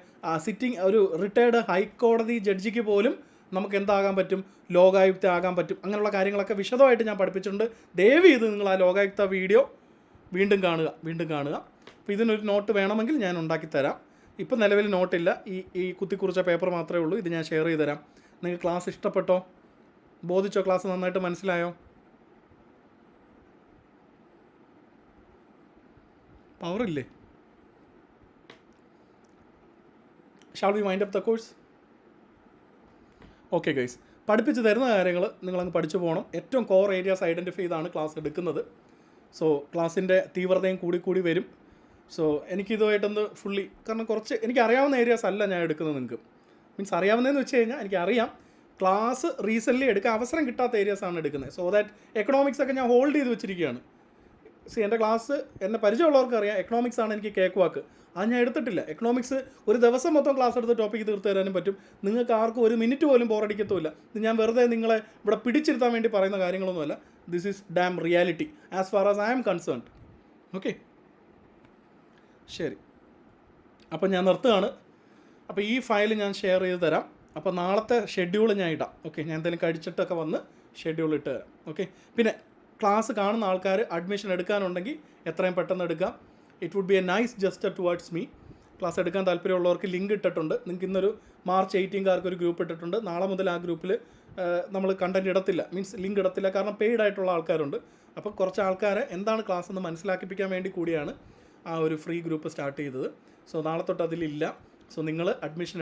ഒരു റിട്ടയർഡ് ഹൈക്കോടതി ജഡ്ജിക്ക് പോലും നമുക്ക് എന്താകാൻ പറ്റും? ലോകായുക്ത ആകാൻ പറ്റും. അങ്ങനെയുള്ള കാര്യങ്ങളൊക്കെ വിശദമായിട്ട് ഞാൻ പഠിപ്പിച്ചിട്ടുണ്ട്. ദയവ് ചെയ്ത് നിങ്ങൾ ആ ലോകായുക്ത വീഡിയോ വീണ്ടും കാണുക. അപ്പോൾ ഇതിനൊരു നോട്ട് വേണമെങ്കിൽ ഞാൻ ഉണ്ടാക്കിത്തരാം. ഇപ്പം നിലവിൽ നോട്ടില്ല, ഈ കുത്തിക്കുറിച്ച പേപ്പർ മാത്രമേ ഉള്ളൂ. ഇത് ഞാൻ ഷെയർ ചെയ്ത് തരാം. നിങ്ങൾക്ക് ക്ലാസ് ഇഷ്ടപ്പെട്ടോ? ബോധിച്ചോ? ക്ലാസ് നന്നായിട്ട് മനസ്സിലായോ? പവറില്ലേ? Shall we wind up the course? Okay guys, പഠിപ്പിച്ച് തരുന്ന കാര്യങ്ങൾ നിങ്ങളങ്ങ് പഠിച്ചു പോകണം. ഏറ്റവും കോർ ഏരിയാസ് ഐഡൻറ്റിഫൈ ചെയ്താണ് ക്ലാസ് എടുക്കുന്നത്. സോ ക്ലാസ്സിൻ്റെ തീവ്രതയും കൂടി വരും. സോ എനിക്കിതുമായിട്ടൊന്ന് ഫുള്ളി, കാരണം കുറച്ച് എനിക്കറിയാവുന്ന ഏരിയാസ് അല്ല ഞാൻ എടുക്കുന്നത്. നിങ്ങൾക്ക് മീൻസ് അറിയാവുന്നതെന്ന് വെച്ച് കഴിഞ്ഞാൽ എനിക്കറിയാം, ക്ലാസ് റീസെൻ്റ്ലി എടുക്കാൻ അവസരം കിട്ടാത്ത ഏരിയാസാണ് എടുക്കുന്നത്. സോ ദാറ്റ് എക്കണോമിക്സ് ഒക്കെ ഞാൻ ഹോൾഡ് ചെയ്ത് വെച്ചിരിക്കുകയാണ്. എൻ്റെ ക്ലാസ് എന്നെ പരിചയമുള്ളവർക്ക് അറിയാം, എക്കണോമിക്സ് ആണ് എനിക്ക് കേക്ക് വാക്ക്. അത് ഞാൻ എടുത്തിട്ടില്ല. എക്കണോമിക്സ് ഒരു ദിവസം മൊത്തം ക്ലാസ് എടുത്ത് ടോപ്പിക്ക് തീർത്ത് തരാനും പറ്റും. നിങ്ങൾക്ക് ആർക്കും ഒരു മിനിറ്റ് പോലും ബോറടിക്കത്തുമില്ല. ഇത് ഞാൻ വെറുതെ നിങ്ങളെ ഇവിടെ പിടിച്ചിരുത്താൻ വേണ്ടി പറയുന്ന കാര്യങ്ങളൊന്നുമല്ല. This is damn reality as far as I am concerned. Okay, ശരി. അപ്പം ഞാൻ നിർത്തുകയാണ്. അപ്പോൾ ഈ ഫയൽ ഞാൻ ഷെയർ ചെയ്ത് തരാം. അപ്പോൾ നാളത്തെ ഷെഡ്യൂൾ ഞാൻ ഇടാം. ഓക്കെ, ഞാൻ എന്തെങ്കിലും കഴിച്ചിട്ടൊക്കെ വന്ന് ഷെഡ്യൂൾ ഇട്ട് തരാം. ഓക്കെ, പിന്നെ ക്ലാസ് കാണുന്ന ആൾക്കാർ അഡ്മിഷൻ എടുക്കാനുണ്ടെങ്കിൽ എത്രയും പെട്ടെന്ന് എടുക്കാം. It would be a nice gesture towards me. Class എടുക്കാൻ താല്പര്യമുള്ളവർക്ക് ലിങ്ക് ഇട്ടിട്ടുണ്ട്. നിങ്ങൾക്ക് ഇന്നൊരു മാർച്ച് 18 ഒരു ഗ്രൂപ്പ് ഇട്ടിട്ടുണ്ട്. നാളെ മുതൽ ആ ഗ്രൂപ്പിൽ നമ്മൾ കണ്ടൻറ്റ് ഇടത്തില്ല, മീൻസ് ലിങ്ക് ഇടത്തില്ല. കാരണം പെയ്ഡ് ആയിട്ടുള്ള ആൾക്കാരുണ്ട്. അപ്പോൾ കുറച്ച് ആൾക്കാരെ എന്താണ് ക്ലാസ് എന്ന് മനസ്സിലാക്കിപ്പിക്കാൻ വേണ്ടി കൂടിയാണ് ആ ഒരു ഫ്രീ ഗ്രൂപ്പ് സ്റ്റാർട്ട് ചെയ്തത്. സോ നാളെ തൊട്ട് അതിലില്ല. സോ നിങ്ങൾ അഡ്മിഷൻ